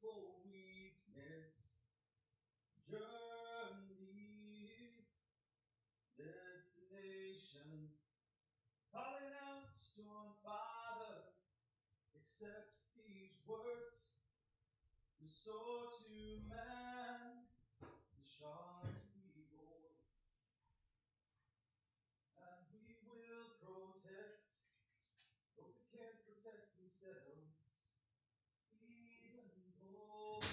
for weakness, journey, destination, calling out storm, Father, accept these words, restore to man the shards we bore, and we will protect those that can't protect themselves, even those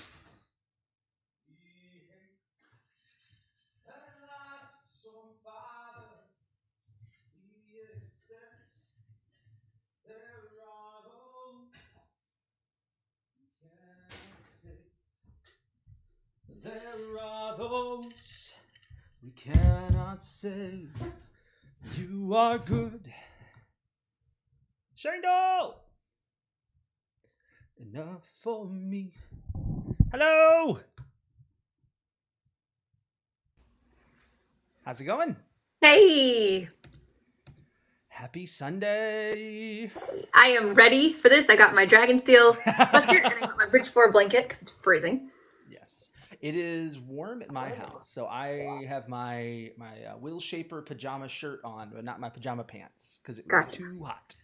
we hate. At last, storm Father, we accept there are those we cannot save. There are those we cannot save. You are good, Shayndl, enough for me. Hello. How's it going? Hey, Happy Sunday. I am ready for this. I got my Dragonsteel sweatshirt and I got my Bridge 4 blanket because it's freezing. Yes, it is warm at my house, so I have my Will Shaper pajama shirt on, but not my pajama pants because it would Gotcha. be too hot.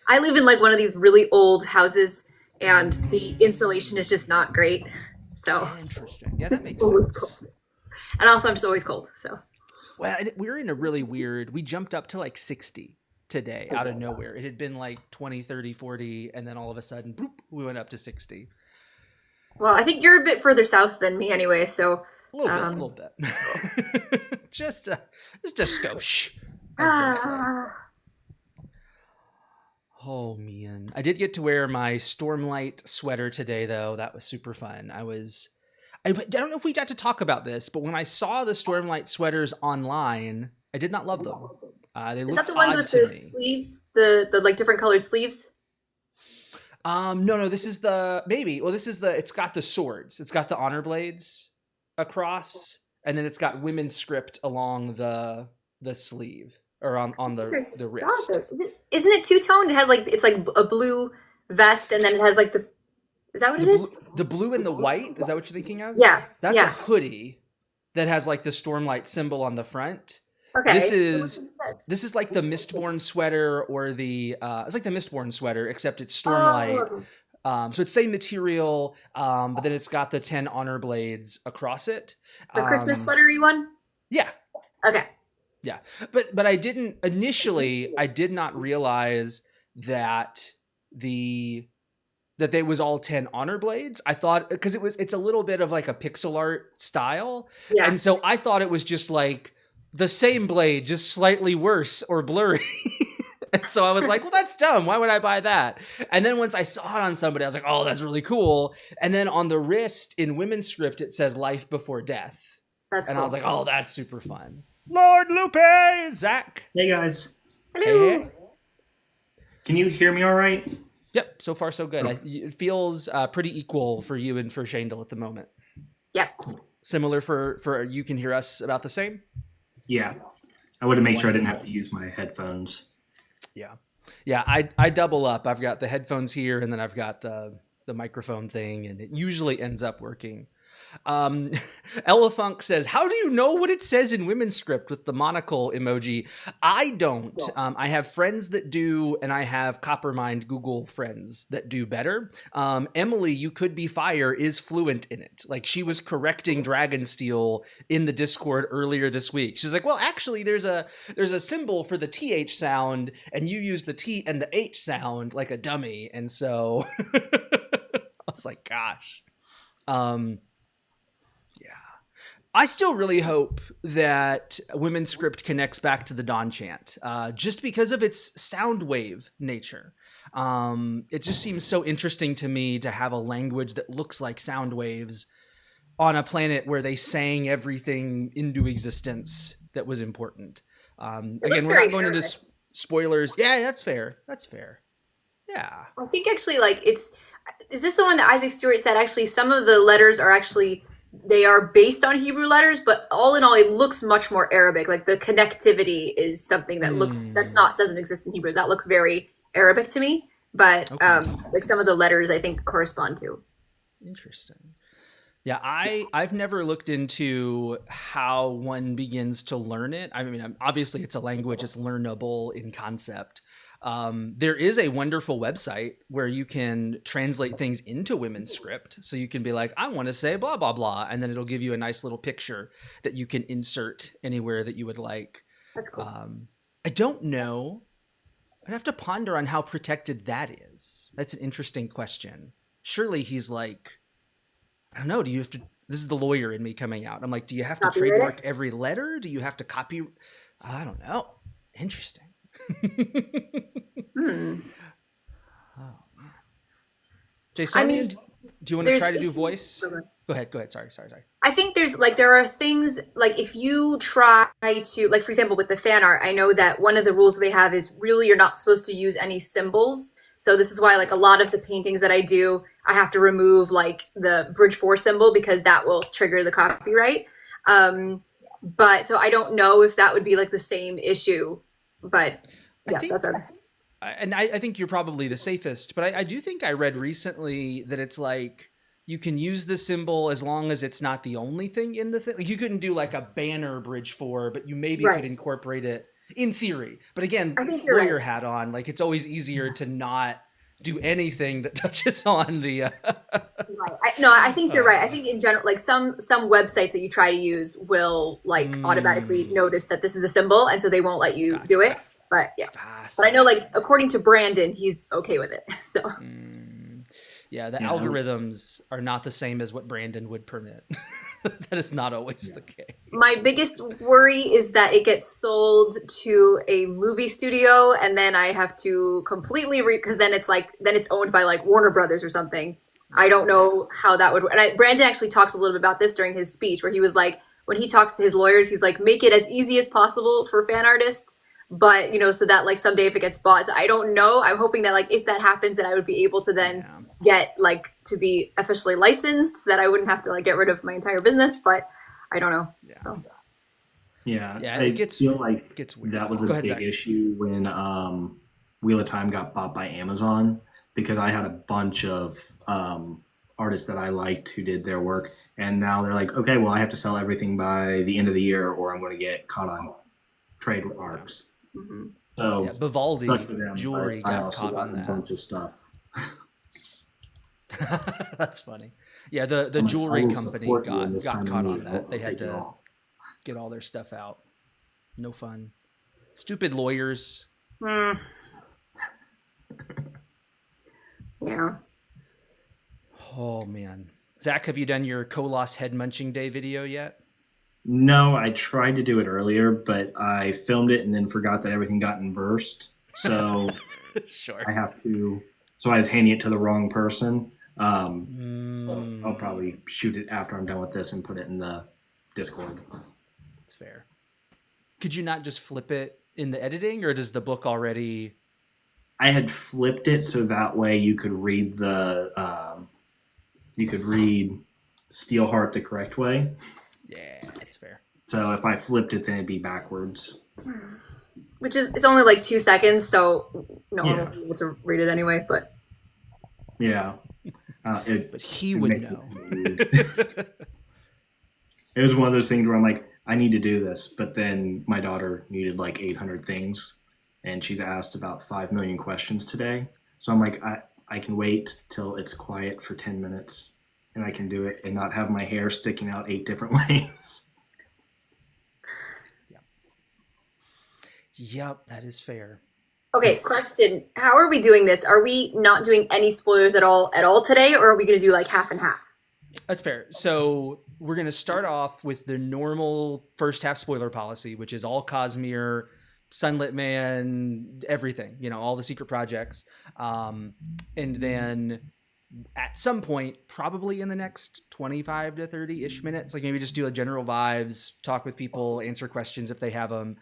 I live in like one of these really old houses and the insulation is just not great. So Interesting. Yeah, that it's makes always sense. cold. And also I'm just always cold. So Well, we're in a really weird. We jumped up to like 60 today out of nowhere. It had been like 20, 30, 40, and then all of a sudden, boop, we went up to 60. well, I think you're a bit further south than me anyway, so A little bit. just a skosh, as they say. Oh man, I did get to wear my Stormlight sweater today, though. That was super fun. I don't know if we got to talk about this, but when I saw the Stormlight sweaters online, I did not love them. They is looked that the ones odd with to the me. sleeves? The like different colored sleeves? No, this is the it's got the swords. It's got the honor blades across, and then it's got women's script along the sleeve or on the wrist. Isn't it two-toned? It has like it's like a blue vest and then it has like the is that what it is? The blue and the white, is that what you're thinking of? Yeah. That's a Yeah. hoodie that has like the Stormlight symbol on the front. Okay. This So is like the Mistborn sweater or the it's like the Mistborn sweater except it's Stormlight. So it's same material, but then it's got the 10 honor blades across it. the Christmas sweatery one? Yeah. Okay. Yeah. But I did not realize that that they was all 10 honor blades. I thought because it's a little bit of like a pixel art style. Yeah. And so I thought it was just like the same blade, just slightly worse or blurry. And so I was like, well, that's dumb. Why would I buy that? And then once I saw it on somebody, I was like, oh, that's really cool. And then on the wrist in women's script, it says life before death. That's and cool. I was like, oh, that's super fun. Lord Loopy, Zach. Hey guys. Hello. Hey. Can you hear me all right? Yep, so far so good. It feels pretty equal for you and for Shayndl at the moment. Yep. Similar for you can hear us about the same? Yeah. I wanted to make sure I didn't have to use my headphones. Yeah. Yeah, I double up. I've got the headphones here and then I've got the microphone thing, and it usually ends up working. Elefunk says, how do you know what it says in women's script with the monocle emoji? I don't. I have friends that do, and I have Coppermind Google friends that do better. Emily, you could be fire, is fluent in it. Like, she was correcting Dragonsteel in the Discord earlier this week. She's like, well, actually, there's a symbol for the TH sound, and you use the T and the H sound like a dummy. And so I was like, gosh. I still really hope that women's script connects back to the Dawn Chant, just because of its sound wave nature. It just seems so interesting to me to have a language that looks like sound waves on a planet where they sang everything into existence that was important. Again, we're not going into spoilers. Yeah, that's fair. That's fair. Yeah. I think actually, like, is this the one that Isaac Stewart said? Actually, some of the letters are actually, they are based on Hebrew letters, but all in all, it looks much more Arabic. Like the connectivity is something that doesn't exist in Hebrew. That looks very Arabic to me. But like some of the letters, I think correspond to. Interesting. Yeah, I've never looked into how one begins to learn it. I mean, obviously it's a language; it's learnable in concept. There is a wonderful website where you can translate things into women's script. So you can be like, I want to say blah blah blah, and then it'll give you a nice little picture that you can insert anywhere that you would like. That's cool. I don't know. I'd have to ponder on how protected that is. That's an interesting question. Surely he's like, I don't know. Do you have to? This is the lawyer in me coming out. I'm like, do you have to trademark every letter? Do you have to copy? I don't know. Interesting. Oh, man. Jay, Sonia, do you want to try to do voice? Go ahead. Sorry. I think there are things like if you try to, like, for example, with the fan art, I know that one of the rules they have is really you're not supposed to use any symbols. So this is why, like, a lot of the paintings that I do, I have to remove like the bridge 4 symbol because that will trigger the copyright. But so I don't know if that would be like the same issue, but yes, that's our. And I think you're probably the safest, but I do think I read recently that it's like you can use the symbol as long as it's not the only thing in the thing. Like you couldn't do like a banner bridge 4, but you maybe could incorporate it in theory. But again, lawyer hat on, like it's always easier to not do anything that touches on the. I think you're right. I think in general, like some websites that you try to use will like automatically notice that this is a symbol, and so they won't let you do it. But yeah, but I know, like, according to Brandon, he's okay with it. So yeah, the algorithms are not the same as what Brandon would permit. That is not always the case. My biggest worry is that it gets sold to a movie studio, and then I have to completely because then it's owned by like Warner Brothers or something. I don't know how that would work. And Brandon actually talked a little bit about this during his speech, where he was like, when he talks to his lawyers, he's like, make it as easy as possible for fan artists. But, so that like someday if it gets bought, so I don't know. I'm hoping that like if that happens, that I would be able to then get like to be officially licensed so that I wouldn't have to like get rid of my entire business. But I don't know. Yeah. So. Yeah, I feel like that was a big issue when Wheel of Time got bought by Amazon, because I had a bunch of artists that I liked who did their work. And now they're like, okay, well, I have to sell everything by the end of the year or I'm going to get caught on trademarks. Mm-hmm. So Vivaldi them, jewelry got caught on that. A bunch of stuff. That's funny. Yeah, the jewelry company got caught on that. They had to get all their stuff out. No fun. Stupid lawyers. Yeah. Oh man, Zach, have you done your Kolos head munching day video yet? No, I tried to do it earlier, but I filmed it and then forgot that everything got inversed. So sure. So I was handing it to the wrong person. So I'll probably shoot it after I'm done with this and put it in the Discord. That's fair. Could you not just flip it in the editing, or does the book already? I had flipped it so that way you could read Steelheart the correct way. Yeah, that's fair. So if I flipped it, then it'd be backwards. Which is, it's only like 2 seconds, so no one will be able to read it anyway, but. Yeah. But he would know. It was one of those things where I'm like, I need to do this, but then my daughter needed like 800 things, and she's asked about 5 million questions today. So I'm like, I can wait till it's quiet for 10 minutes. And I can do it and not have my hair sticking out 8 different ways. Yep, that is fair. Okay, question. How are we doing this? Are we not doing any spoilers at all today, or are we going to do like half and half? That's fair. So we're going to start off with the normal first half spoiler policy, which is all Cosmere, Sunlit Man, everything, all the secret projects. And then at some point, probably in the next 25 to 30-ish minutes, like maybe just do a general vibes, talk with people, answer questions if they have them.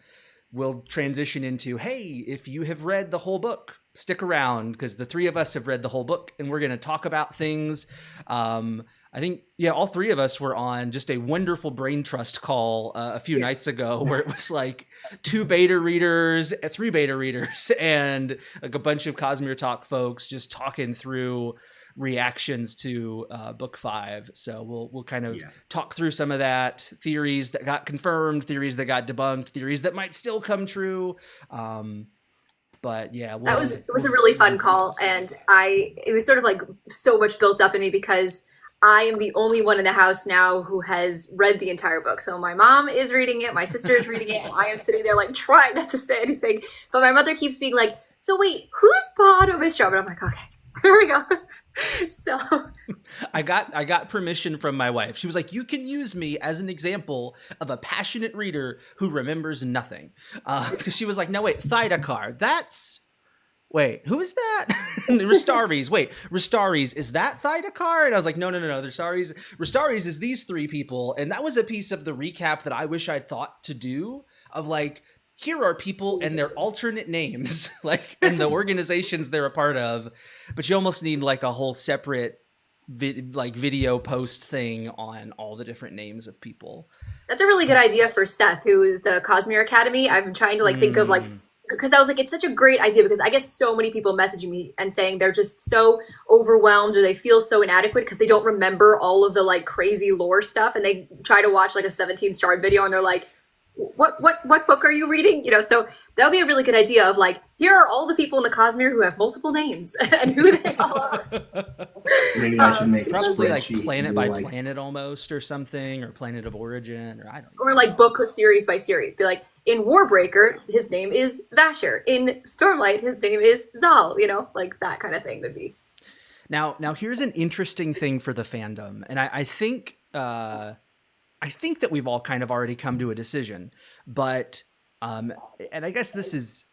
We'll transition into, hey, if you have read the whole book, stick around, because the 3 of us have read the whole book and we're going to talk about things. I think, all 3 of us were on just a wonderful brain trust call a few nights ago, where it was like 2 beta readers, 3 beta readers, and like a bunch of Cosmere Talk folks just talking through reactions to book 5. So we'll kind of talk through some of that, theories that got confirmed, theories that got debunked, theories that might still come true. But yeah, it was a really fun call, and it was sort of like so much built up in me because I am the only one in the house now who has read the entire book. So my mom is reading it, my sister is reading it, and I am sitting there like trying not to say anything. But my mother keeps being like, "So wait, who's Botto Bishop?" And I'm like, "Okay, here we go." So I got permission from my wife. She was like, "You can use me as an example of a passionate reader who remembers nothing." Because she was like, "No, wait, Thydakar. Wait, who is that?" Ristaris. Wait, Ristaris, is that Thydakar? And I was like, no, Ristaris. Ristaris is these 3 people. And that was a piece of the recap that I wish I'd thought to do, of like, here are people and their alternate names, like, and the organizations they're a part of. But you almost need like a whole separate video post thing on all the different names of people. That's a really good idea for Seth, who is the Cosmere Academy. I've been trying to think of because I was like, it's such a great idea, because I get so many people messaging me and saying they're just so overwhelmed or they feel so inadequate because they don't remember all of the like crazy lore stuff, and they try to watch like a 17 Shard video and they're like, what book are you reading? So that would be a really good idea of like, here are all the people in the Cosmere who have multiple names and who they all are. Maybe I should make probably like planet by planet almost, or something, or planet of origin, or I don't know. Or like book series by series. Be like, in Warbreaker, his name is Vasher. In Stormlight, his name is Zal. Like that kind of thing would be. Now here's an interesting thing for the fandom, and I think that we've all kind of already come to a decision, but and I guess this is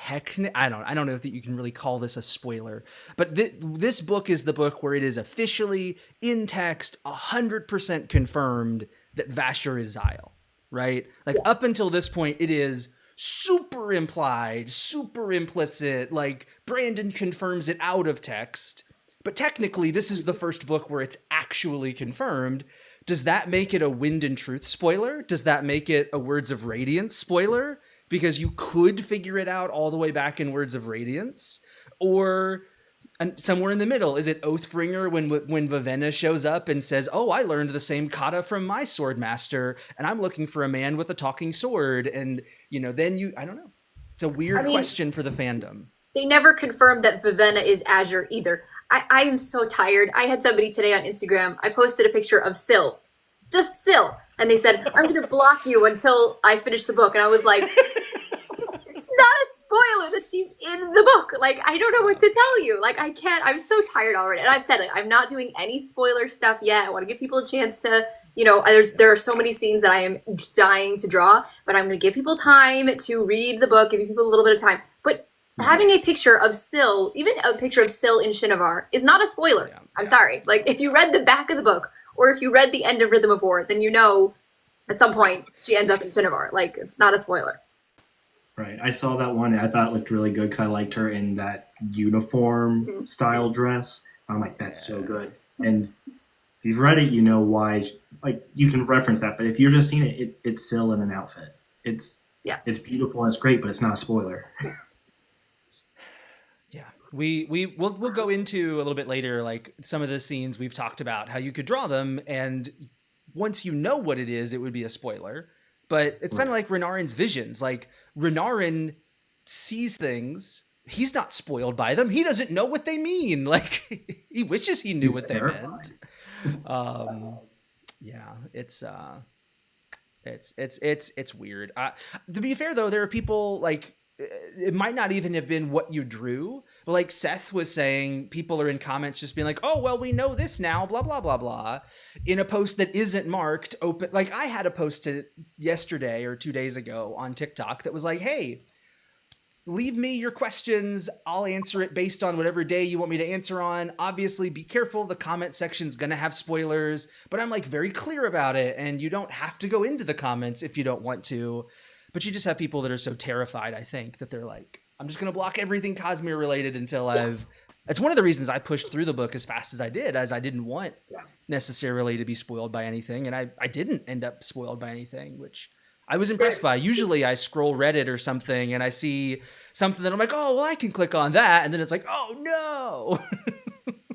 I don't know if you can really call this a spoiler, but this book is the book where it is officially in text 100% confirmed that Vasher is Zyle, right? Like, yes. Up until this point, it is super implied, super implicit, like Brandon confirms it out of text, but technically this is the first book where it's actually confirmed. Does that make it a Wind and Truth spoiler? Does that make it a Words of Radiance spoiler? Because you could figure it out all the way back in Words of Radiance? Or somewhere in the middle? Is it Oathbringer when Vivenna shows up and says, "Oh, I learned the same kata from my sword master, and I'm looking for a man with a talking sword." And, then I don't know. It's a weird question for the fandom. They never confirmed that Vivenna is Azure either. I am so tired. I had somebody today on Instagram. I posted a picture of Syl. Just Syl. And they said, "I'm going to block you until I finish the book." And I was like, it's not a spoiler that she's in the book. Like, I don't know what to tell you. Like, I can't. I'm so tired already. And I've said it. I'm not doing any spoiler stuff yet. I want to give people a chance to, there are so many scenes that I am dying to draw. But I'm going to give people time to read the book, give people a little bit of time. But having a picture of Syl, even a picture of Syl in Shinovar, is not a spoiler. Yeah. I'm sorry. Like, if you read the back of the book, or if you read the end of Rhythm of War, then at some point she ends up in Shinovar. Like, it's not a spoiler. Right. I saw that one and I thought it looked really good because I liked her in that uniform style dress. I'm like, that's so good. And if you've read it, you know why. Like, you can reference that, but if you're just seeing it, it's Syl in an outfit. It's beautiful and it's great, but it's not a spoiler. Yeah, we'll go into a little bit later, like some of the scenes we've talked about, how you could draw them, and once you know what it is, it would be a spoiler. But it's kind of like Renarin's visions. Like, Renarin sees things, he's not spoiled by them. He doesn't know what they mean. Like, he wishes he knew what terrifying. They meant. Yeah, it's weird. To be fair though, there are people like, it might not even have been what you drew, but like Seth was saying, people are in comments just being like, "Oh, well, we know this now, blah, blah, blah, blah," in a post that isn't marked open. Like, I had a post yesterday or 2 days ago on TikTok that was like, "Hey, leave me your questions. I'll answer it based on whatever day you want me to answer on. Obviously, be careful. The comment section's going to have spoilers," but I'm like very clear about it. And you don't have to go into the comments if you don't want to. But you just have people that are so terrified, I think, that they're like, "I'm just going to block everything Cosmere related until It's one of the reasons I pushed through the book as fast as I did, as I didn't want necessarily to be spoiled by anything. And I didn't end up spoiled by anything, which I was impressed by. Usually I scroll Reddit or something and I see something that I'm like, "Oh, well, I can click on that." And then it's like, "Oh, no."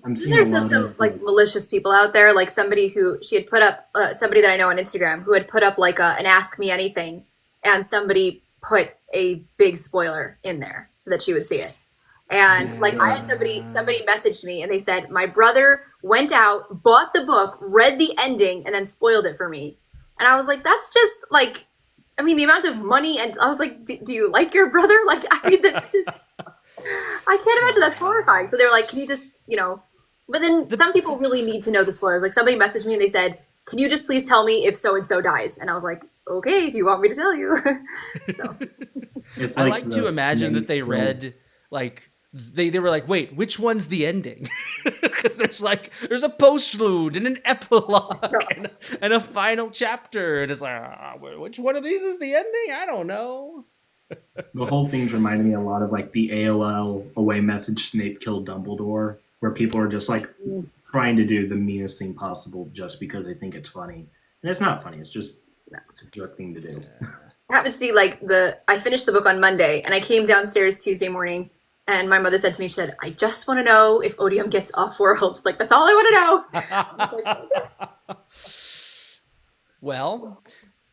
I'm seeing a There's just lot some of like malicious people out there, like somebody who she had put up, somebody that I know on Instagram who had put up like an Ask Me Anything, and somebody put a big spoiler in there so that she would see it. And like I had somebody messaged me and they said my brother went out, bought the book, read the ending, and then spoiled it for me. And I was like, that's just like, I mean, the amount of money, and I was like, do you like your brother? Like, I mean, that's just, I can't imagine that's horrifying. So they were like, can you just, but then some people really need to know the spoilers. Like somebody messaged me and they said, can you just please tell me if so and so dies? And I was like, okay, if you want me to tell you. So it's I like like to imagine that they read like they were like, wait, which one's the ending? Because there's a postlude and an epilogue and a final chapter, and it's like, which one of these is the ending? I don't know. the whole thing's reminding me a lot of like the AOL away message Snape killed Dumbledore, where people are just like trying to do the meanest thing possible just because they think it's funny. And it's not funny, it's a good thing to do. it happens to be like I finished the book on Monday and I came downstairs Tuesday morning and my mother said to me, she said, I just want to know if Odium gets off world. She's like, that's all I want to know. Well,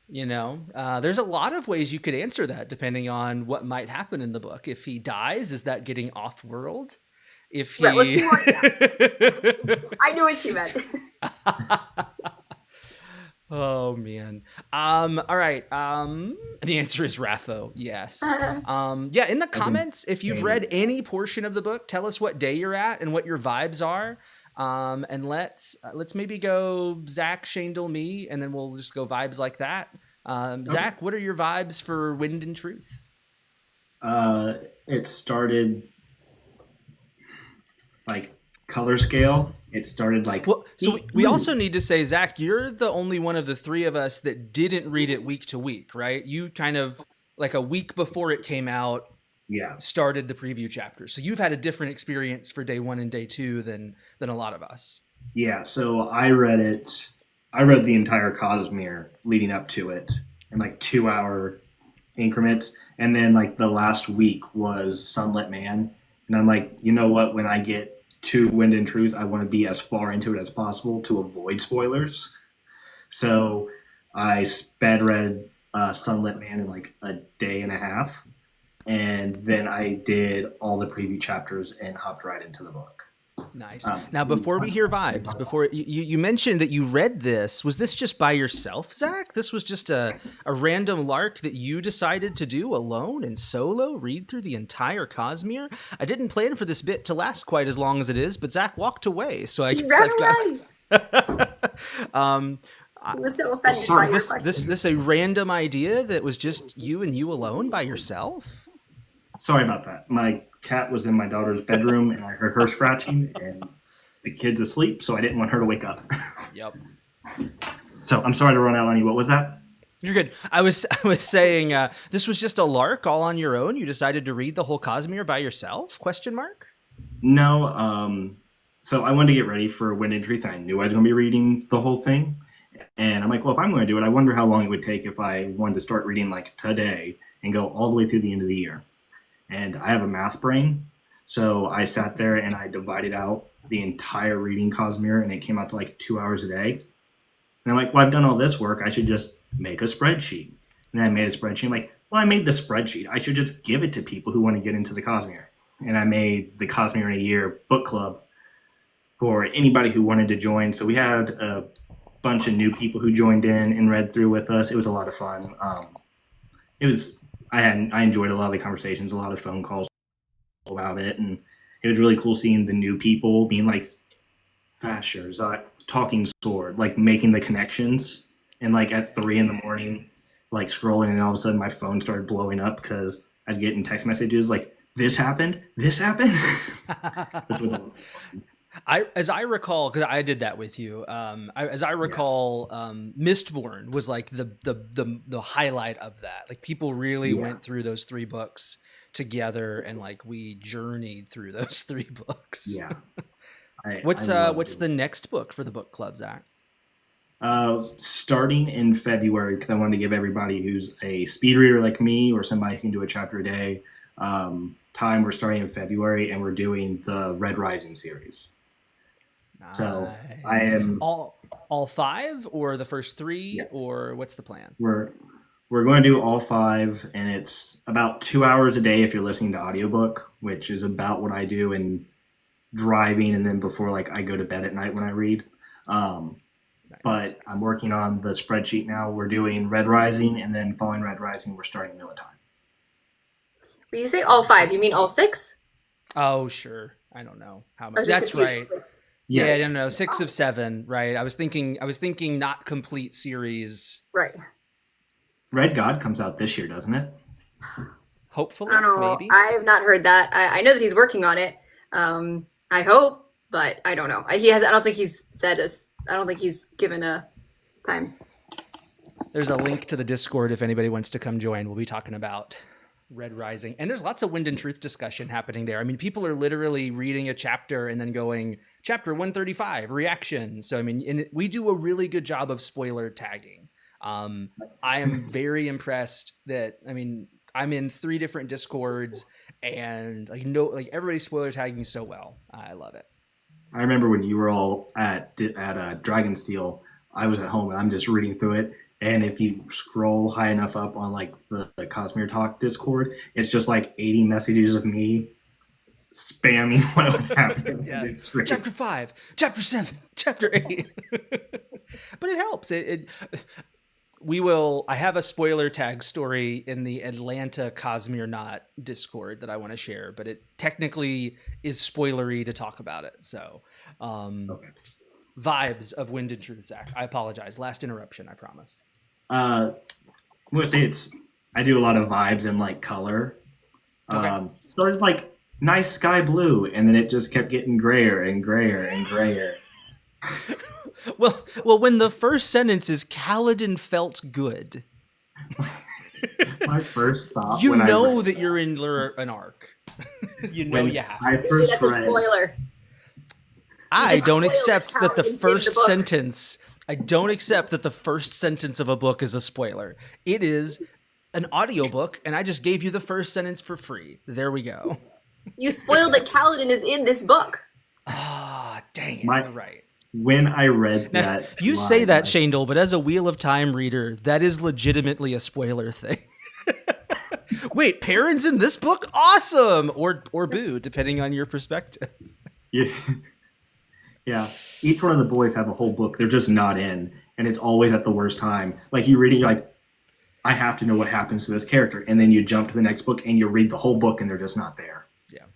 there's a lot of ways you could answer that depending on what might happen in the book. If he dies, is that getting off world? If he... Right, well, I knew what she meant. Oh man. All right. The answer is Rapho. Yes. Yeah, in the comments, if you've read any portion of the book, tell us what day you're at and what your vibes are. And let's maybe go Zach, Shayndl, me, and then we'll just go vibes like that. Zach, what are your vibes for Wind and Truth? It started like color scale. It started like... Well, so we also need to say, Zach, you're the only one of the three of us that didn't read it week to week, right? You kind of, like a week before it came out, started the preview chapter. So you've had a different experience for day 1 and day 2 than a lot of us. Yeah, so I read the entire Cosmere leading up to it in like 2-hour increments. And then like the last week was Sunlit Man. And I'm like, you know what, when I get to Wind and Truth, I want to be as far into it as possible to avoid spoilers. So I sped read Sunlit Man in like a day and a half, and then I did all the preview chapters and hopped right into the book. Nice. Now, before we hear vibes, before you mentioned that you read this, was this just by yourself, Zach? This was just a random lark that you decided to do alone and solo, read through the entire Cosmere? I didn't plan for this bit to last quite as long as it is, but Zach walked away, so I guess I've got... He was so offended so is this a random idea that was just you and you alone by yourself? Sorry about that. My cat was in my daughter's bedroom and I heard her scratching and the kid's asleep, so I didn't want her to wake up. Yep. So I'm sorry to run out on you. What was that? You're good. I was saying this was just a lark all on your own. You decided to read the whole Cosmere by yourself? ? No. So I wanted to get ready for Wind and Truth. I knew I was going to be reading the whole thing. And I'm like, well, if I'm going to do it, I wonder how long it would take if I wanted to start reading like today and go all the way through the end of the year. And I have a math brain, so I sat there and I divided out the entire reading Cosmere, and it came out to like 2 hours a day. And I'm like, well, I've done all this work. I should just make a spreadsheet. And then I made a spreadsheet. I'm like, well, I made the spreadsheet. I should just give it to people who want to get into the Cosmere. And I made the Cosmere in a Year book club for anybody who wanted to join. So we had a bunch of new people who joined in and read through with us. It was a lot of fun. I enjoyed a lot of the conversations, a lot of phone calls about it, and it was really cool seeing the new people being like, Fasher, talking sword, like making the connections, and like at 3 a.m, like scrolling, and all of a sudden my phone started blowing up because I'd get in text messages like, this happened, which was a as I recall, because I did that with you. Mistborn was like the highlight of that. Like people really went through those 3 books together, and like we journeyed through those 3 books. Yeah. What's the next book for the book club, Zach? Starting in February, because I wanted to give everybody who's a speed reader like me or somebody who can do a chapter a day time. We're starting in February, and we're doing the Red Rising series. So I Nice. am All five or the first three, yes. or what's the plan? We're going to do all five, and it's about 2 hours a day if you're listening to audiobook, which is about what I do in driving, and then before like I go to bed at night when I read. Um, Nice. but I'm working on the spreadsheet now. We're doing Red Rising, and then following Red Rising, we're starting Militime. When you say all five, you mean all six? Oh, sure. I don't know how I much. was just That's confused. right. Yeah, I Yes. don't know. 6 of 7, right? I was thinking not complete series. Right. Red God comes out this year, doesn't it? Hopefully, I don't know. maybe. I have not heard that. I know that he's working on it. I hope, but I don't know. He has. I don't think he's said us. I don't think he's given a time. There's a link to the Discord if anybody wants to come join. We'll be talking about Red Rising. And there's lots of Wind and Truth discussion happening there. I mean, people are literally reading a chapter and then going, chapter 135, reaction. So, I mean, we do a really good job of spoiler tagging. I am very impressed that, I mean, I'm in 3 different Discords and like everybody's spoiler tagging so well. I love it. I remember when you were all at Dragonsteel, I was at home and I'm just reading through it. And if you scroll high enough up on like the Cosmere Talk Discord, it's just like 80 messages of me spamming what was happening. Yes. Chapter 5, chapter 7, chapter 8. But it helps. I have a spoiler tag story in the Atlanta Cosmere Knot Discord that I want to share, but it technically is spoilery to talk about it. So, Okay. Vibes of Wind and Truth, Zach. I apologize. Last interruption, I promise. I'm gonna say I do a lot of vibes and like color. Okay. Started like nice sky blue, and then it just kept getting grayer and grayer and grayer. Well, when the first sentence is Kaladin felt good, My first thought, you when know I read that you're in an arc. You know when you have. I Maybe first that's a read, spoiler. I just don't spoiled accept that the Kaladin's in first the book. sentence. I don't accept that the first sentence of a book is a spoiler. It is an audiobook, and I just gave you the first sentence for free. There we go. You spoiled that Kaladin is in this book. Ah, dang it! My- You're right. when I read Now, that, you say that, line, Shayndl, but as a Wheel of Time reader, that is legitimately a spoiler thing. Wait, Perrin's in this book? Awesome! Or boo, depending on your perspective. Yeah. Yeah. Each one of the boys have a whole book. They're just not in. And it's always at the worst time. Like you read it, you're like, I have to know what happens to this character. And then you jump to the next book and you read the whole book and they're just not there. Yeah.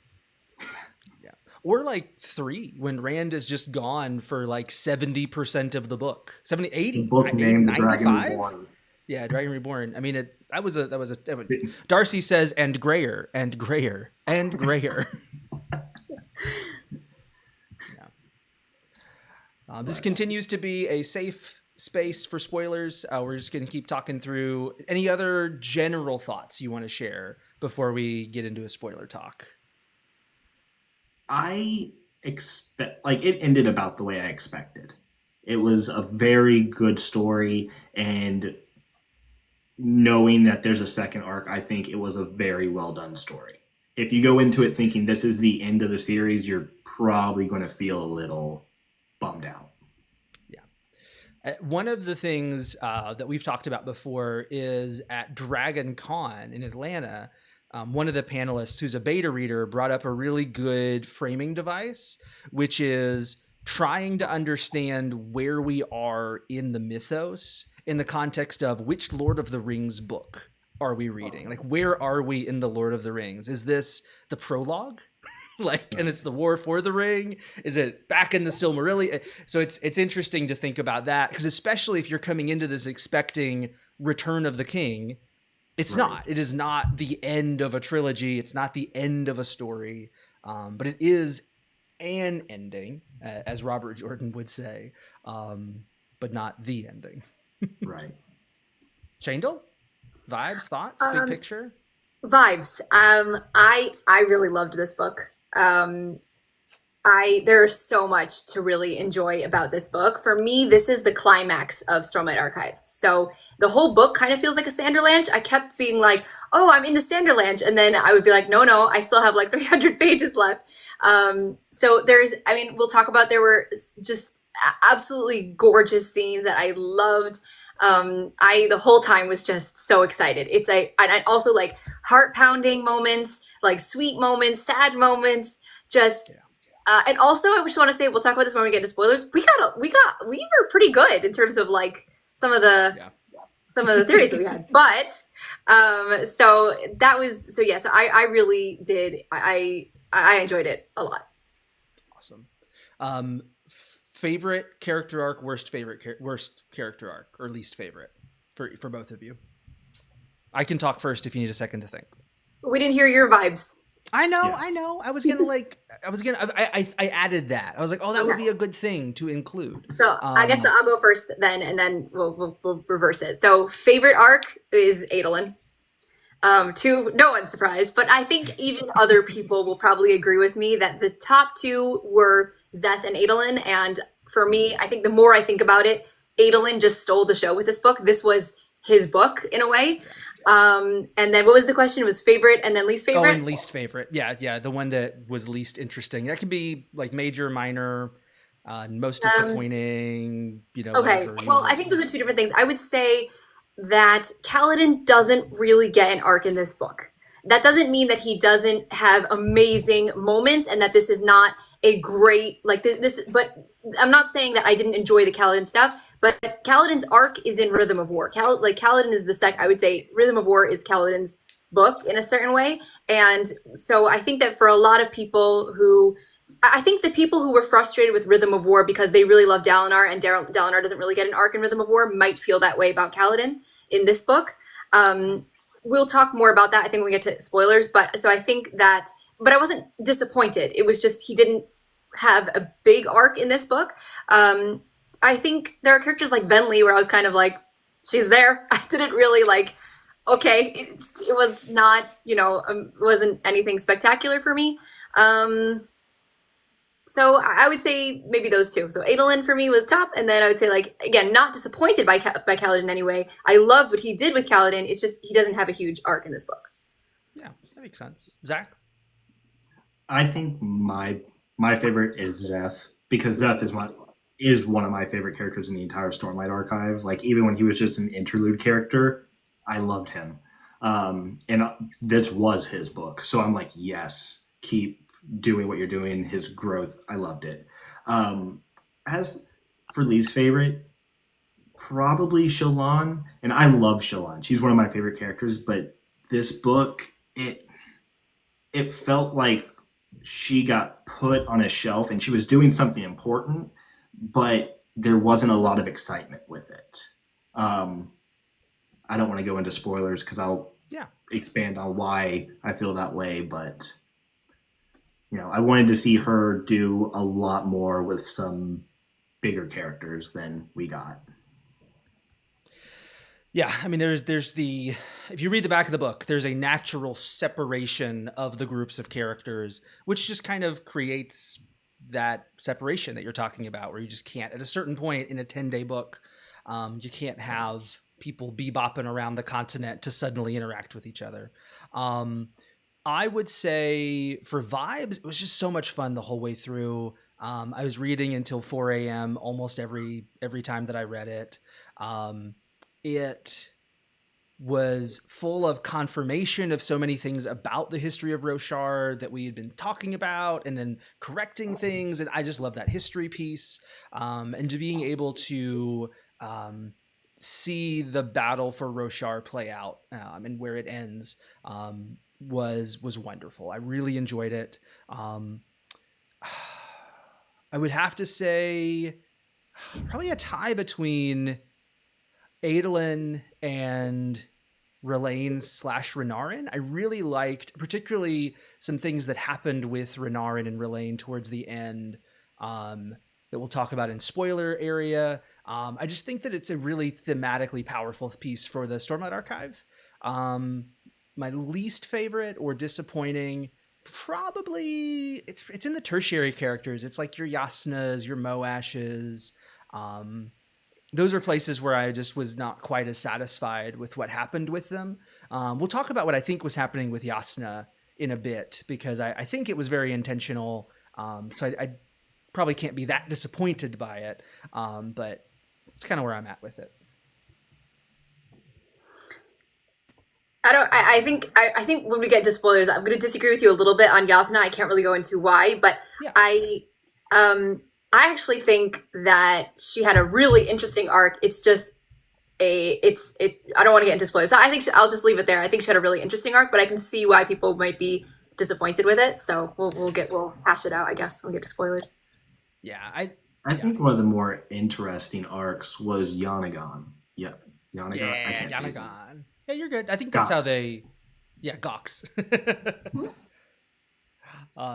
Yeah. Or like 3, when Rand is just gone for like 70% of the book. 70, 80, The book named The Dragon 95? Reborn. Yeah, Dragon Reborn. I mean, Darcy says, and grayer, and grayer, and grayer. This continues to be a safe space for spoilers. We're just going to keep talking through any other general thoughts you want to share before we get into a spoiler talk. I expect, like, it ended about the way I expected. It was a very good story, and knowing that there's a second arc, I think it was a very well done story. If you go into it thinking this is the end of the series, you're probably going to feel a little bummed out. Yeah. One of the things that we've talked about before is at Dragon Con in Atlanta, one of the panelists who's a beta reader brought up a really good framing device, which is trying to understand where we are in the mythos in the context of which Lord of the Rings book are we reading? Like, where are we in the Lord of the Rings? Is this the prologue? Like, and it's the War for the Ring? Is it back in the Silmarillion? So it's interesting to think about that, because especially if you're coming into this expecting Return of the King, it's Right. not. It is not the end of a trilogy. It's not the end of a story, but it is an ending, as Robert Jordan would say, but not the ending. Right. Shayndl? Vibes, thoughts, big picture? Vibes. I really loved this book. There's so much to really enjoy about this book. For me, this is the climax of Stormlight Archive. So the whole book kind of feels like a Sanderlanche. I kept being like, "Oh, I'm in the Sanderlanche," and then I would be like, "No, no, I still have like 300 pages left." So I mean, we'll talk about there were just absolutely gorgeous scenes that I loved. I the whole time was just so excited. And I also like heart pounding moments, like sweet moments, sad moments, just and also, I just want to say we'll talk about this when we get to spoilers. We were pretty good in terms of like some of the Yeah. some of the theories that we had. But so that was so yeah. So I really did. I enjoyed it a lot. Awesome. Favorite character arc, worst character arc, or least favorite for both of you. I can talk first if you need a second to think. We didn't hear your vibes. I know, Yeah. I know. I added that. I was like, oh, that would Okay. be a good thing to include. So I guess I'll go first then, and then we'll reverse it. So favorite arc is Adolin. To no one's surprise, but I think even other people will probably agree with me that the top two were Zeth and Adolin. And for me, I think the more I think about it, Adolin just stole the show with this book. This was his book in a way. And then what was the question? It was favorite and then least Oh, favorite? and least favorite. Yeah, the one that was least interesting. That can be like major, minor, most disappointing. Okay. Whatever. Well, I think those are two different things. I would say that Kaladin doesn't really get an arc in this book. That doesn't mean that he doesn't have amazing moments and that this is not a great like this. But I'm not saying that I didn't enjoy the Kaladin stuff. But Kaladin's arc is in Rhythm of War. Kaladin is I would say Rhythm of War is Kaladin's book in a certain way. And so I think that for a lot of people I think the people who were frustrated with Rhythm of War because they really love Dalinar and Dalinar doesn't really get an arc in Rhythm of War might feel that way about Kaladin in this book. We'll talk more about that, I think, when we get to spoilers. But so I think that, but I wasn't disappointed. It was just he didn't have a big arc in this book. I think there are characters like Venli where I was kind of like, she's there. I didn't really like, okay, it was not, wasn't anything spectacular for me. So I would say maybe those two. So Adolin for me was top, and then I would say like again, not disappointed by Kaladin in any way. I loved what he did with Kaladin. It's just he doesn't have a huge arc in this book. Yeah, that makes sense. Zach? I think my favorite is Zeth because Zeth is one of my favorite characters in the entire Stormlight Archive. Like even when he was just an interlude character, I loved him. And this was his book, so I'm like, yes, keep doing what you're doing. His growth, I loved it. As for least favorite, probably Shallan, and I love Shallan. She's one of my favorite characters, but this book, it felt like she got put on a shelf and she was doing something important, but there wasn't a lot of excitement with it. I don't want to go into spoilers because I'll expand on why I feel that way, but I wanted to see her do a lot more with some bigger characters than we got. Yeah, I mean, there's if you read the back of the book, there's a natural separation of the groups of characters, which just kind of creates that separation that you're talking about, where you just can't, at a certain point in a 10-day book, you can't have people bebopping around the continent to suddenly interact with each other. I would say for vibes, it was just so much fun the whole way through. I was reading until 4 a.m. almost every time that I read it. It was full of confirmation of so many things about the history of Roshar that we had been talking about, and then correcting things. And I just love that history piece. And to being able to see the battle for Roshar play out and where it ends was wonderful. I really enjoyed it. I would have to say probably a tie between Adolin and R'Laine/Renarin. I really liked particularly some things that happened with Renarin and R'Laine towards the end that we'll talk about in spoiler area. I just think that it's a really thematically powerful piece for the Stormlight Archive. My least favorite or disappointing, Probably it's in the tertiary characters. It's like your Yasnas, your Moashes. Those are places where I just was not quite as satisfied with what happened with them. We'll talk about what I think was happening with Yasna in a bit, because I think it was very intentional. So I probably can't be that disappointed by it. But it's kind of where I'm at with it. I think when we get to spoilers, I'm going to disagree with you a little bit on Yasna. I can't really go into why, but Yeah. I actually think that she had a really interesting arc. It's just I don't want to get into spoilers. So I think I'll just leave it there. I think she had a really interesting arc, but I can see why people might be disappointed with it. So we'll hash it out, I guess, when we get to spoilers. Yeah, I think one of the more interesting arcs was Yanagon. Yeah, Yanagon. Yeah, I can't say his name. Yanagon. Yeah, you're good. I think that's how Gox. they. Yeah, Gox.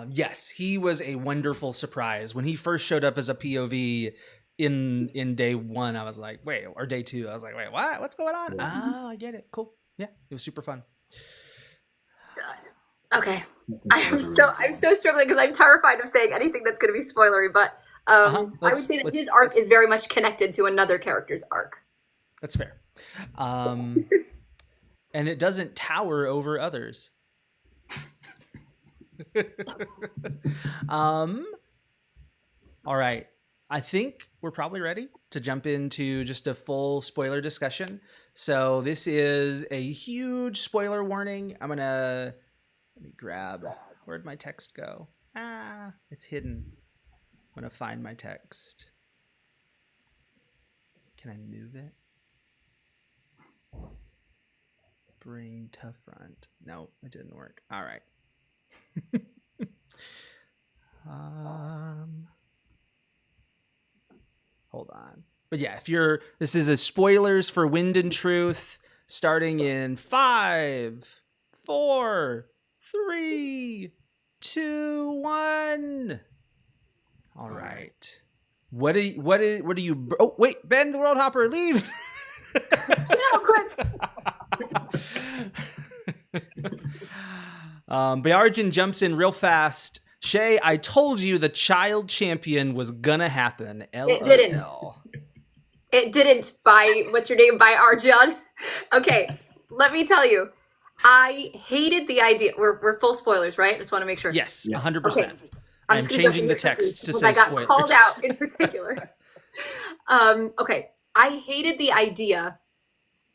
Yes, he was a wonderful surprise when he first showed up as a POV in day one. I was like, wait, or day two. I was like, wait, what? What's going on? Oh, I get it. Cool. Yeah, it was super fun. Okay, I'm so struggling because I'm terrified of saying anything that's going to be spoilery. But I would say that his arc is very much connected to another character's arc. That's fair. And it doesn't tower over others. All right. I think we're probably ready to jump into just a full spoiler discussion. So this is a huge spoiler warning. Let me grab, where'd my text go? It's hidden. I'm going to find my text. Can I move it? Bring to front. No, it didn't work. All right. Hold on. But yeah, this is a spoilers for Wind and Truth, starting in 5, 4, 3, 2, 1. All right. What do you? Oh wait, Ben the World Hopper, leave. No, quick. Bayarjin jumps in real fast. Shay, I told you the child champion was gonna happen. It didn't. It didn't. By what's your name? By Arjun. Okay, let me tell you. I hated the idea. We're full spoilers, right? I just want to make sure. Yes, 100%. Okay. I'm changing the text to say I got spoilers. called out in particular. Okay, I hated the idea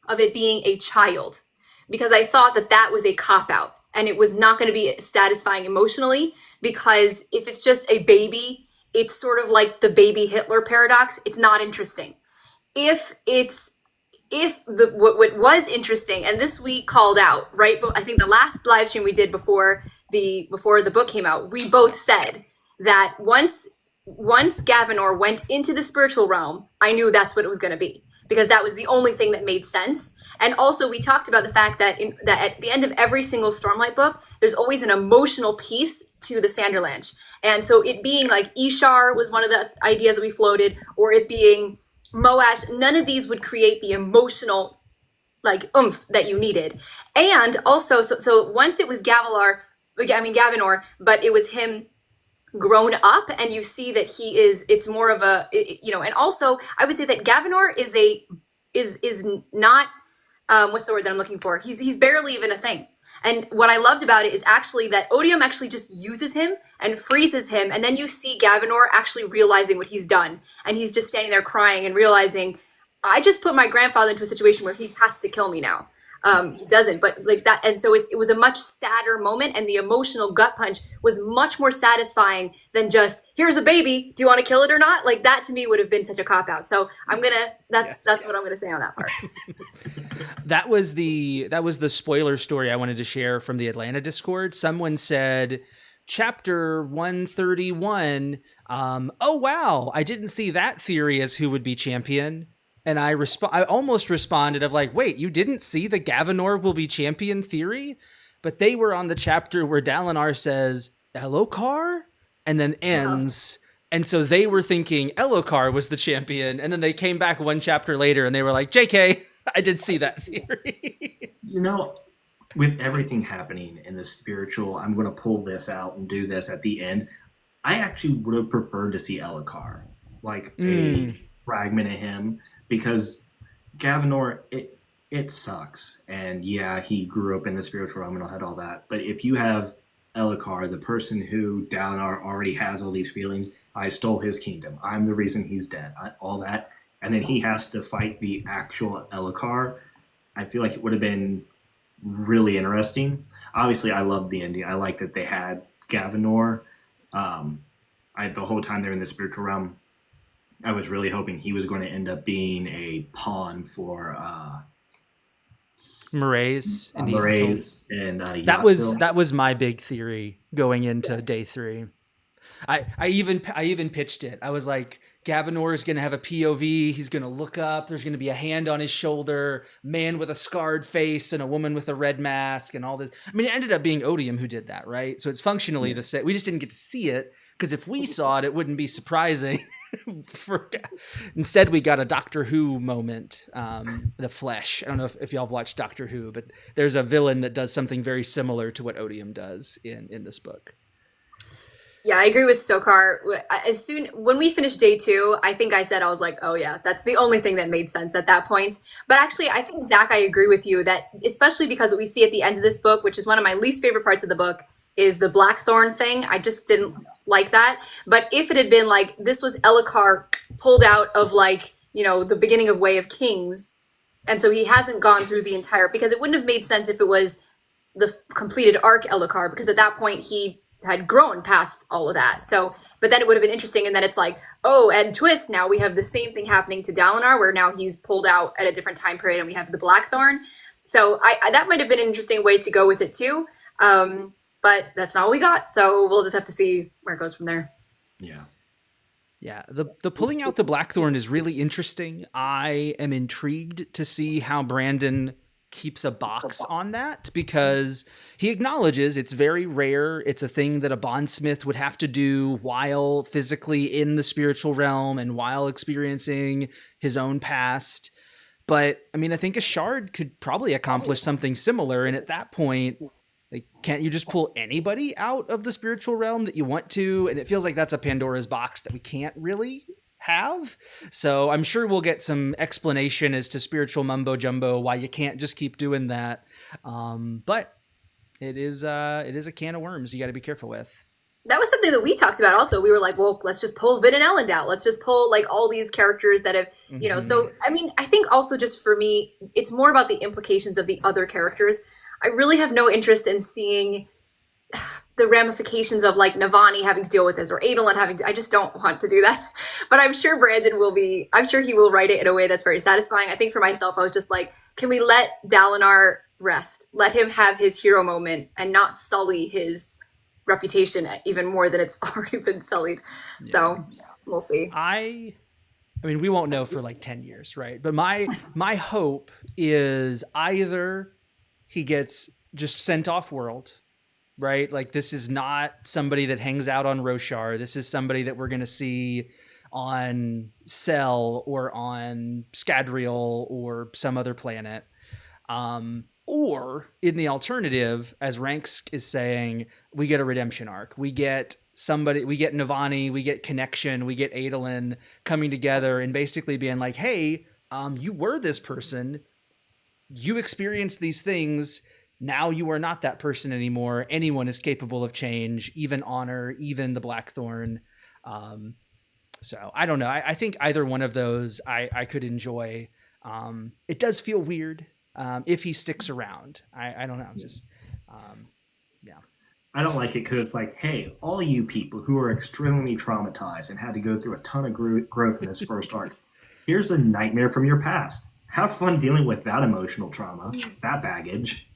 of it being a child because I thought that was a cop-out and it was not going to be satisfying emotionally, because if it's just a baby, it's sort of like the baby Hitler paradox. It's not interesting. What was interesting, and this we called out, right? But I think the last live stream we did before the book came out, we both said that once Gavinor went into the spiritual realm, I knew that's what it was going to be, because that was the only thing that made sense. And also we talked about the fact that that at the end of every single Stormlight book, there's always an emotional piece to the Sanderlanche. And so it being like Ishar was one of the ideas that we floated, or it being Moash, none of these would create the emotional like oomph that you needed. And also, so once it was Gavinor, but it was him grown up, and you see that it's more of a, and also I would say that Gavinor is not, what's the word that I'm looking for? He's barely even a thing. And what I loved about it is actually that Odium actually just uses him and freezes him. And then you see Gavinor actually realizing what he's done. And he's just standing there crying and realizing, I just put my grandfather into a situation where he has to kill me now. He doesn't, but like that. And so it was a much sadder moment, and the emotional gut punch was much more satisfying than just, here's a baby, do you want to kill it or not? Like that to me would have been such a cop out. So that's what I'm going to say on that part. That was the spoiler story I wanted to share from the Atlanta Discord. Someone said, chapter 131. Oh wow, I didn't see that theory as who would be champion. And I almost responded of like, wait, you didn't see the Gavinor will be champion theory? But they were on the chapter where Dalinar says, Elokar? And then ends. And so they were thinking Elokar was the champion. And then they came back one chapter later and they were like, JK, I did see that theory. with everything happening in the spiritual, I'm going to pull this out and do this at the end. I actually would have preferred to see Elhokar, like a Mm, fragment of him, because Gavinor, it sucks. And yeah, he grew up in the spiritual realm and had all that. But if you have Elhokar, the person who Dalinar already has all these feelings, I stole his kingdom. I'm the reason he's dead. All that, and then he has to fight the actual Elhokar. I feel like it would have been really interesting. Obviously, I loved the ending. I like that they had Gavinor. Um, the whole time they're in the spiritual realm, I was really hoping he was going to end up being a pawn for Maraise and Yamatil. Maraise and That was Yatville. that was my big theory going into day 3. I even pitched it. I was like, Gavinor is going to have a POV. He's going to look up. There's going to be a hand on his shoulder, man with a scarred face, and a woman with a red mask, and all this. I mean, it ended up being Odium who did that, right? So it's functionally the same. We just didn't get to see it because if we saw it, it wouldn't be surprising. Instead, we got a Doctor Who moment. The Flesh. I don't know if y'all have watched Doctor Who, but there's a villain that does something very similar to what Odium does in this book. Yeah, I agree with Sokar. When we finished day 2, I think I said, I was like, oh yeah, that's the only thing that made sense at that point. But actually, I think, Zach, I agree with you that, especially because what we see at the end of this book, which is one of my least favorite parts of the book, is the Blackthorn thing. I just didn't like that. But if it had been like, this was Elhokar pulled out of, like, the beginning of Way of Kings, and so he hasn't gone through the entire, because it wouldn't have made sense if it was the completed arc Elhokar, because at that point he had grown past all of that. So, but then it would have been interesting, and then it's like, oh, and twist, now we have the same thing happening to Dalinar, where now he's pulled out at a different time period, and we have the Blackthorn. So that might have been an interesting way to go with it too. But that's not what we got. So we'll just have to see where it goes from there. Yeah. Yeah, the pulling out the Blackthorn is really interesting. I am intrigued to see how Brandon keeps a box on that, because he acknowledges it's very rare. It's a thing that a bondsmith would have to do while physically in the spiritual realm and while experiencing his own past. But I mean, I think a shard could probably accomplish something similar. And at that point, like, can't you just pull anybody out of the spiritual realm that you want to? And it feels like that's a Pandora's box that we can't really have. So I'm sure we'll get some explanation as to spiritual mumbo jumbo, why you can't just keep doing that. But it is a can of worms you got to be careful with. That was something that we talked about also. We were like, well, let's just pull Vin and Elend out. Let's just pull, like, all these characters that have, so, I mean, I think also just for me, it's more about the implications of the other characters. I really have no interest in seeing the ramifications of, like, Navani having to deal with this, or Adolin having to, I just don't want to do that. But I'm sure I'm sure he will write it in a way that's very satisfying. I think for myself, I was just like, can we let Dalinar rest? Let him have his hero moment and not sully his reputation even more than it's already been sullied. Yeah. So we'll see. I mean, we won't know for like 10 years, right? But my hope is either he gets just sent off world, right? Like, this is not somebody that hangs out on Roshar. This is somebody that we're going to see on Sel or on Scadrial or some other planet. Or in the alternative, as Ranks is saying, we get a redemption arc. We get somebody, we get Navani, we get Connection, we get Adolin coming together and basically being like, hey, you were this person. You experienced these things. Now you are not that person anymore. Anyone is capable of change, even Honor, even the Blackthorn. So I don't know. I think either one of those I could enjoy. It does feel weird if he sticks around. I don't know. Just, yeah. I don't like it because it's like, hey, all you people who are extremely traumatized and had to go through a ton of growth in this first arc, here's a nightmare from your past. Have fun dealing with that emotional trauma, that baggage.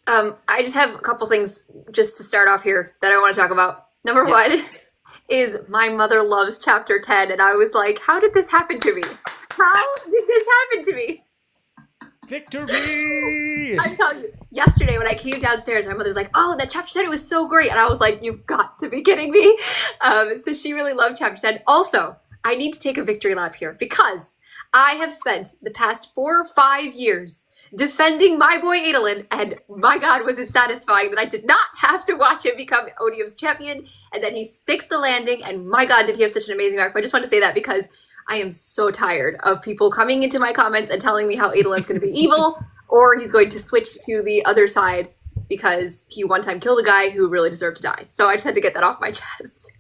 I just have a couple things just to start off here that I want to talk about. Number one is My Mother Loves Chapter 10, and I was like, how did this happen to me? How did this happen to me? Victory! I'm telling you, yesterday when I came downstairs, my mother's like, oh, that chapter 10 was so great. And I was like, you've got to be kidding me. So she really loved chapter 10. Also, I need to take a victory lap here because I have spent the past 4 or 5 years defending my boy Adolin, and my God, was it satisfying that I did not have to watch him become Odium's champion, and then he sticks the landing, and my God, did he have such an amazing arc. I just want to say that because I am so tired of people coming into my comments and telling me how Adolin's going to be evil, or he's going to switch to the other side because he one time killed a guy who really deserved to die. So I just had to get that off my chest.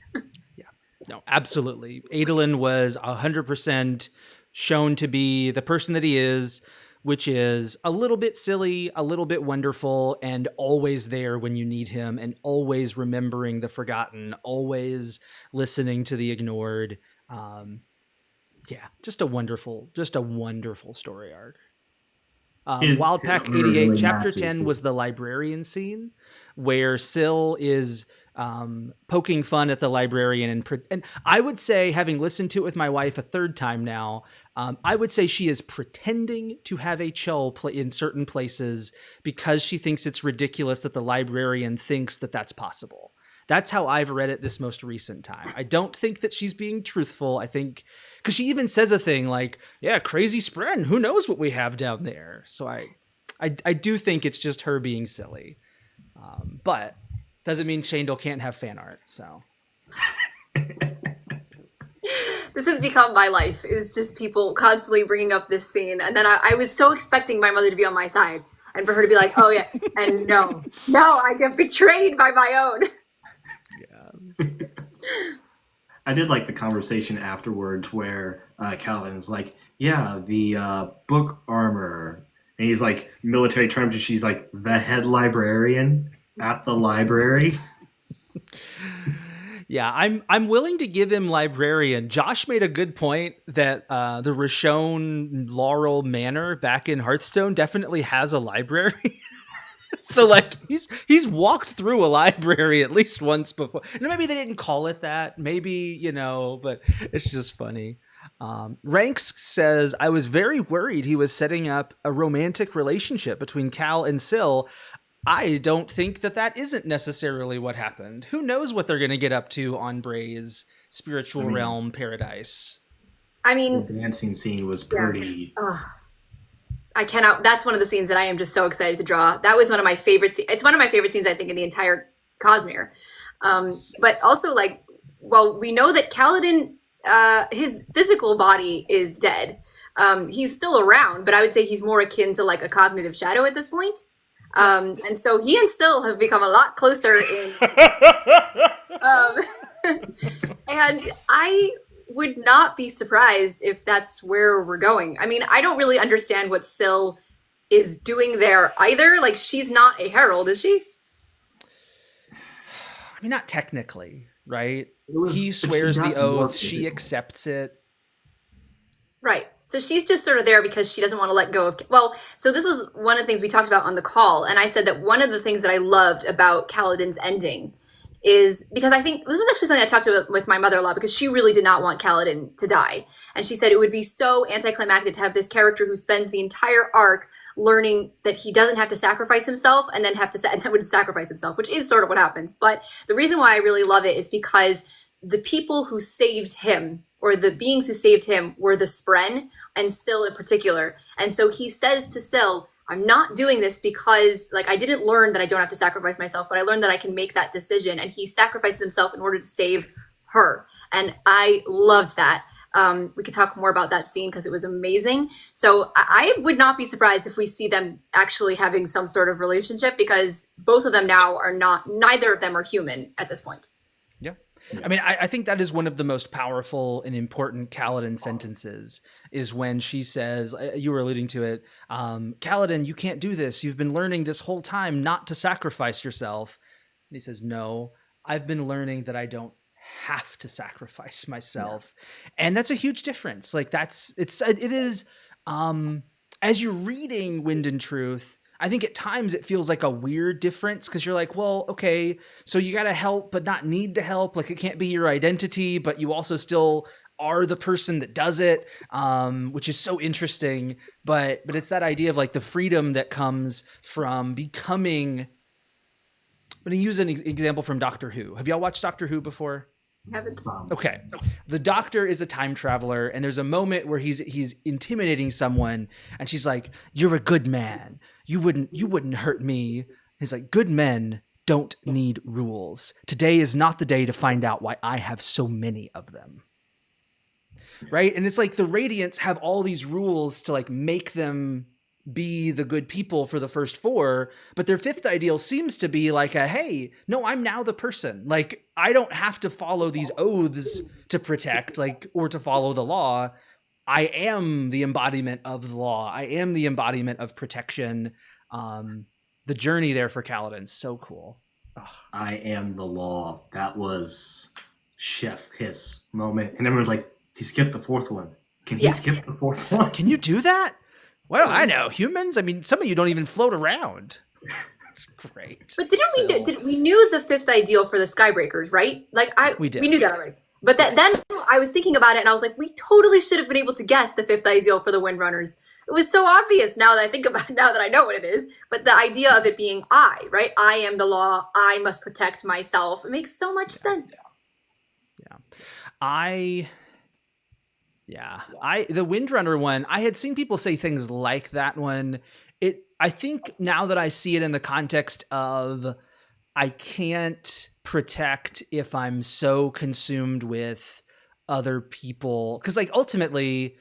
Yeah, no, absolutely. Adolin was 100% shown to be the person that he is, which is a little bit silly, a little bit wonderful, and always there when you need him, and always remembering the forgotten, always listening to the ignored. Yeah, just a wonderful story arc. Wild Pack 88, Chapter 10 was the librarian scene where Syl is poking fun at the librarian. And I would say, having listened to it with my wife a third time now, I would say she is pretending to have a chill in certain places because she thinks it's ridiculous that the librarian thinks that that's possible. That's how I've read it this most recent time. I don't think that she's being truthful. I think, because she even says a thing like, yeah, crazy Spren, who knows what we have down there? So I do think it's just her being silly. But doesn't mean Shayndl can't have fan art, so. This has become my life, is just people constantly bringing up this scene. And then I was so expecting my mother to be on my side and for her to be like, oh yeah, and no, I get betrayed by my own. I did like the conversation afterwards where Calvin's like, yeah, the book armor. And he's like, military terms, and she's like, the head librarian at the library. Yeah, I'm willing to give him librarian. Josh made a good point that the Rishon Laurel Manor back in Hearthstone definitely has a library. So like he's walked through a library at least once before. And maybe they didn't call it that. Maybe, but it's just funny. Ranks says, I was very worried he was setting up a romantic relationship between Cal and Syl. I don't think that isn't necessarily what happened. Who knows what they're going to get up to on Bray's spiritual realm paradise. I mean, the dancing scene was pretty... Yeah. I cannot. That's one of the scenes that I am just so excited to draw. That was one of my favorite. It's one of my favorite scenes, I think, in the entire Cosmere. But also, like, well, we know that Kaladin, his physical body is dead. He's still around, but I would say he's more akin to like a cognitive shadow at this point. And so he and Syl have become a lot closer in. And I would not be surprised if that's where we're going. I mean, I don't really understand what Syl is doing there either. Like, she's not a herald, is she? I mean, not technically, right? He swears the oath. She accepts it. Right. So she's just sort of there because she doesn't want to let go of... Well, so this was one of the things we talked about on the call. And I said that one of the things that I loved about Kaladin's ending is because I think this is actually something I talked about with my mother a lot, because she really did not want Kaladin to die. And she said it would be so anticlimactic to have this character who spends the entire arc learning that he doesn't have to sacrifice himself and then would sacrifice himself, which is sort of what happens. But the reason why I really love it is because the people who saved him, or the beings who saved him, were the Spren, and Syl in particular. And so he says to Syl, I'm not doing this because, like, I didn't learn that I don't have to sacrifice myself, but I learned that I can make that decision. And he sacrifices himself in order to save her. And I loved that. We could talk more about that scene because it was amazing. So I would not be surprised if we see them actually having some sort of relationship, because both of them now are neither of them are human at this point. Yeah. I mean, I think that is one of the most powerful and important Kaladin sentences, is when she says, you were alluding to it, Kaladin, you can't do this. You've been learning this whole time not to sacrifice yourself. And he says, no, I've been learning that I don't have to sacrifice myself. Yeah. And that's a huge difference. Like, it is, as you're reading Wind and Truth, I think at times it feels like a weird difference, because you're like, well, okay, so you got to help but not need to help. Like, it can't be your identity, but you also still are the person that does it, which is so interesting. But it's that idea of like the freedom that comes from becoming. I'm going to use an example from Doctor Who. Have y'all watched Doctor Who before? Haven't. Okay. The doctor is a time traveler, and there's a moment where he's intimidating someone, and she's like, "You're a good man. You wouldn't hurt me." He's like, "Good men don't need rules. Today is not the day to find out why I have so many of them." Right? And it's like the Radiants have all these rules to like make them be the good people for the first four, but their fifth ideal seems to be like hey, no, I'm now the person. Like, I don't have to follow these oaths to protect, like, or to follow the law. I am the embodiment of the law. I am the embodiment of protection. The journey there for Kaladin, so cool. Ugh. I am the law. That was Chef Kiss moment. And everyone's like, he skipped the fourth one. Can he skip the fourth one? Can you do that? Well, I know. Humans, I mean, some of you don't even float around. It's great. But we knew the fifth ideal for the Skybreakers, right? Like we knew that already. But then I was thinking about it and I was like, we totally should have been able to guess the fifth ideal for the Windrunners. It was so obvious now that I know what it is. But the idea of it being right? I am the law. I must protect myself. It makes so much sense. The Windrunner one, I had seen people say things like that one. I think now that I see it in the context of I can't protect if I'm so consumed with other people. Because like ultimately,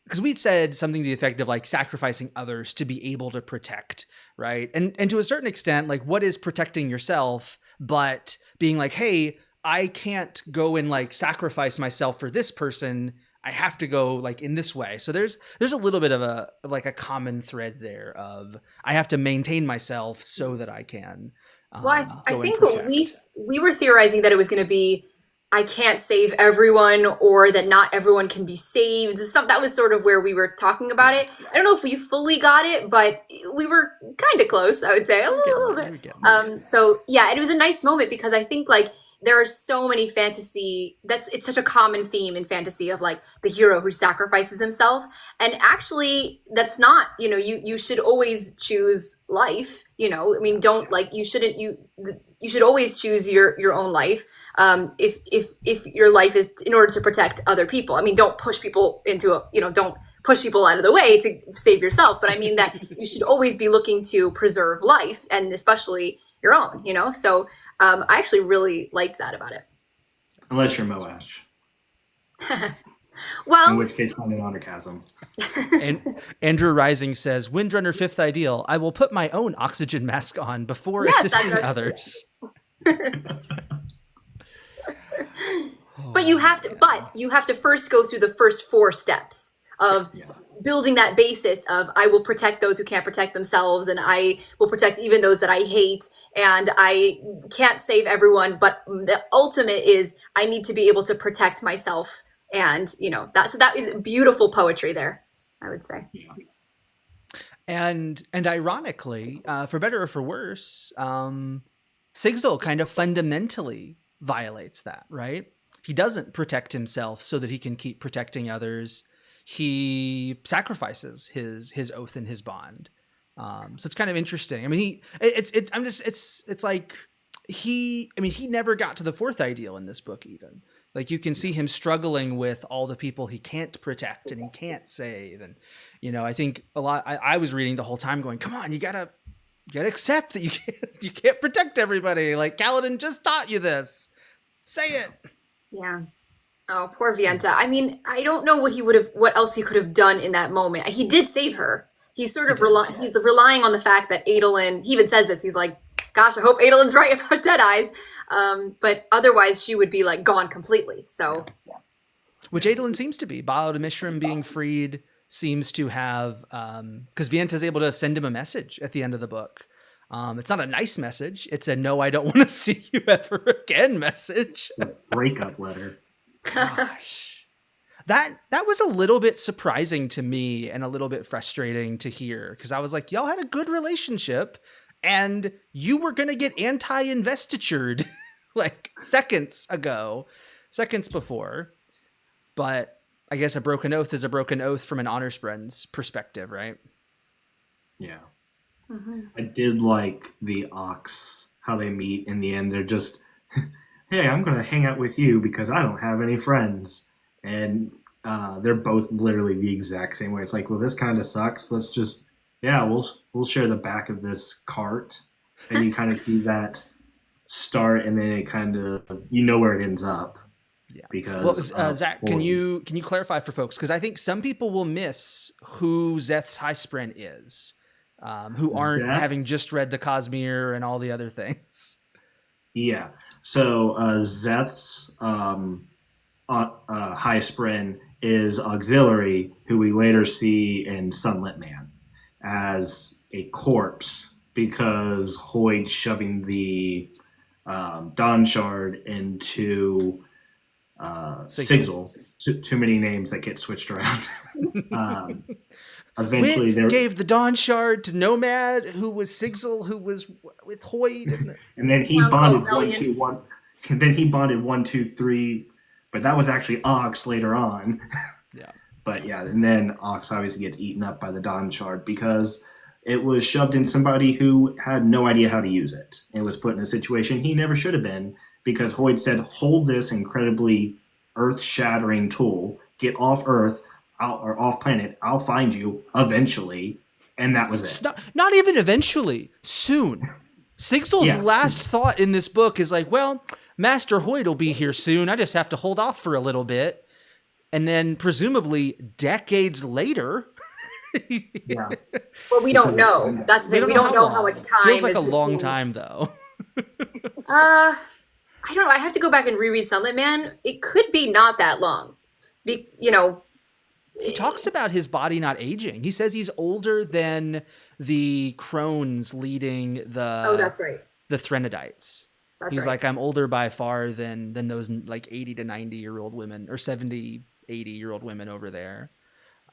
because we'd said something to the effect of like sacrificing others to be able to protect, right? And to a certain extent, like what is protecting yourself, but being like, hey, I can't go and like sacrifice myself for this person. I have to go like in this way. So there's a little bit of a common thread there of I have to maintain myself so that I can. Well, I think what we were theorizing that it was going to be I can't save everyone, or that not everyone can be saved. That was sort of where we were talking about it. I don't know if we fully got it, but we were kind of close, I would say, a little bit. So yeah, and it was a nice moment because I think like there are so many fantasy it's such a common theme in fantasy of like the hero who sacrifices himself. And actually that's not, you should always choose life, I mean, don't like, you should always choose your own life. If your life is in order to protect other people. I mean, don't push people into don't push people out of the way to save yourself. But I mean that you should always be looking to preserve life, and especially your own, so I actually really liked that about it. Unless you're Moash. Well, in which case, find an honor chasm. And Andrew Rising says, Windrunner fifth ideal. I will put my own oxygen mask on before assisting others. But you have to first go through the first 4 steps of building that basis of I will protect those who can't protect themselves, and I will protect even those that I hate, and I can't save everyone, but the ultimate is I need to be able to protect myself. And that is beautiful poetry there, I would say. And ironically, for better or for worse, Sigzil kind of fundamentally violates that, right? He doesn't protect himself so that he can keep protecting others. He sacrifices his oath and his bond. So it's kind of interesting. I mean, it's like he never got to the fourth ideal in this book even. Like you can see him struggling with all the people he can't protect and he can't save. And, I think a lot, I was reading the whole time going, come on, you gotta accept that you can't protect everybody. Like Kaladin just taught you this. Say it. Yeah. Oh, poor Vienta. I mean, I don't know what else he could have done in that moment. He did save her. He's sort of he's relying on the fact that Adolin, he even says this, he's like, gosh, I hope Adolin's right about Deadeyes. But otherwise she would be like gone completely. So, which Adolin seems to be. Baal Mishram being freed seems to have, because Vienta's able to send him a message at the end of the book. It's not a nice message. It's a no, I don't want to see you ever again message. A breakup letter. Gosh. That was a little bit surprising to me and a little bit frustrating to hear, because I was like, y'all had a good relationship and you were going to get anti-investitured like seconds before. But I guess a broken oath is a broken oath from an honors friend's perspective, right? Yeah. Mm-hmm. I did like the Ox, how they meet in the end. They're just, hey, I'm going to hang out with you because I don't have any friends. And they're both literally the exact same way. It's like, well, this kind of sucks. Let's just, yeah, we'll share the back of this cart. And you kind of see that start, and then it kind of, you know where it ends up. Yeah. Because well, Zach, can you clarify for folks, because I think some people will miss who Zeth's Highspren is, who aren't having just read the Cosmere and all the other things. Yeah. So Zeth's Highspren is Auxiliary, who we later see in Sunlit Man as a corpse because Hoyd's shoving the Dawn Shard into Sigil. Too many names that get switched around. Eventually, Wit gave the Dawn Shard to Nomad, who was Sigil, who was with Hoyd, and then he bonded 1, 2, 1. And then he bonded 1, 2, 3, but that was actually Ox later on. Yeah. But yeah, and then Ox obviously gets eaten up by the Dawn Shard because it was shoved in somebody who had no idea how to use it and was put in a situation he never should have been because Hoyd said, hold this incredibly earth-shattering tool, get off Earth or off planet, I'll find you eventually, and that was it. Not even eventually, soon. Sigil's last thought in this book is like, well, Master Hoyd will be here soon, I just have to hold off for a little bit. And then presumably decades later... Yeah. Well, we don't know. That's the thing. We don't know how much time. Feels like a long time, though. I don't know. I have to go back and reread Sunlit Man. It could be not that long. He talks about his body not aging. He says he's older than the crones leading the. Oh, that's right. The Threnodites. He's like, I'm older by far than those like 80 to 90-year-old women or 70, 80-year-old women over there.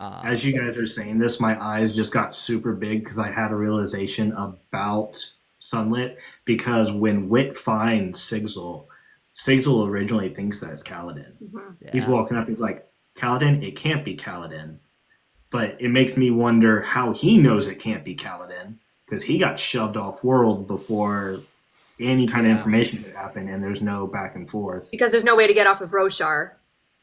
As you guys are saying this, my eyes just got super big because I had a realization about Sunlit. Because when Wit finds Sigil originally thinks that it's Kaladin. Mm-hmm. Yeah. He's walking up, he's like, Kaladin? It can't be Kaladin. But it makes me wonder how he knows it can't be Kaladin because he got shoved off world before any kind of information could happen, and there's no back and forth. Because there's no way to get off of Roshar,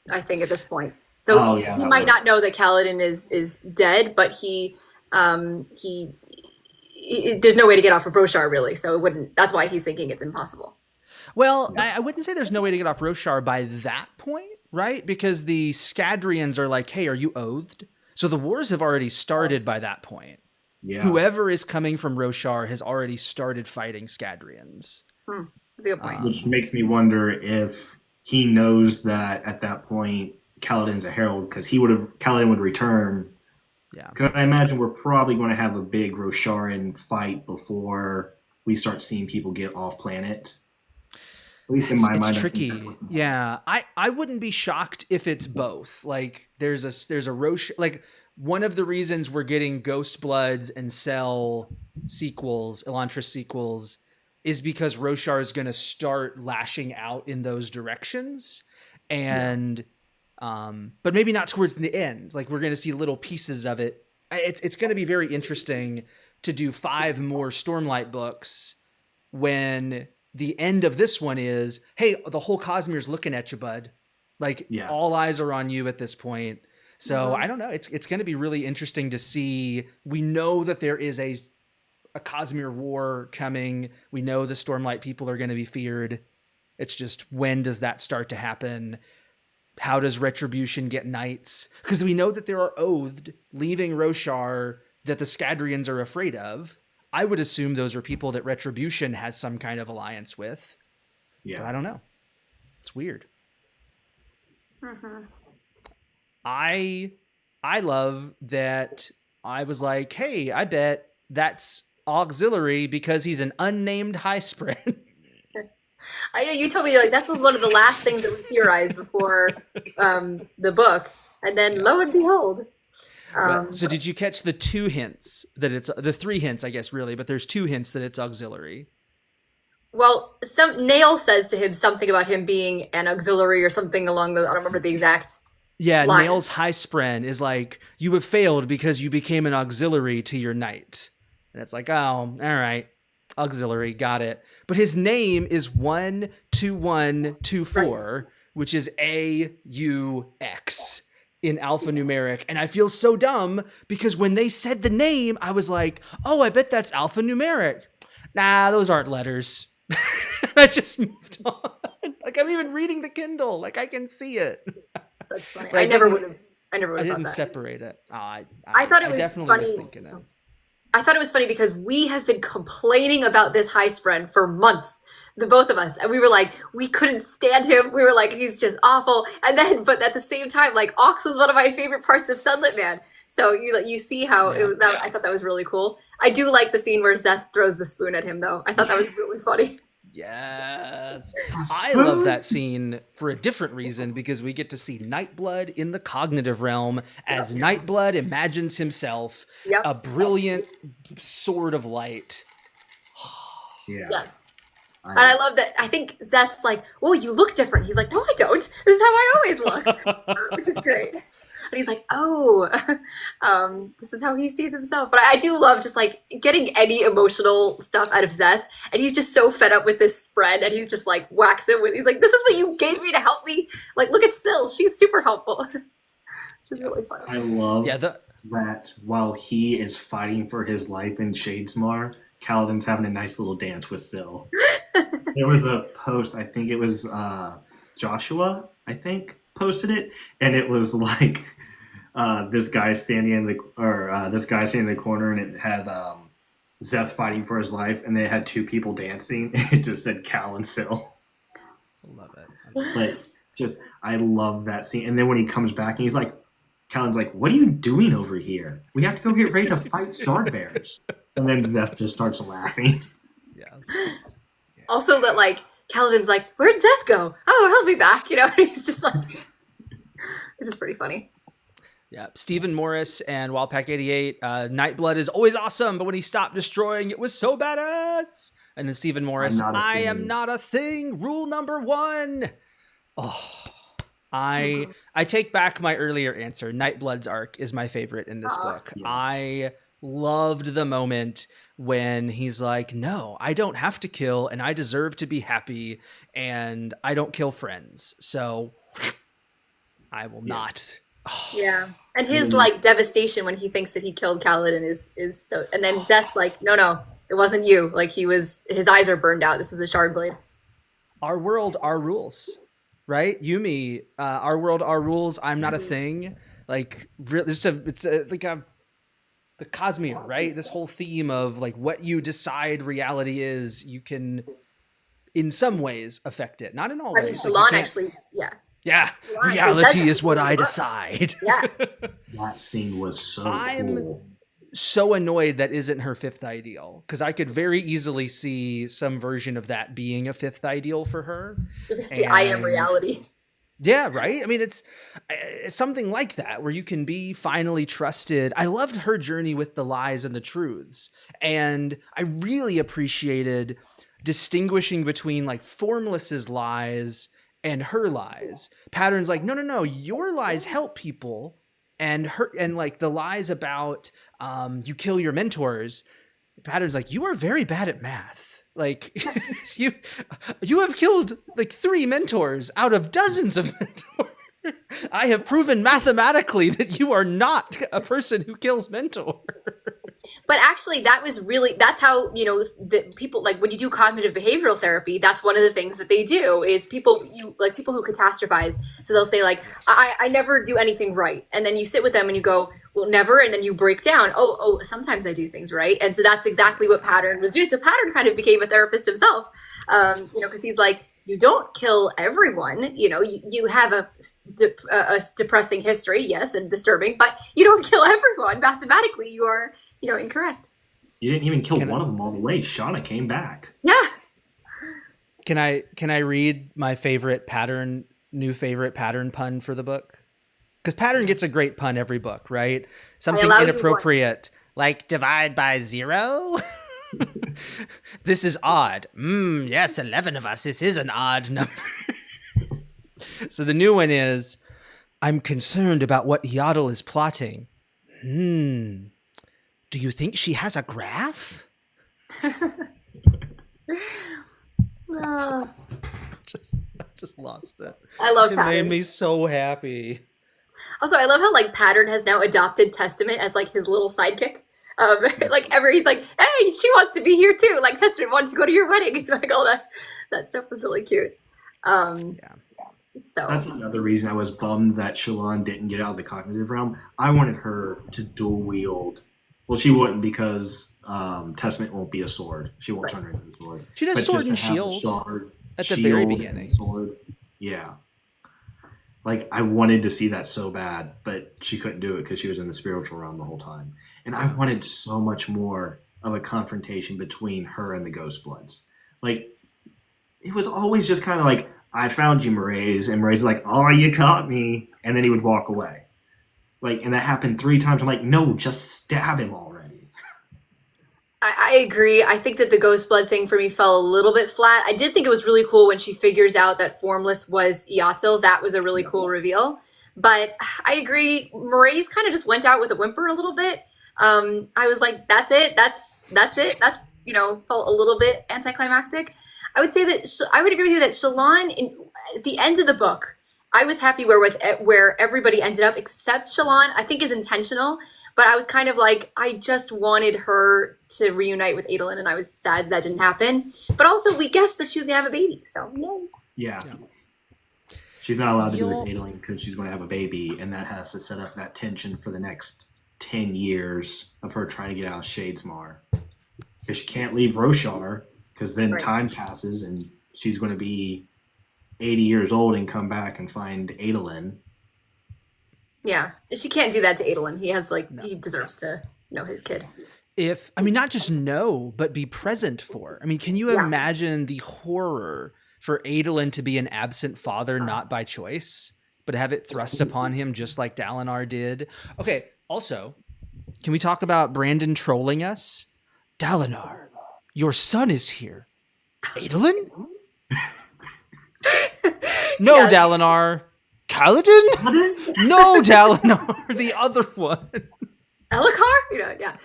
I think, at this point. So he might not know that Kaladin is dead, but he there's no way to get off of Roshar, really. So it wouldn't. That's why he's thinking it's impossible. Well, I wouldn't say there's no way to get off Roshar by that point, right? Because the Scadrians are like, hey, are you oathed? So the wars have already started by that point. Yeah. Whoever is coming from Roshar has already started fighting Scadrians. That's a good point. Which makes me wonder if he knows that at that point Kaladin's a herald because Kaladin would return. Yeah. Because I imagine we're probably going to have a big Rosharan fight before we start seeing people get off planet. At least in my mind, it's tricky. Yeah, I wouldn't be shocked if it's both. Like there's a Roshar, like one of the reasons we're getting Ghost Bloods and Cell sequels, Elantris sequels, is because Roshar is going to start lashing out in those directions, and but maybe not towards the end. Like we're going to see little pieces of it. It's going to be very interesting to do 5 more Stormlight books when the end of this one is, hey, the whole Cosmere's looking at you, bud. Like all eyes are on you at this point. So I don't know. It's going to be really interesting to see. We know that there is a Cosmere war coming. We know the Stormlight people are going to be feared. It's just, when does that start to happen? How does Retribution get knights? Because we know that there are Oathed leaving Roshar that the Scadrians are afraid of. I would assume those are people that Retribution has some kind of alliance with. Yeah. But I don't know. It's weird. Mm-hmm. I love that I was like, hey, I bet that's Auxiliary because he's an unnamed Highspren. I know you told me like that was one of the last things that we theorized before the book, and then lo and behold. So did you catch the 2 hints that it's the 3 hints, I guess, really, but there's 2 hints that it's Auxiliary. Well, Nail says to him something about him being an auxiliary or something along the, I don't remember the exact line. Nail's Highspren is like, you have failed because you became an auxiliary to your knight. And it's like, oh, all right. Auxiliary, got it. But his name is 12124, which is AUX in alphanumeric. And I feel so dumb because when they said the name, I was like, oh, I bet that's alphanumeric. Nah, those aren't letters. I just moved on. Like, I'm even reading the Kindle. Like, I can see it. That's funny. I never would have thought didn't that. separate it. I thought it was definitely funny. was thinking it. I thought it was funny because we have been complaining about this heist friend for months, the both of us, and we were like, we couldn't stand him. We were like, he's just awful. And then, but at the same time, like, Ox was one of my favorite parts of Sunlit Man. So you see how I thought that was really cool. I do like the scene where Zeth throws the spoon at him, though. I thought that was really funny. Yes. I love that scene for a different reason because we get to see Nightblood in the cognitive realm as Nightblood imagines himself a brilliant sword of light. Yeah. Yes. And I love that. I think Zeth's like, oh, you look different. He's like, no, I don't. This is how I always look, which is great. And he's like, oh, this is how he sees himself. But I do love just like getting any emotional stuff out of Zeth. And he's just so fed up with this spread. And he's just like whacks it with, he's like, this is what you gave me to help me. Like, look at Syl. She's super helpful. Which is really funny. I love that while he is fighting for his life in Shadesmar, Kaladin's having a nice little dance with Syl. There was a post, I think it was Joshua, posted it. And it was like, this guy standing in the corner, and it had Zeth fighting for his life, and they had two people dancing. And it just said Cal and Syl. I love it. But just I love that scene. And then when he comes back, and he's like, Callan's like, "What are you doing over here? We have to go get ready to fight shard bears." And then Zeth just starts laughing. Yes. Also, that like Kaladin's like, "Where'd Zeth go? Oh, he'll be back." You know, he's just like, it's just pretty funny. Yeah, Stephen Morris and Wildpack 88. Nightblood is always awesome, but when he stopped destroying, it was so badass. And then Stephen Morris, I am not a thing. Rule number 1. Oh, I take back my earlier answer. Nightblood's arc is my favorite in this book. Yeah. I loved the moment when he's like, no, I don't have to kill, and I deserve to be happy, and I don't kill friends. So I will not. Yeah. And his like devastation when he thinks that he killed Kaladin is so, and then Zeth's like, no, it wasn't you. Like his eyes are burned out. This was a shard blade. Our world, our rules, right? Yumi, our world, our rules. I'm not a thing. Like it's like the Cosmere, right? This whole theme of like what you decide reality is, you can in some ways affect it. Not in all ways. I mean, Shallan actually, yeah, reality is what I decide. Yeah. That scene was so cool. So annoyed that isn't her 5th ideal, because I could very easily see some version of that being a 5th ideal for her. I am reality. Yeah, right? I mean, it's something like that where you can be finally trusted. I loved her journey with the lies and the truths. And I really appreciated distinguishing between like Formless's lies and her lies. Pattern's like, no, your lies help people, and like the lies about you kill your mentors. Pattern's like, you are very bad at math. Like you have killed like 3 mentors out of dozens of mentors. I have proven mathematically that you are not a person who kills mentors. But actually, that's how, the people, like when you do cognitive behavioral therapy, that's one of the things that they do is people who catastrophize. So they'll say like, I never do anything right. And then you sit with them and you go, well, never. And then you break down. Oh, sometimes I do things right. And so that's exactly what Pattern was doing. So Pattern kind of became a therapist himself, because he's like, you don't kill everyone. You have a depressing history, yes, and disturbing, but you don't kill everyone. Mathematically, you are, incorrect. You didn't even kill one of them all the way. Shauna came back. Yeah. Can I read my new favorite Pattern pun for the book? Because Pattern gets a great pun every book, right? Something inappropriate, like divide by 0. This is odd. Yes, 11 of us. This is an odd number. So the new one is, I'm concerned about what Yaddle is plotting. Do you think she has a graph? Oh, just lost it. I love It made Pattern. me so happy. Also, I love how like Pattern has now adopted Testament as like his little sidekick. Like ever he's like, hey, she wants to be here too. Like Testament wants to go to your wedding. Like all that stuff was really cute. Um, Yeah. so That's another reason I was bummed that Shalon didn't get out of the cognitive realm. I wanted her to dual wield. Well, she wouldn't because Testament won't be a sword. She won't right. turn her into a sword. She does But sword just to and have a shield shard, at the very shield, beginning. and sword, yeah. Like I wanted to see that so bad, but she couldn't do it because she was in the spiritual realm the whole time. And I wanted so much more of a confrontation between her and the Ghost Bloods. Like it was always just kind of like, I found you, Mraize, and Mraize like, oh, you caught me, and then he would walk away. Like, and that happened 3 times. I'm like, no, just stab him already. I agree. I think that the ghost blood thing for me fell a little bit flat. I did think it was really cool when she figures out that Formless was Yato. That was a really cool Yes. reveal. But I agree. Mraize kind of just went out with a whimper a little bit. I was like, that's it. That's it. That's felt a little bit anticlimactic. I would say that I would agree with you that Shalon at the end of the book, I was happy where everybody ended up except Shalon. I think is intentional, but I was kind of like I just wanted her to reunite with Adolin, and I was sad that didn't happen. But also, we guessed that she was gonna have a baby, so yay! Yeah. Yeah. She's not allowed to be You'll- with Adeline because she's going to have a baby, and that has to set up that tension for the next 10 years of her trying to get out of Shadesmar. Because she can't leave Roshar, because then Right. time passes and she's going to be 80 years old and come back and find Adolin. Yeah, and she can't do that to Adolin. He has No. he deserves to know his kid. Not just know, but be present for. I mean, can you Yeah. imagine the horror for Adolin to be an absent father, not by choice, but have it thrust upon him just like Dalinar did? Okay, also, can we talk about Brandon trolling us? Dalinar, your son is here. Adolin? No, Yes. Dalinar. Kaladin? No, Dalinar. The other one. Elhokar? Yeah.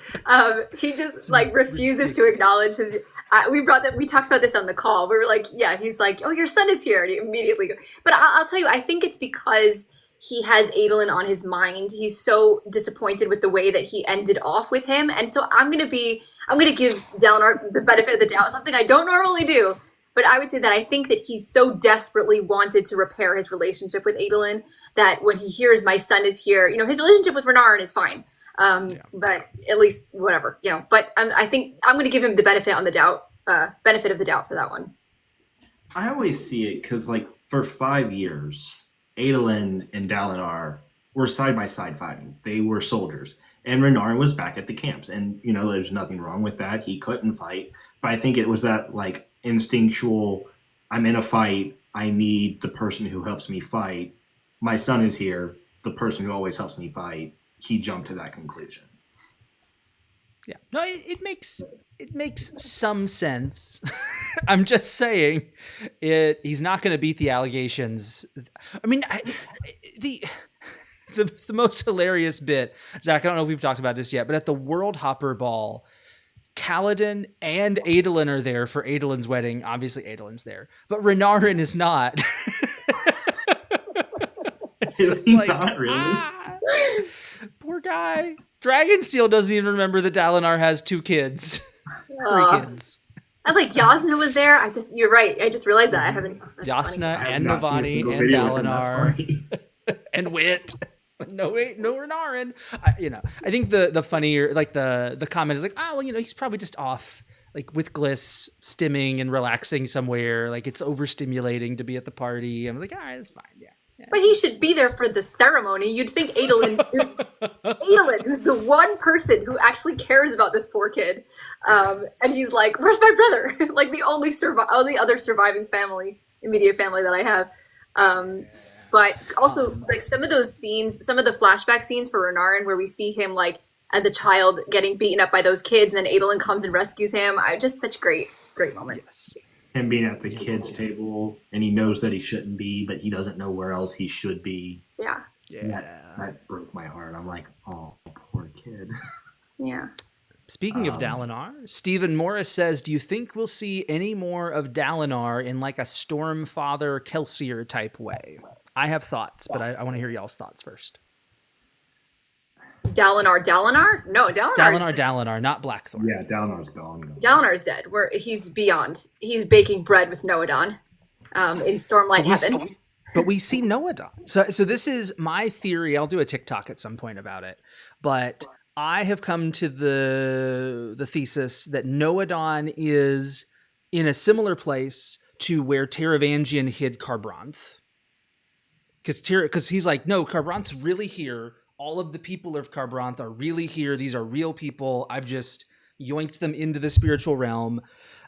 He just like refuses to acknowledge his. We talked about this on the call. We were like, yeah, he's like, oh, your son is here, and he immediately go. But I'll tell you, I think it's because he has Adolin on his mind. He's so disappointed with the way that he ended off with him, and so I'm gonna give Dalinar the benefit of the doubt, something I don't normally do. But I would say that I think that he so desperately wanted to repair his relationship with Adolin that when he hears my son is here, his relationship with Renarin is fine. But at least whatever, But I think I'm going to give him the benefit of the doubt for that one. I always see it because, like, for 5 years, Adolin and Dalinar were side by side fighting. They were soldiers. And Renarin was back at the camps. And, there's nothing wrong with that. He couldn't fight. But I think it was that, like, instinctual, I'm in a fight. I need the person who helps me fight. My son is here. The person who always helps me fight. He jumped to that conclusion. Yeah. No, it makes some sense. I'm just saying he's not going to beat the allegations. I mean, the most hilarious bit, Zach, I don't know if we've talked about this yet, but at the World Hopper Ball, Kaladin and Adolin are there for Adolin's wedding. Obviously, Adolin's there, but Renarin is not. It's Is just he like, not really? Poor guy. Dragonsteel doesn't even remember that Dalinar has 2 kids. 3 kids. I like Yasna was there. You're right. I just realized that I haven't. That's Yasna funny. I have and not seen a Navani single and video with him. That's Dalinar funny. and Wit. No Renarin. I think the funnier, like the comment is like, oh, well, he's probably just off, like with Gliss stimming and relaxing somewhere. Like it's overstimulating to be at the party. I'm like, all right, that's fine. Yeah. But he should be there for the ceremony. You'd think Adolin, who's the one person who actually cares about this poor kid, and he's like, "Where's my brother?" Like the only other surviving immediate family that I have. But also, like some of those scenes, some of the flashback scenes for Renarin, where we see him like as a child getting beaten up by those kids, and then Adolin comes and rescues him. Just such great moments. Yes. Him being at the kids' table, and he knows that he shouldn't be, but he doesn't know where else he should be. Yeah. Yeah. That broke my heart. I'm like, oh, poor kid. Yeah. Speaking of Dalinar, Stephen Morris says, do you think we'll see any more of Dalinar in like a Stormfather Kelsier type way? I have thoughts, but I want to hear y'all's thoughts first. Dalinar? No, Dalinar, not Blackthorn. Yeah, Dalinar's gone. Dalinar's dead. He's beyond. He's baking bread with Noadon in Stormlight Heaven. But we see Noadon. So this is my theory. I'll do a TikTok at some point about it. But I have come to the thesis that Noadon is in a similar place to where Taravangian hid Kharbranth. Because he's like, no, Kharbranth's really here. All of the people of Kharbranth are really here. These are real people. I've just yoinked them into the spiritual realm.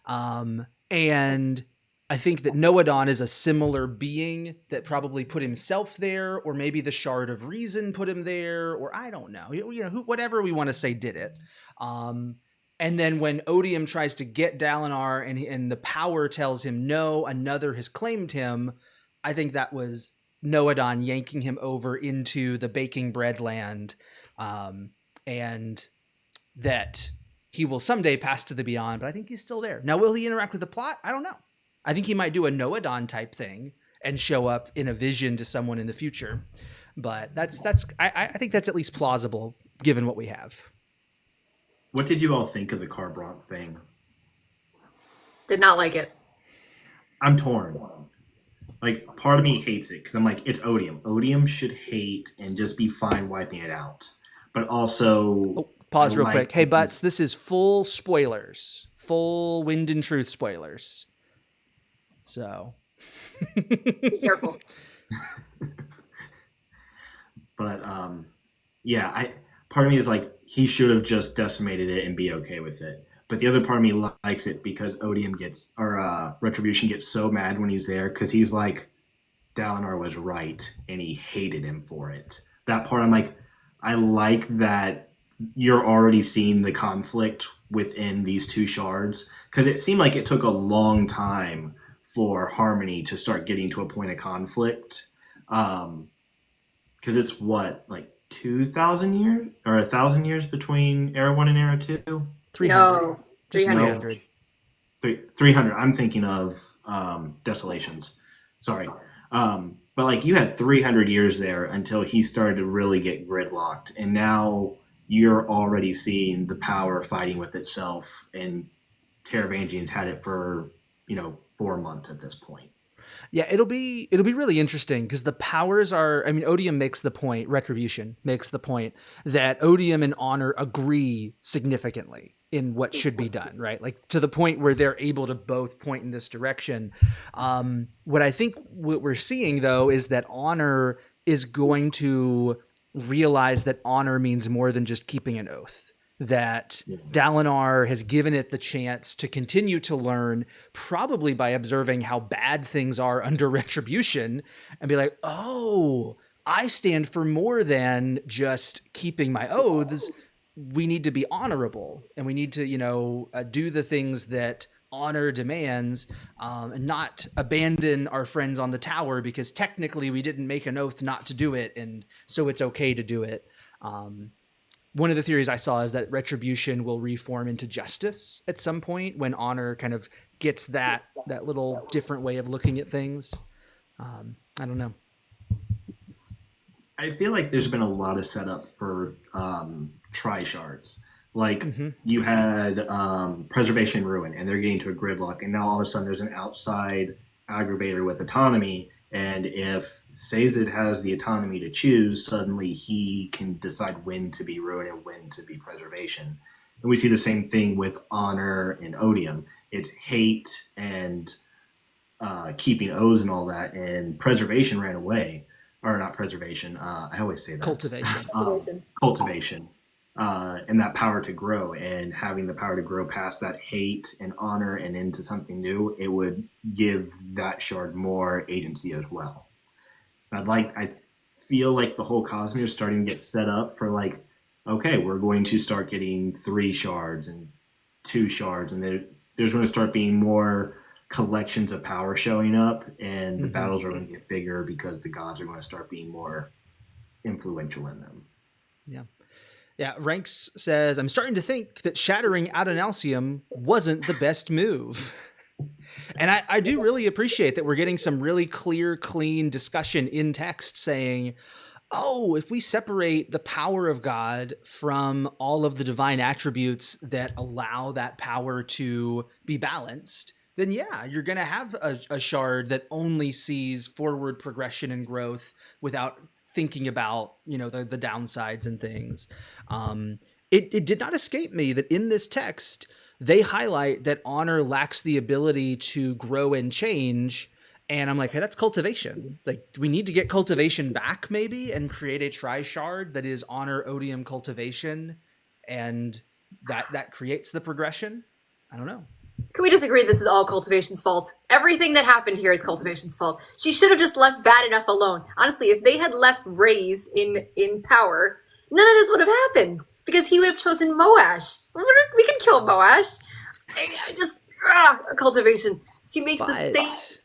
And I think that Noadon is a similar being that probably put himself there, or maybe the Shard of Reason put him there, or I don't know. Whatever we want to say did it. And then when Odium tries to get Dalinar and the power tells him no, another has claimed him, I think that was Noadon yanking him over into the baking bread land, and that he will someday pass to the beyond, but I think he's still there. Now, will he interact with the plot? I don't know. I think he might do a Noadon type thing and show up in a vision to someone in the future, but I think that's at least plausible given what we have. What did you all think of the Kharbranth thing? Did not like it. I'm torn. Like, part of me hates it because I'm like, it's Odium. Odium should hate and just be fine wiping it out. But also... Pause real quick. Hey, Butts, this is full spoilers. Full Wind and Truth spoilers. So... Be careful. But, yeah, part of me is like, he should have just decimated it and be okay with it. But the other part of me likes it because Odium Retribution gets so mad when he's there because he's like, Dalinar was right and he hated him for it. That part I'm like, I like that you're already seeing the conflict within these two shards because it seemed like it took a long time for Harmony to start getting to a point of conflict. Because it's like 2,000 years or 1,000 years between Era 1 and Era 2? 300. No, 300. 300. I'm thinking of Desolations. Sorry. But like you had 300 years there until he started to really get gridlocked. And now you're already seeing the power fighting with itself. And Taravangian's had it for, 4 months at this point. Yeah, it'll be really interesting because the powers are, Odium makes the point, Retribution makes the point that Odium and Honor agree significantly in what should be done, right? Like to the point where they're able to both point in this direction. What I think what we're seeing though is that Honor is going to realize that honor means more than just keeping an oath. That Dalinar has given it the chance to continue to learn, probably by observing how bad things are under Retribution, and be like, oh, I stand for more than just keeping my oaths. We need to be honorable, and we need to, do the things that honor demands, and not abandon our friends on the tower because technically we didn't make an oath not to do it, and so it's okay to do it. One of the theories I saw is that Retribution will reform into Justice at some point when Honor kind of gets that little different way of looking at things. I don't know. I feel like there's been a lot of setup for tri-shards. Like you had Preservation Ruin, and they're getting to a gridlock, and now all of a sudden there's an outside aggravator with autonomy, and if Sazed has the autonomy to choose, suddenly he can decide when to be Ruin and when to be Preservation. And we see the same thing with Honor and Odium. It's hate and keeping oaths and all that, and Preservation ran away. Or not Preservation, I always say that. Cultivation. Cultivation. And that power to grow, and having the power to grow past that hate and honor and into something new, it would give that shard more agency as well. I feel like the whole Cosmere is starting to get set up for like, okay, we're going to start getting 3 shards and 2 shards, and there's going to start being more collections of power showing up, and the battles are going to get bigger because the gods are going to start being more influential in them. Yeah. Yeah, Ranks says, I'm starting to think that shattering Adonalsium wasn't the best move. And I do really appreciate that we're getting some really clear, clean discussion in text saying, oh, if we separate the power of God from all of the divine attributes that allow that power to be balanced, then yeah, you're going to have a shard that only sees forward progression and growth without thinking about, the downsides and things. It did not escape me that in this text, they highlight that honor lacks the ability to grow and change. And I'm like, hey, that's cultivation. Like, do we need to get cultivation back maybe and create a tri-shard that is honor, odium, cultivation, and that creates the progression? I don't know. Can we just agree this is all Cultivation's fault? Everything that happened here is Cultivation's fault. She should have just left Bad Enough alone. Honestly, if they had left Raze in power, none of this would have happened because he would have chosen Moash. We can kill Moash. Cultivation. She makes the same.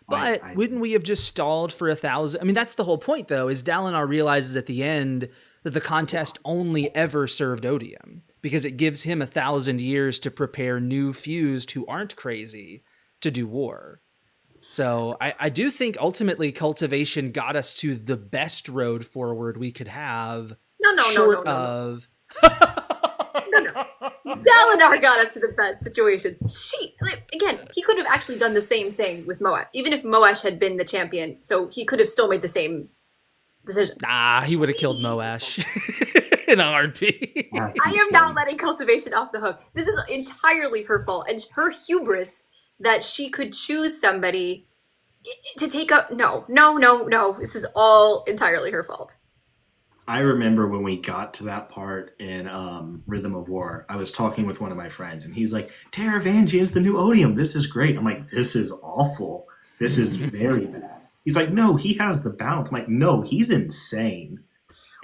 But wouldn't we have just stalled for 1,000? I mean, that's the whole point, though, is Dalinar realizes at the end that the contest only ever served odium because it gives him 1,000 years to prepare new fused who aren't crazy to do war. So I do think ultimately cultivation got us to the best road forward we could have. No. Dalinar got us to the best situation. He could have actually done the same thing with Moash, even if Moash had been the champion. So he could have still made the same decision. Nah, he would have killed Moash in a heartbeat. I am not letting cultivation off the hook. This is entirely her fault, and her hubris that she could choose somebody to take up. No. This is all entirely her fault. I remember when we got to that part in Rhythm of War, I was talking with one of my friends, and he's like, Taravangian's the new odium. This is great. I'm like, this is awful. This is very bad. He's like, no, he has the balance. I'm like, no, he's insane.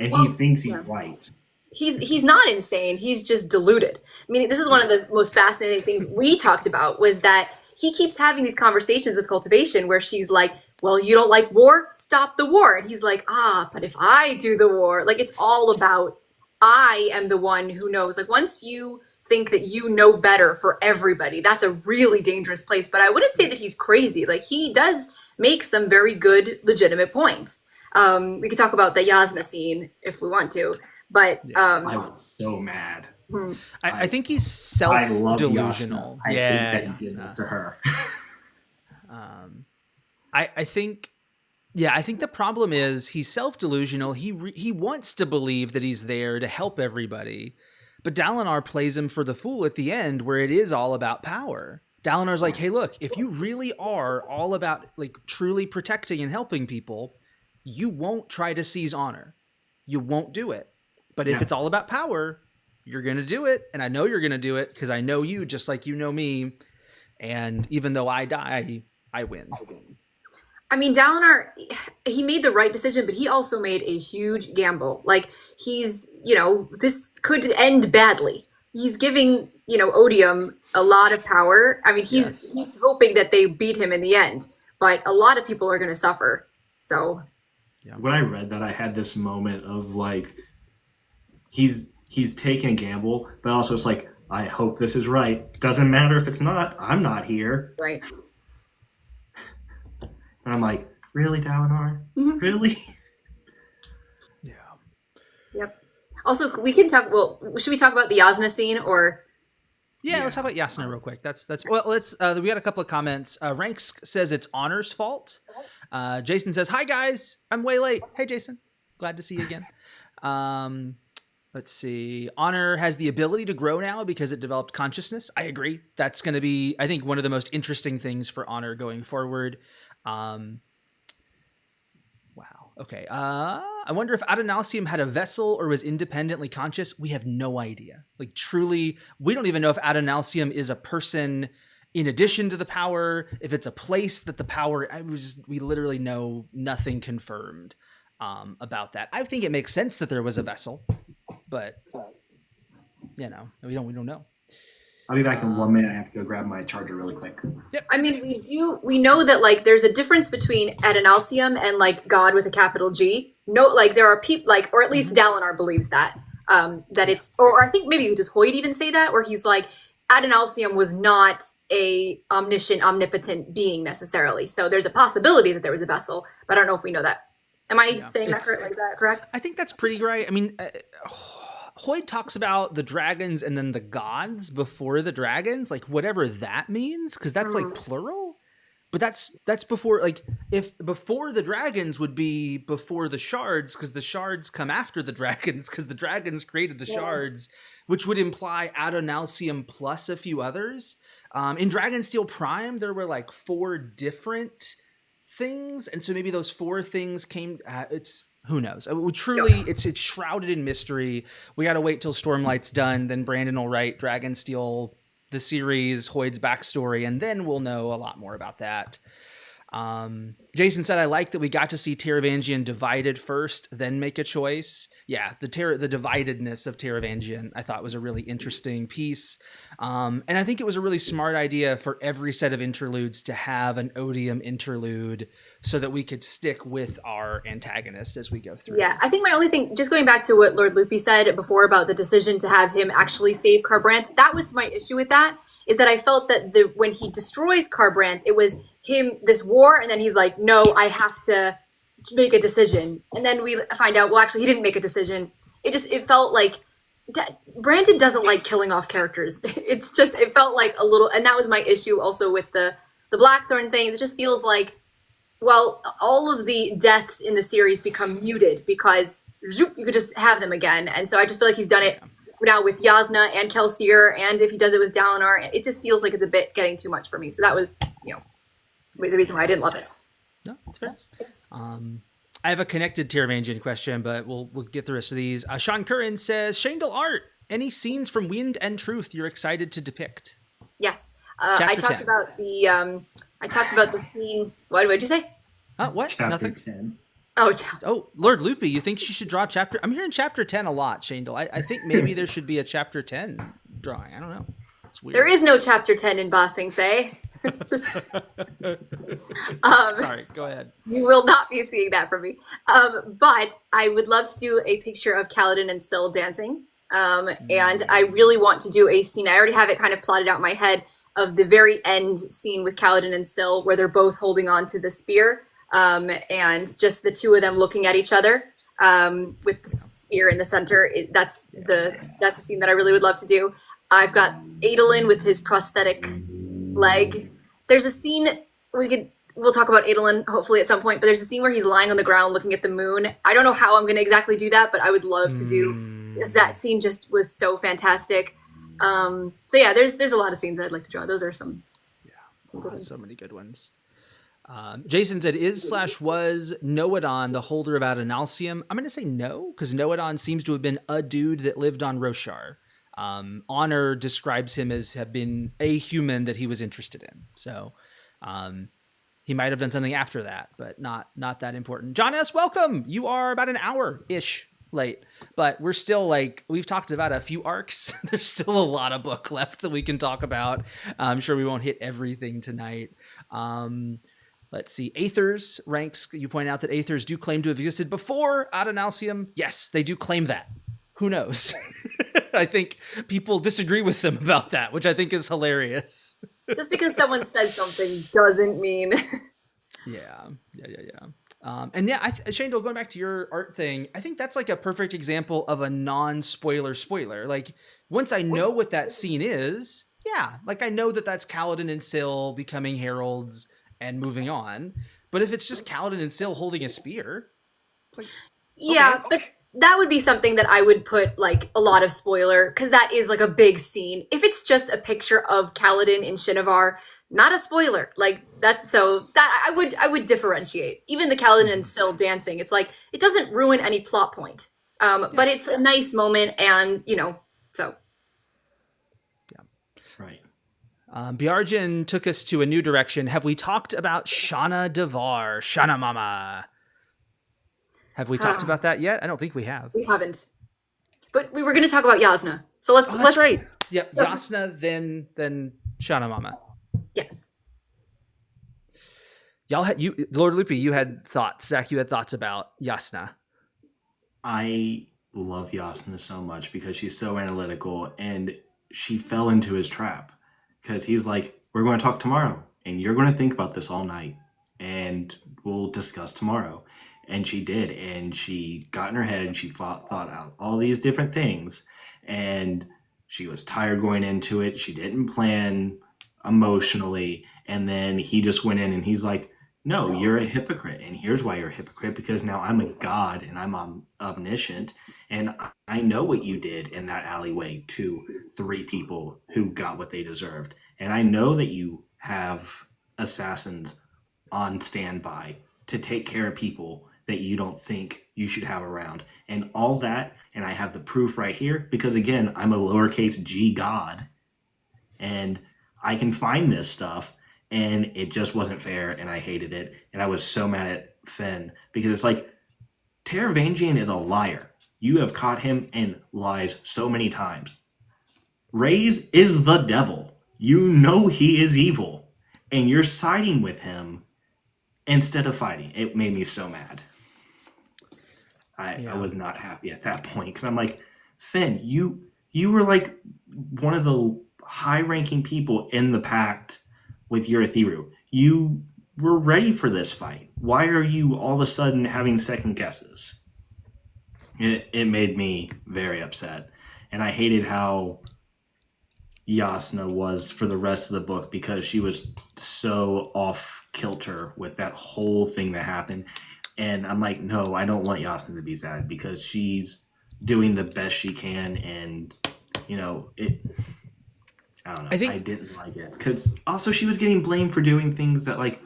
And he thinks he's right. He's not insane. He's just deluded. I mean, this is one of the most fascinating things we talked about was that he keeps having these conversations with cultivation where she's like, well, you don't like war? Stop the war. And he's like, but if I do the war, like it's all about I am the one who knows. Like once you think that you know better for everybody, that's a really dangerous place. But I wouldn't say that he's crazy. Like he does make some very good, legitimate points. We could talk about the Yasna scene if we want to, but I was so mad. I think he's self-delusional. I hate that he did this to her. I think the problem is he's self-delusional. He wants to believe that he's there to help everybody, but Dalinar plays him for the fool at the end where it is all about power. Dalinar's like, hey, look, if you really are all about like truly protecting and helping people, you won't try to seize honor. You won't do it. But if it's all about power, you're going to do it. And I know you're going to do it because I know you just like you know me. And even though I die, I win. I mean, Dalinar, he made the right decision, but he also made a huge gamble. Like he's, this could end badly. He's giving, Odium a lot of power. I mean, he's hoping that they beat him in the end, but a lot of people are going to suffer. So when I read that, I had this moment of like, he's taking a gamble, but also it's like, I hope this is right. Doesn't matter if it's not. I'm not here. Right. And I'm like, really, Dalinar? Mm-hmm. Really? Yeah. Yep. Also, we can talk. Well, should we talk about the Yasna scene or? Yeah, let's talk about Yasna real quick. Let's. We got a couple of comments. Ranks says it's Honor's fault. Jason says, "Hi guys, I'm way late. Hey Jason, glad to see you again." Let's see. Honor has the ability to grow now because it developed consciousness. I agree. That's going to be, I think, one of the most interesting things for Honor going forward. Wow. Okay. I wonder if Adonalsium had a vessel or was independently conscious. We have no idea. Like truly, we don't even know if Adonalsium is a person in addition to the power, if it's a place that the power, we literally know nothing confirmed about that. I think it makes sense that there was a vessel, but we don't know. I'll be back in 1 minute. I have to go grab my charger really quick. Yep. I mean, we know that like there's a difference between Adonalsium and like God with a capital G. No, like there are people like, or at least Dalinar believes that, that it's, or I think maybe does Hoyt even say that, where he's like, Adonalsium was not a omniscient, omnipotent being necessarily. So there's a possibility that there was a vessel, but I don't know if we know that. Am I saying that correct? Like that correct? I think that's pretty right. I mean, Hoyt talks about the dragons and then the gods before the dragons, like whatever that means, because that's like plural. But that's before, like, if before the dragons would be before the shards, because the shards come after the dragons, because the dragons created the shards, which would imply Adonalsium plus a few others. In Dragonsteel Prime, there were like 4 different things, and so maybe those 4 things came. It's who knows? Truly, it's shrouded in mystery. We got to wait till Stormlight's done, then Brandon will write Dragonsteel, the series, Hoyd's backstory, and then we'll know a lot more about that. Jason said, I like that we got to see Taravangian divided first, then make a choice. Yeah, the dividedness of Taravangian I thought was a really interesting piece. And I think it was a really smart idea for every set of interludes to have an odium interlude so that we could stick with our antagonist as we go through. Yeah, I think my only thing, just going back to what Lord Loopy said before about the decision to have him actually save Kharbranth, that was my issue with that, is that I felt that when he destroys Kharbranth, it was him, this war, and then he's like, no, I have to make a decision. And then we find out, well, actually, he didn't make a decision. It felt like, Brandon doesn't like killing off characters. It felt like a little, and that was my issue also with the Blackthorn things. It just feels like, well, all of the deaths in the series become muted because you could just have them again. And so I just feel like he's done it now with Yasna and Kelsier, and if he does it with Dalinar, it just feels like it's a bit getting too much for me. So that was, the reason why I didn't love it. No, that's fair. I have a connected Taravangian question, but we'll get the rest of these. Sean Curran says, Shayndl art, any scenes from Wind and Truth you're excited to depict? Yes. I talked about the scene. What did you say? What? Chapter Nothing? 10. Oh, Lord Loopy, you think she should draw chapter? I'm hearing chapter 10 a lot, Shayndl. I think maybe there should be a chapter 10 drawing. I don't know. It's weird. There is no chapter 10 in Ba Sing Se. It's just. Sorry, go ahead. You will not be seeing that from me. But I would love to do a picture of Kaladin and Syl dancing. And I really want to do a scene. I already have it kind of plotted out in my head of the very end scene with Kaladin and Syl, where they're both holding on to the spear. And just the two of them looking at each other with the spear in the center. That's the scene that I really would love to do. I've got Adolin with his prosthetic leg. There's a scene we'll talk about Adolin hopefully at some point, but there's a scene where he's lying on the ground looking at the moon. I don't know how I'm going to exactly do that, but I would love to do, because that scene just was so fantastic. So yeah, there's a lot of scenes that I'd like to draw. Those are some good ones. So many good ones. Jason said, was Noadon the holder of Adonalsium? I'm going to say no, because Noadon seems to have been a dude that lived on Roshar. Honor describes him as have been a human that he was interested in. So he might have done something after that, but not that important. John S., welcome. You are about an hour-ish late, but we're still we've talked about a few arcs. There's still a lot of book left that we can talk about. I'm sure we won't hit everything tonight. Let's see. Aethers ranks. You point out that Aethers do claim to have existed before Adonalsium. Yes, they do claim that. Who knows? I think people disagree with them about that, which I think is hilarious. Just because someone says something doesn't mean. Yeah. And yeah, Shayndl, going back to your art thing, I think that's like a perfect example of a non-spoiler spoiler. Like, once I know what that scene is, yeah, like I know that that's Kaladin and Syl becoming heralds and moving on. But if it's just Kaladin and Syl holding a spear, it's like, yeah, but that would be something that I would put like a lot of spoiler, because that is like a big scene. If it's just a picture of Kaladin in Shinovar, not a spoiler like that. So that I would differentiate. Even the Kaladin and Syl dancing, it's like it doesn't ruin any plot point. But it's a nice moment, and so. Right. Bjarjan took us to a new direction. Have we talked about Shana Devar, Shana Mama? Have we talked about that yet? I don't think we have. We haven't. But we were going to talk about Yasna. So let's right. Yep, So, Yasna, then Shana Mama. yes. Y'all had Lord Loopy, you had thoughts. Zach, you had thoughts about Yasna. I love Yasna so much because she's so analytical and she fell into his trap because he's like, we're going to talk tomorrow and you're going to think about this all night and we'll discuss tomorrow. And she did. And she got in her head and she thought out all these different things. And she was tired going into it. She didn't plan emotionally. And then he just went in and he's like, no, you're a hypocrite. And here's why you're a hypocrite because now I'm a god and I'm omniscient. And I know what you did in that alleyway to 3 people who got what they deserved. And I know that you have assassins on standby to take care of people that you don't think you should have around. And all that, and I have the proof right here because, again, I'm a lowercase g god. And I can find this stuff and it just wasn't fair and I hated it and I was so mad at Finn because it's like Taravangian is a liar. You have caught him in lies so many times. Reyes is the devil. You know he is evil and you're siding with him instead of fighting. It made me so mad. I was not happy at that point because I'm like, Finn, you were like one of the high-ranking people in the pact with Urithiru. You were ready for this fight. Why are you all of a sudden having second guesses? It made me very upset. And I hated how Yasna was for the rest of the book because she was so off kilter with that whole thing that happened. And I'm like, no, I don't want Yasna to be sad because she's doing the best she can. And, you know, I don't know. I didn't like it because also she was getting blamed for doing things that like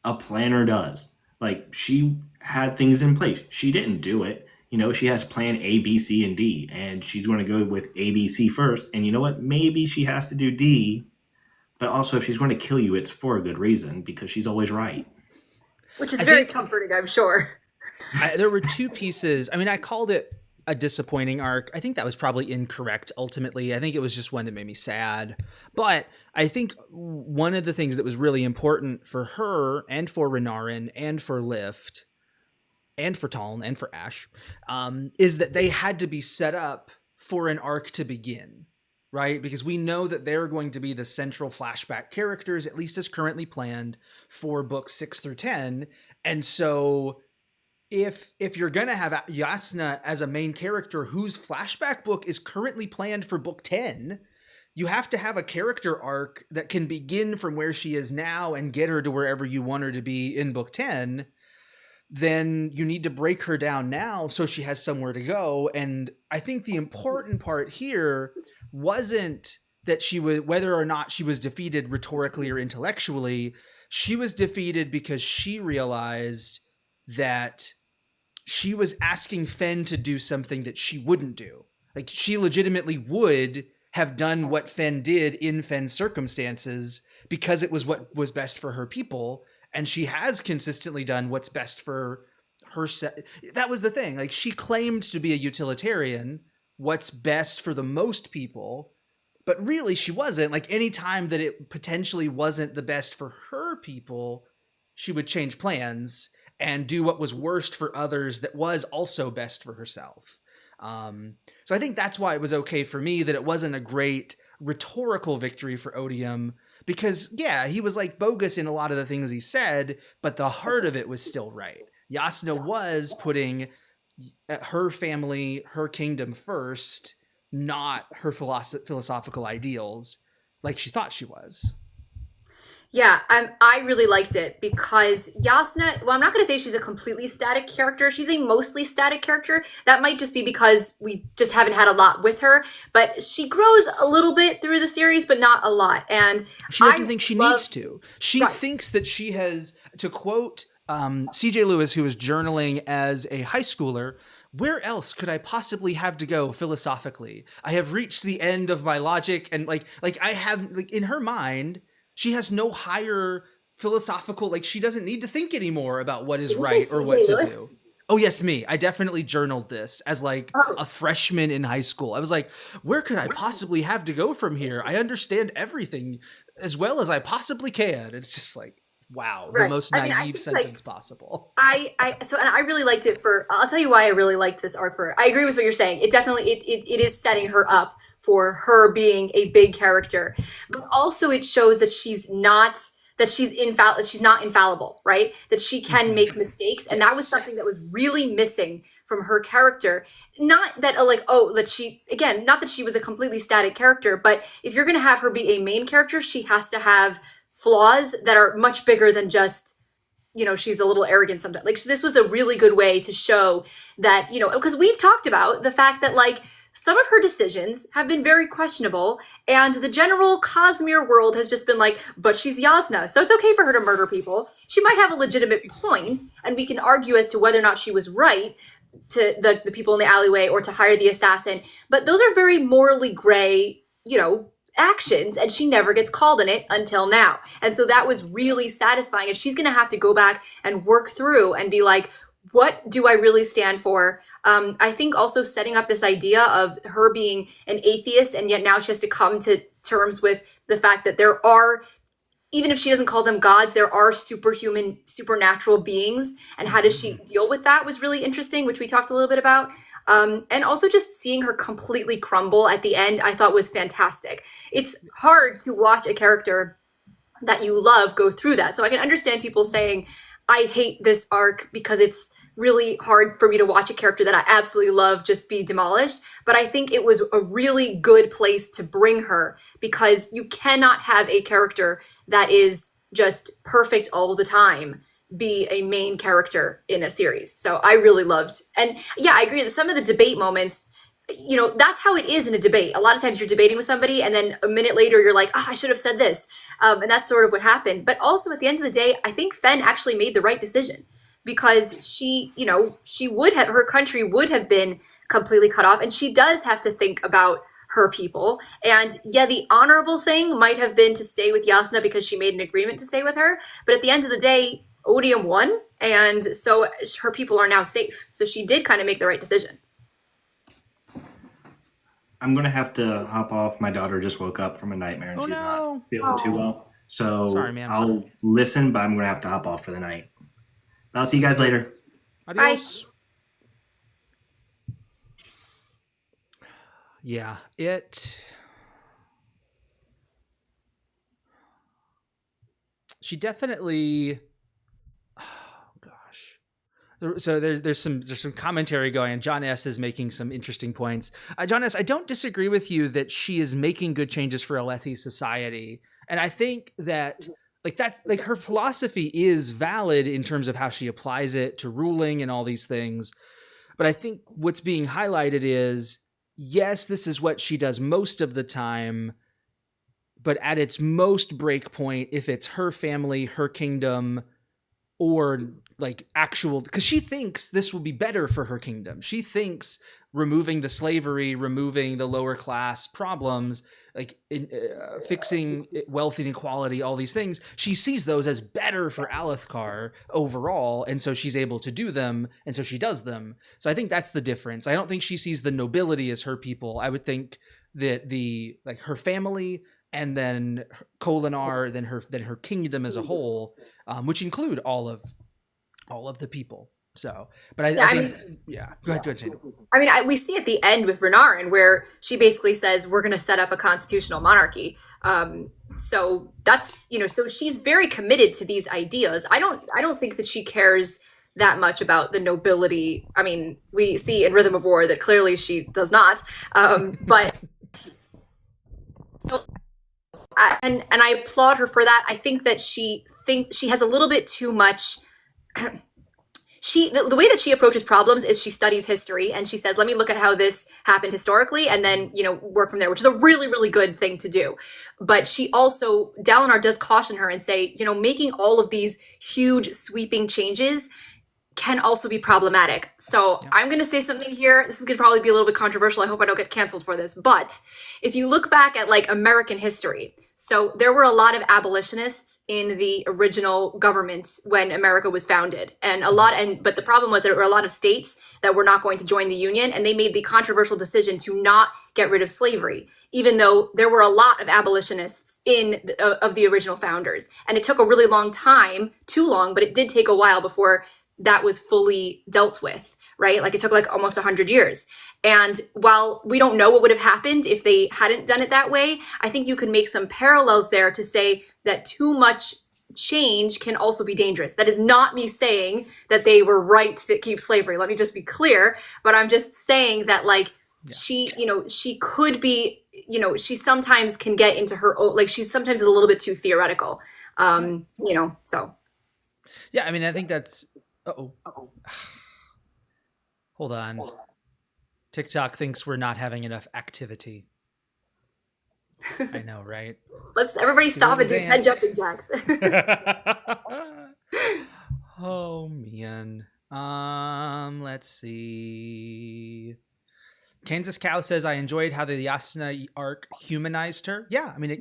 a planner does. Like she had things in place. She didn't do it. You know, she has plan A, B, C, and D, and she's going to go with A, B, C first. And you know what? Maybe she has to do D, but also if she's going to kill you, it's for a good reason because she's always right. Which is very comforting, I'm sure. There were 2 pieces. I mean, I called it a disappointing arc. I think that was probably incorrect ultimately. I think it was just one that made me sad. But I think one of the things that was really important for her and for Renarin and for Lift and for Talon and for Ash is that they had to be set up for an arc to begin, right? Because we know that they're going to be the central flashback characters, at least as currently planned for books 6 through 10. And so if you're going to have Yasna as a main character whose flashback book is currently planned for book 10, you have to have a character arc that can begin from where she is now and get her to wherever you want her to be in book 10. Then you need to break her down now so she has somewhere to go. And I think the important part here wasn't that she was, whether or not she was defeated rhetorically or intellectually, she was defeated because she realized that she was asking Fen to do something that she wouldn't do. Like she legitimately would have done what Fen did in Fen's circumstances because it was what was best for her people. And she has consistently done what's best for her. That was the thing. Like she claimed to be a utilitarian, what's best for the most people, but really she wasn't. Like any time that it potentially wasn't the best for her people, she would change plans and do what was worst for others that was also best for herself. So I think that's why it was okay for me that it wasn't a great rhetorical victory for Odium. Because, yeah, he was like bogus in a lot of the things he said, but the heart of it was still right. Yasna was putting her family, her kingdom first, not her philosophical ideals like she thought she was. Yeah, I really liked it because Yasna, well, I'm not going to say she's a completely static character. She's a mostly static character. That might just be because we just haven't had a lot with her, but she grows a little bit through the series, but not a lot. And she doesn't think she needs to. She thinks that she has, to quote CJ Lewis, who was journaling as a high schooler, where else could I possibly have to go philosophically? I have reached the end of my logic. And like I have, like in her mind, she has no higher philosophical, like she doesn't need to think anymore about what is right or what to do. Oh yes, me. I definitely journaled this as like Oh, a freshman in high school. I was like, where could I possibly have to go from here? I understand everything as well as I possibly can. It's just like, wow, the right. most I mean, I naive think like sentence possible. and I really liked it for, I'll tell you why I really liked this arc for her. I agree with what you're saying. It definitely, it is setting her up for her being a big character, but also it shows that she's not infallible, right? That she can Mhm. make mistakes. And that was Yes. something that was really missing from her character. Not that, like, oh, that she, again, not that she was a completely static character, but if you're going to have her be a main character, she has to have flaws that are much bigger than just, she's a little arrogant sometimes. Like, this was a really good way to show that, because we've talked about the fact that, like, some of her decisions have been very questionable, and the general Cosmere world has just been like, but she's Yasna, so it's okay for her to murder people. She might have a legitimate point, and we can argue as to whether or not she was right to the people in the alleyway or to hire the assassin. But those are very morally gray, actions, and she never gets called in it until now. And so that was really satisfying. And she's going to have to go back and work through and be like, what do I really stand for? I think also setting up this idea of her being an atheist, and yet now she has to come to terms with the fact that there are, even if she doesn't call them gods, there are superhuman, supernatural beings. And how does she Mhm. deal with that was really interesting, which we talked a little bit about. And also just seeing her completely crumble at the end, I thought was fantastic. It's hard to watch a character that you love go through that. So I can understand people saying, I hate this arc because it's really hard for me to watch a character that I absolutely love just be demolished. But I think it was a really good place to bring her, because you cannot have a character that is just perfect all the time be a main character in a series. So I really loved, and yeah, I agree that some of the debate moments, that's how it is in a debate. A lot of times you're debating with somebody, and then a minute later you're like, oh, I should have said this. And that's sort of what happened. But also at the end of the day, I think Fen actually made the right decision, because she would have, her country would have been completely cut off. And she does have to think about her people. And yeah, the honorable thing might have been to stay with Yasna because she made an agreement to stay with her. But at the end of the day, Odium won. And so her people are now safe. So she did kind of make the right decision. I'm gonna have to hop off. My daughter just woke up from a nightmare and Oh she's not no. feeling too well. Sorry, So man. I'll listen, but I'm gonna have to hop off for the night. I'll see you guys later. Bye. Adios. Yeah, it. She definitely. Oh gosh. So there's some commentary going on. John S is making some interesting points. John S, I don't disagree with you that she is making good changes for Alethi society, and I think that like that's like her philosophy is valid in terms of how she applies it to ruling and all these things. But I think what's being highlighted is yes, this is what she does most of the time, but at its most break point, if it's her family, her kingdom, or like actual, because she thinks this will be better for her kingdom. She thinks removing the slavery, removing the lower class problems, like fixing wealth inequality, all these things, she sees those as better for Alethkar overall, and so she's able to do them, and so she does them. So I think that's the difference. I don't think she sees the nobility as her people. I would think that the like her family, and then Kholinar, then her kingdom as a whole, which include all of the people. So, but Yeah, I I think, mean, yeah, go ahead, Shayndl. I mean, we see at the end with Renarin where she basically says we're going to set up a constitutional monarchy. So that's, so she's very committed to these ideas. I don't think that she cares that much about the nobility. I mean, we see in Rhythm of War that clearly she does not. But so, and I applaud her for that. I think that she thinks she has a little bit too much. The way that she approaches problems is she studies history, and she says, let me look at how this happened historically, and then work from there, which is a really, really good thing to do. But she also, Dalinar does caution her and say, making all of these huge sweeping changes can also be problematic. So Yeah. I'm going to say something here. This is going to probably be a little bit controversial. I hope I don't get canceled for this. But if you look back at like American history, So there were a lot of abolitionists in the original government when America was founded. But the problem was that there were a lot of states that were not going to join the Union, and they made the controversial decision to not get rid of slavery, even though there were a lot of abolitionists of the original founders. And it took a really long time, too long, but it did take a while before that was fully dealt with, right? Like it took like almost 100 years. And while we don't know what would have happened if they hadn't done it that way, I think you can make some parallels there to say that too much change can also be dangerous. That is not me saying that they were right to keep slavery. Let me just be clear. But I'm just saying that like she could be, she sometimes can get into her own, like she's sometimes a little bit too theoretical, so. Yeah, I mean, I think that's, hold on. TikTok thinks we're not having enough activity. I know, right? Let's everybody stop and do 10 jumping jacks. Oh man. Let's see. Kansas Cow says, I enjoyed how the Yasna arc humanized her. Yeah, I mean,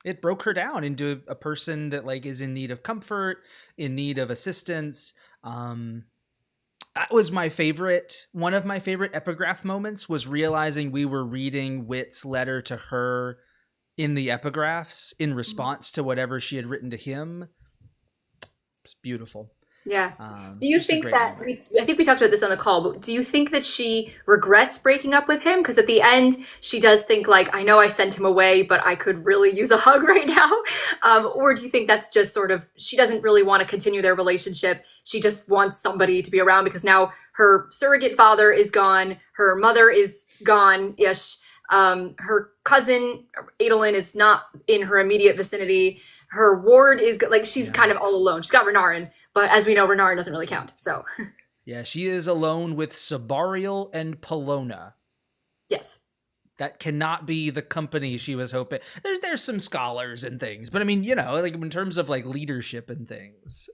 it broke her down into a person that like is in need of comfort, in need of assistance. That was my favorite. One of my favorite epigraph moments was realizing we were reading Wit's letter to her in the epigraphs in response to whatever she had written to him. It's beautiful. Yeah. Do you think that, I think we talked about this on the call, but do you think that she regrets breaking up with him? Because at the end, she does think like, I know I sent him away, but I could really use a hug right now. Or do you think that's just sort of, she doesn't really want to continue their relationship. She just wants somebody to be around because now her surrogate father is gone. Her mother is gone. Yes. Her cousin, Adolin, is not in her immediate vicinity. Her ward is like, she's kind of all alone. She's got Renarin. But as we know, Renarin doesn't really count, so. Yeah, she is alone with Sabariel and Polona. Yes. That cannot be the company she was hoping. There's some scholars and things, but I mean, like in terms of like leadership and things.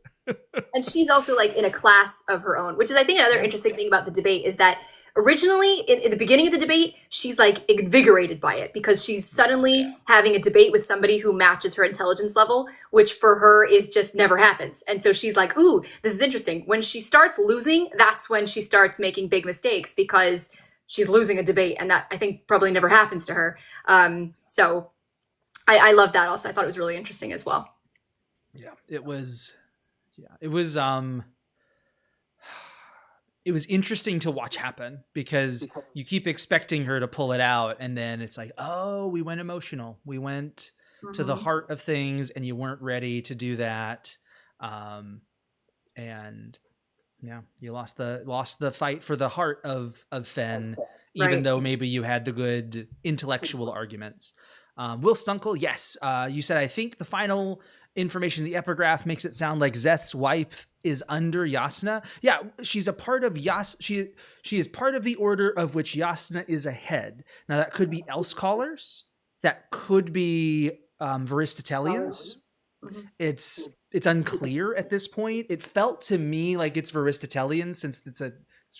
And she's also like in a class of her own, which is I think another interesting thing about the debate is that originally in the beginning of the debate, she's like invigorated by it because she's suddenly having a debate with somebody who matches her intelligence level, which for her is just never happens. And so she's like, ooh, this is interesting. When she starts losing, that's when she starts making big mistakes because she's losing a debate. And that I think probably never happens to her. So I love that also. I thought it was really interesting as well. Yeah, it was interesting to watch happen because you keep expecting her to pull it out. And then it's like, oh, we went emotional. We went to the heart of things and you weren't ready to do that. And yeah, you lost the fight for the heart of Fen, even though maybe you had the good intellectual arguments. Will Stunkel, yes. You said, I think the final information in the epigraph makes it sound like Zeth's wife is under Yasna. Yeah, she's a part of she is part of the order of which Yasna is a head. Now that could be Else Callers. That could be Varistotelians. It's unclear at this point. It felt to me like it's Varistotelian since it's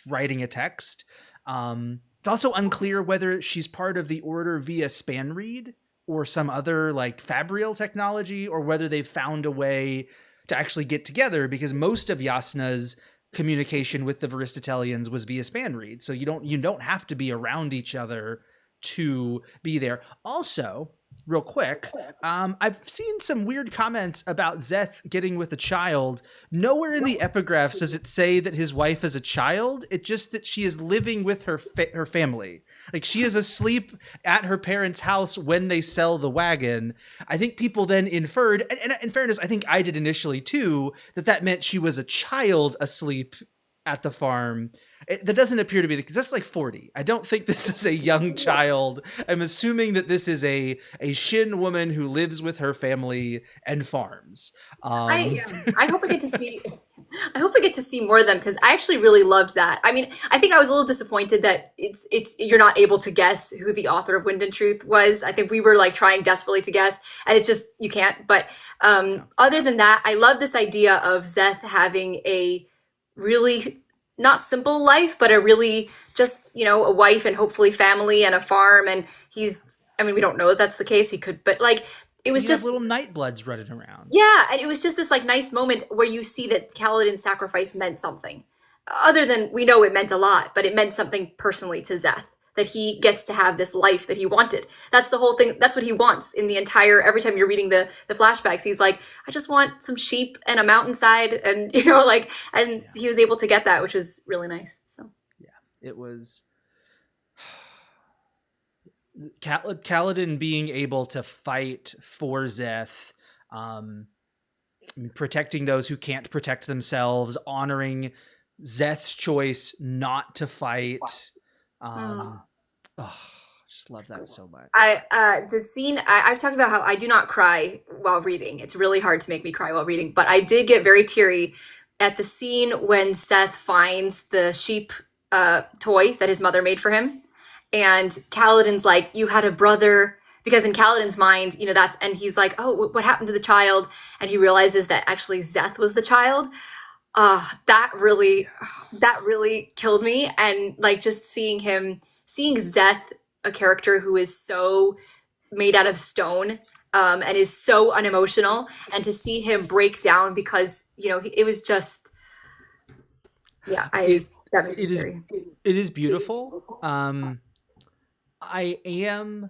writing a text. It's also unclear whether she's part of the order via Spanreed or some other like Fabrial technology, or whether they've found a way to actually get together, because most of Yasna's communication with the Varistotelians was via Spanreed. So you don't have to be around each other to be there. Also, real quick, I've seen some weird comments about Zeth getting with a child. Nowhere in the epigraphs does it say that his wife is a child. It's just that she is living with her family. Like she is asleep at her parents' house when they sell the wagon. I think people then inferred, and in fairness, I think I did initially too, that meant she was a child asleep at the farm. That doesn't appear to be because that's like 40. I don't think this is a young child. I'm assuming that this is a Shin woman who lives with her family and farms. I hope I get to see. I hope I get to see more of them because I actually really loved that. I mean, I think I was a little disappointed that it's you're not able to guess who the author of Wind and Truth was. I think we were like trying desperately to guess, and it's just you can't. But other than that, I love this idea of Zeth having a really not simple life, but a really just, a wife and hopefully family and a farm. And we don't know if that's the case. He could, but like, it was You have just little Nightbloods running around. yeah, and it was just this like nice moment where you see that Kaladin's sacrifice meant something. Other than we know it meant a lot, but it meant something personally to Zeth. That he gets to have this life that he wanted. That's the whole thing. That's what he wants in the entire. Every time you're reading the flashbacks, he's like, I just want some sheep and a mountainside, and like, and Yeah. he was able to get that, which was really nice. So Yeah, it was Kaladin being able to fight for Zeth, protecting those who can't protect themselves, honoring Zeth's choice not to fight. Just love that so much. The scene I've talked about how I do not cry while reading. It's really hard to make me cry while reading, but I did get very teary at the scene when Seth finds the sheep toy that his mother made for him, and Kaladin's like, "You had a brother." Because in Kaladin's mind, that's, and he's like, "Oh, what happened to the child?" And he realizes that actually Zeth was the child. That really killed me. And like just seeing Zeth, a character who is so made out of stone, and is so unemotional, and to see him break down because, it was just, yeah, that made me scary. It is beautiful. I am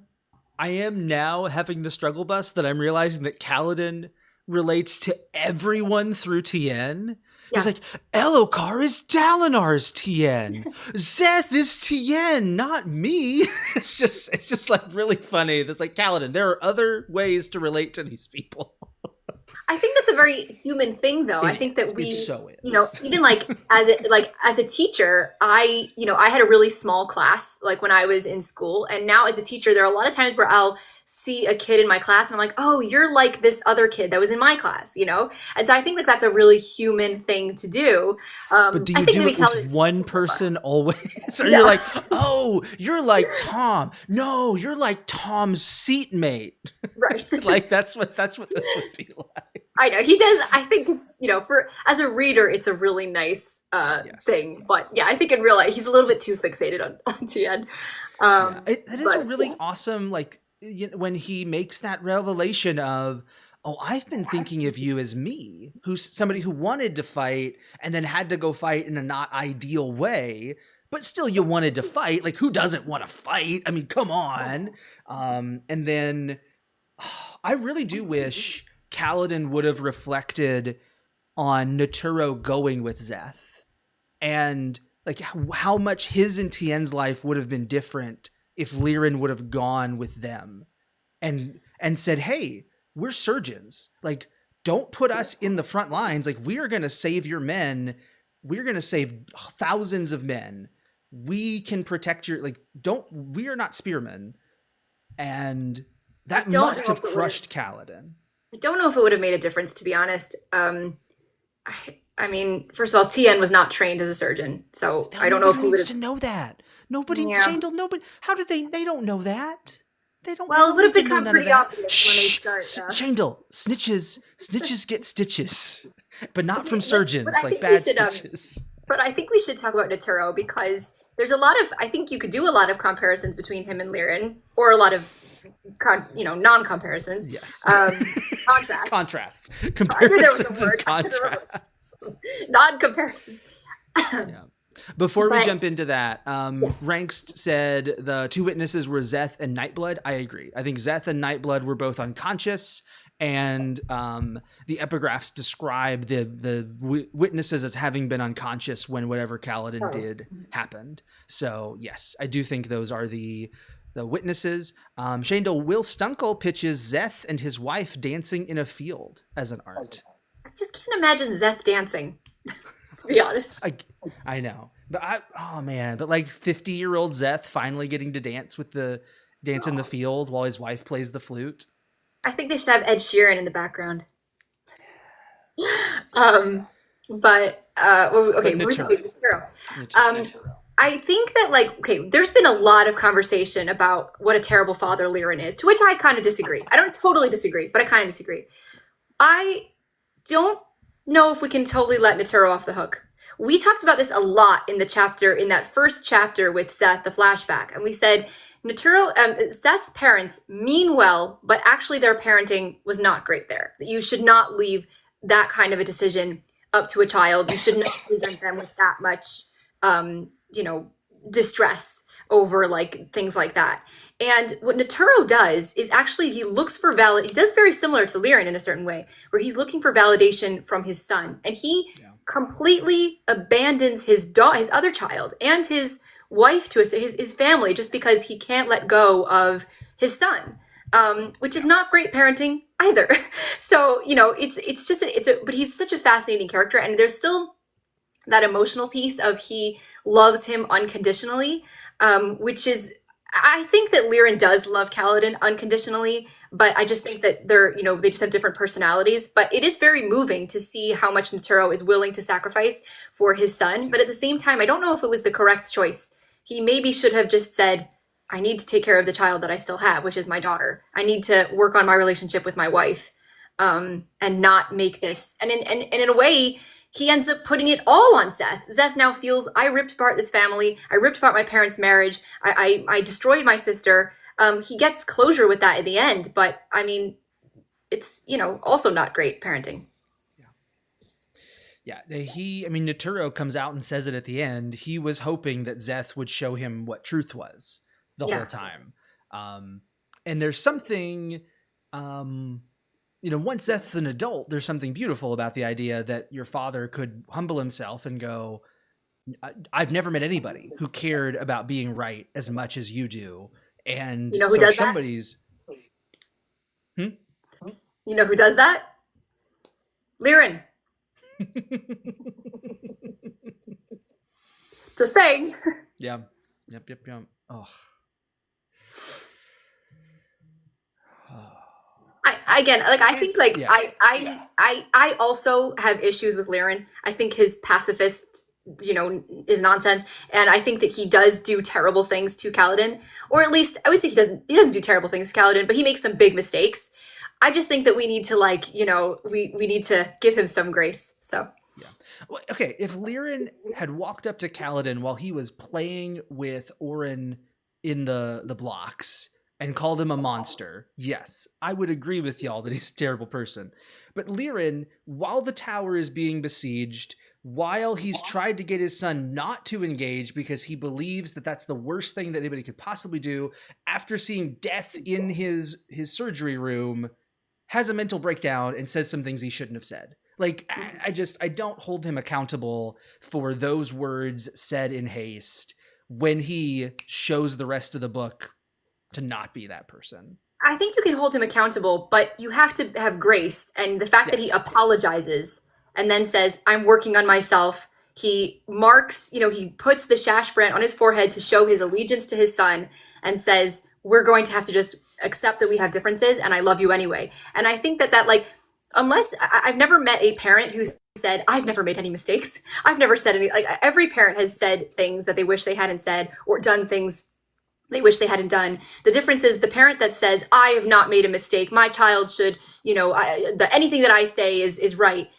now having the struggle bus that I'm realizing that Kaladin relates to everyone through Tien. Yes. He's like, Elokar is Dalinar's Tien. Zeth is Tien, not me. It's just like really funny. It's like, Kaladin, there are other ways to relate to these people. I think that's a very human thing, though. I think that It so is. Even like as a teacher, I had a really small class like when I was in school, and now as a teacher, there are a lot of times where I'll see a kid in my class and I'm like, oh, you're like this other kid that was in my class, and so I think that's a really human thing to do. But do you do it with one person always? Or you're like, oh, you're like Tom. No, you're like Tom's seatmate. Right. Like that's what this would be like. I know he does. I think it's for as a reader, it's a really nice thing. But yeah, I think in real life, he's a little bit too fixated on Tien. That is a really awesome like. When he makes that revelation of, oh, I've been thinking of you as me, who's somebody who wanted to fight and then had to go fight in a not ideal way, but still you wanted to fight. Like, who doesn't want to fight? I mean, come on. And then I really do wish Kaladin would have reflected on Naturo going with Zeth and like how much his and Tien's life would have been different if Lirin would have gone with them and said, hey, we're surgeons. Like, don't put us in the front lines. Like, we are going to save your men. We're going to save thousands of men. We can protect your, we are not spearmen. And that must have crushed Kaladin. I don't know if it would have made a difference, to be honest. I mean, first of all, Tien was not trained as a surgeon. So I don't know if he would have to know that. Nobody, Shayndl, nobody. How do they don't know that? They don't. Well, it would have become pretty obvious when they start. Shayndl, snitches get stitches, but not from surgeons, like bad stitches. But I think we should talk about Naturo because there's a lot of. I think you could do a lot of comparisons between him and Lirin, or a lot of, non-comparisons. Yes. Contrast. Contrast. Comparisons and contrast. Non-comparison. Yeah. Before we jump into that, Ranks said the two witnesses were Zeth and Nightblood. I agree. I think Zeth and Nightblood were both unconscious, and the epigraphs describe the witnesses as having been unconscious when whatever Kaladin did happened. So yes, I do think those are the witnesses. Shayndl, Will Stunkel pitches Zeth and his wife dancing in a field as an art. I just can't imagine Zeth dancing. To be honest, I know, but but like 50-year-old Zeth finally getting to dance in the field while his wife plays the flute. I think they should have Ed Sheeran in the background. But I think that there's been a lot of conversation about what a terrible father Lirin is, to which I kind of disagree. I don't totally disagree, but I kind of disagree. I don't know if we can totally let Naturo off the hook. We talked about this a lot in that first chapter with Seth, the flashback, and we said Naturo, Seth's parents mean well, but actually their parenting was not great there. You should not leave that kind of a decision up to a child. You should not present them with that much, you know, distress over like things like that. And what Naturo does is actually he looks for valid. He does very similar to Liren in a certain way, where he's looking for validation from his son, and he completely abandons his other child and his wife to his family just because he can't let go of his son, which is not great parenting either. So you know, it's just but he's such a fascinating character, and there's still that emotional piece of he loves him unconditionally, which is I think that Liren does love Kaladin unconditionally, but I just think that they're, you know, they just have different personalities. But it is very moving to see how much Naturo is willing to sacrifice for his son. But at the same time, I don't know if it was the correct choice. He maybe should have just said, I need to take care of the child that I still have, which is my daughter. I need to work on my relationship with my wife, and not make this. And in a way, he ends up putting it all on Szeth. Szeth now feels, I ripped apart this family. I ripped apart my parents' marriage. I destroyed my sister. He gets closure with that in the end, but I mean, it's, you know, also not great parenting. Yeah, I mean, Naturo comes out and says it at the end. He was hoping that Szeth would show him what truth was the whole time. And there's something, you know, once Szeth's an adult, there's something beautiful about the idea that your father could humble himself and go, I've never met anybody who cared about being right as much as you do. And you know who does somebody's... that? You know who does that? Liren. Just saying. Yeah. Yep. Oh. I think I also have issues with Liren. I think his pacifist, you know, is nonsense, and I think that he does do terrible things to Kaladin, or at least I would say he doesn't do terrible things to Kaladin, but he makes some big mistakes. I just think that we need to, like, you know, we need to give him some grace. So yeah. Well, okay, if Liren had walked up to Kaladin while he was playing with Orin in the blocks and called him a monster, yes, I would agree with y'all that he's a terrible person. But Liren, while the tower is being besieged, while he's tried to get his son not to engage because he believes that that's the worst thing that anybody could possibly do, after seeing death in his surgery room, has a mental breakdown and says some things he shouldn't have said. Like, I don't hold him accountable for those words said in haste when he shows the rest of the book to not be that person. I think you can hold him accountable, but you have to have grace. And the fact that he apologizes and then says, I'm working on myself. He marks, you know, he puts the Shashbrand on his forehead to show his allegiance to his son and says, we're going to have to just accept that we have differences and I love you anyway. And I think that like, unless I've never met a parent who said, I've never made any mistakes. I've never said any, like every parent has said things that they wish they hadn't said or done things they wish they hadn't done. The difference is the parent that says, I have not made a mistake. My child should, you know, anything that I say is right.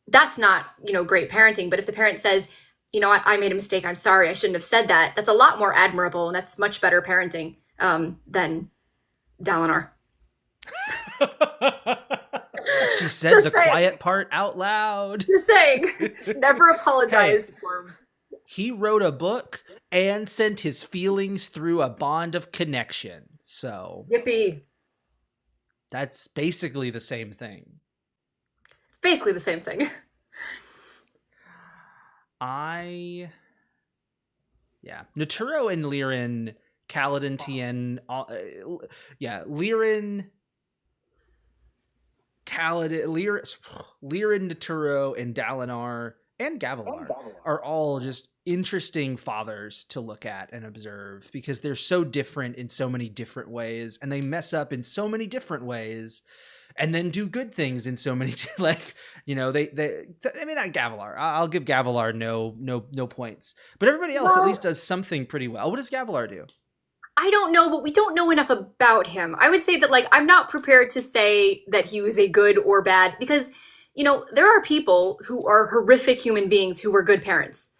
That's not, you know, great parenting. But if the parent says, you know, I made a mistake, I'm sorry, I shouldn't have said that. That's a lot more admirable. And that's much better parenting than Dalinar. She said the quiet part out loud. Just saying. Never apologized for him. He wrote a book and sent his feelings through a bond of connection. So yippee. That's basically the same thing. It's basically the same thing. Naturo and Liren, Kaladin, Tien, Liren, Kaladin, Liren, Naturo, and Dalinar and Gavilar are all just interesting fathers to look at and observe because they're so different in so many different ways, and they mess up in so many different ways, and then do good things in so many like, you know, they I mean, not Gavilar. I'll give Gavilar no points, but everybody else at least does something pretty well. What does Gavilar do? I don't know, but we don't know enough about him. I would say that, like, I'm not prepared to say that he was a good or bad because, you know, there are people who are horrific human beings who were good parents.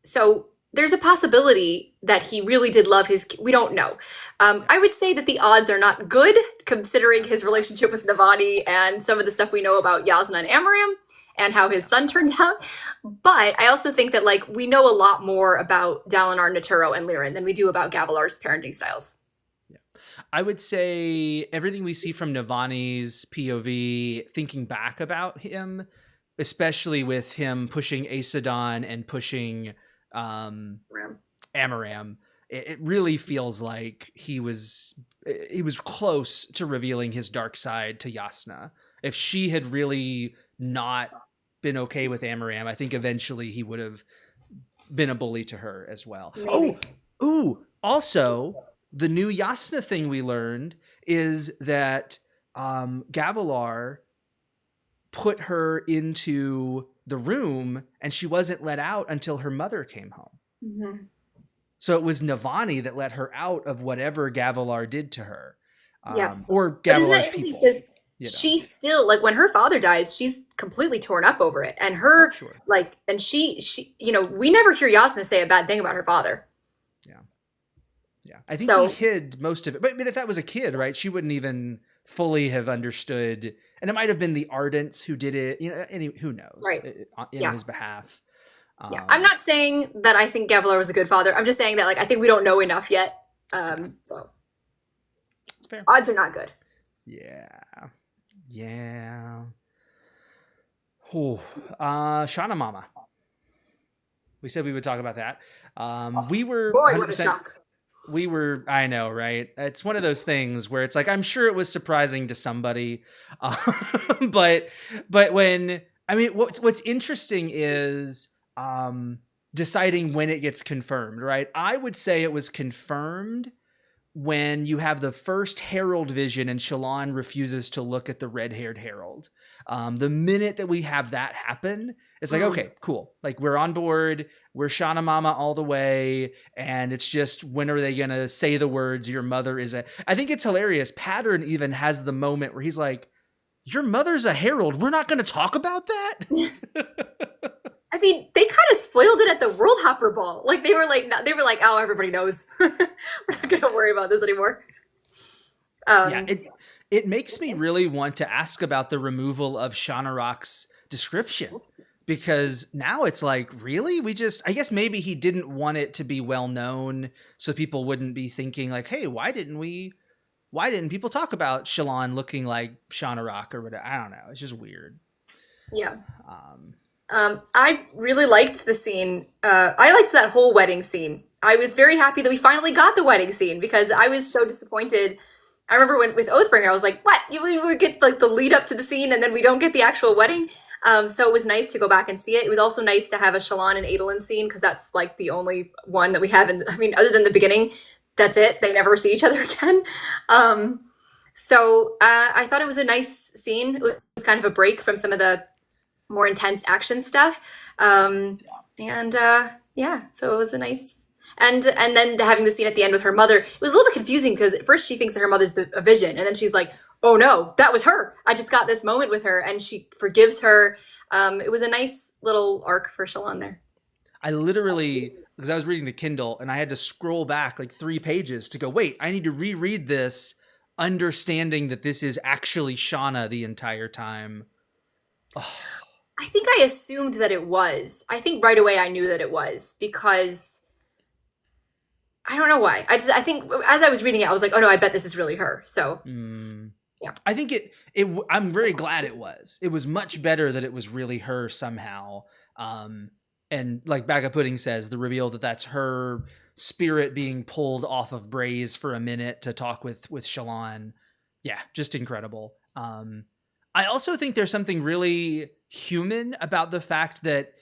So there's a possibility that he really did love his. We don't know. I would say that the odds are not good considering his relationship with Navani and some of the stuff we know about Yasna and Amariam and how his son turned out. But I also think that like we know a lot more about Dalinar, Naturo, and Lirin than we do about Gavilar's parenting styles. I would say everything we see from Navani's POV, thinking back about him, especially with him pushing Aesidon and pushing Amaram, it really feels like he was close to revealing his dark side to Yasna. If she had really not been okay with Amaram, I think eventually he would have been a bully to her as well. Maybe. Also, the new Yasna thing we learned is that Gavilar put her into the room and she wasn't let out until her mother came home. Mm-hmm. So it was Navani that let her out of whatever Gavilar did to her. Yes. Or Gavilar's people. Because she's still, like, when her father dies, she's completely torn up over it. And her, like, and she, you know, we never hear Yasna say a bad thing about her father. Yeah. I think he hid most of it. But I mean, if that was a kid, right, she wouldn't even fully have understood. And it might have been the Ardents who did it, you know, who knows, in his behalf. I'm not saying that I think Gavilar was a good father. I'm just saying that, like, I think we don't know enough yet. So it's fair. Odds are not good. Yeah. Shauna Mama. We said we would talk about that. We were Boy, what a shock. I know, right? It's one of those things where it's like, I'm sure it was surprising to somebody. But when, I mean, what's interesting is deciding when it gets confirmed, right? I would say it was confirmed when you have the first Herald vision and Shallan refuses to look at the red-haired Herald. The minute that we have that happen, it's like, okay, cool. Like, we're on board. We're Shauna Mama all the way. And it's just, when are they going to say the words, your mother is a... I think it's hilarious. Pattern even has the moment where he's like, your mother's a Herald. We're not going to talk about that? I mean, they kind of spoiled it at the World Hopper Ball. Like, they were like, oh, everybody knows. We're not going to worry about this anymore. It makes me really want to ask about the removal of Shanarok's description, because now it's like, really? I guess maybe he didn't want it to be well known so people wouldn't be thinking like, hey, why didn't people talk about Shallan looking like Shanarok or whatever? I don't know. It's just weird. Yeah. I really liked the scene. I liked that whole wedding scene. I was very happy that we finally got the wedding scene because I was so disappointed. I remember with Oathbringer, I was like, what? We get like the lead up to the scene and then we don't get the actual wedding. So it was nice to go back and see it. It was also nice to have a Shallan and Adolin scene because that's like the only one that we have. I mean, other than the beginning, that's it. They never see each other again. So I thought it was a nice scene. It was kind of a break from some of the more intense action stuff. So it was a nice... And then having the scene at the end with her mother, it was a little bit confusing because at first she thinks that her mother's a vision, and then she's like, oh no, that was her. I just got this moment with her, and she forgives her. It was a nice little arc for Shallan there. I literally, because I was reading the Kindle, and I had to scroll back like 3 pages to go, wait, I need to reread this, understanding that this is actually Shauna the entire time. Oh. I think I assumed that it was. I think right away I knew that it was because... I don't know why. I think as I was reading it, I was like, oh no, I bet this is really her. So, yeah. I think I'm very glad it was. It was much better that it was really her somehow. And like Bag of Pudding says, the reveal that that's her spirit being pulled off of Braze for a minute to talk with Shallan. Yeah, just incredible. I also think there's something really human about the fact that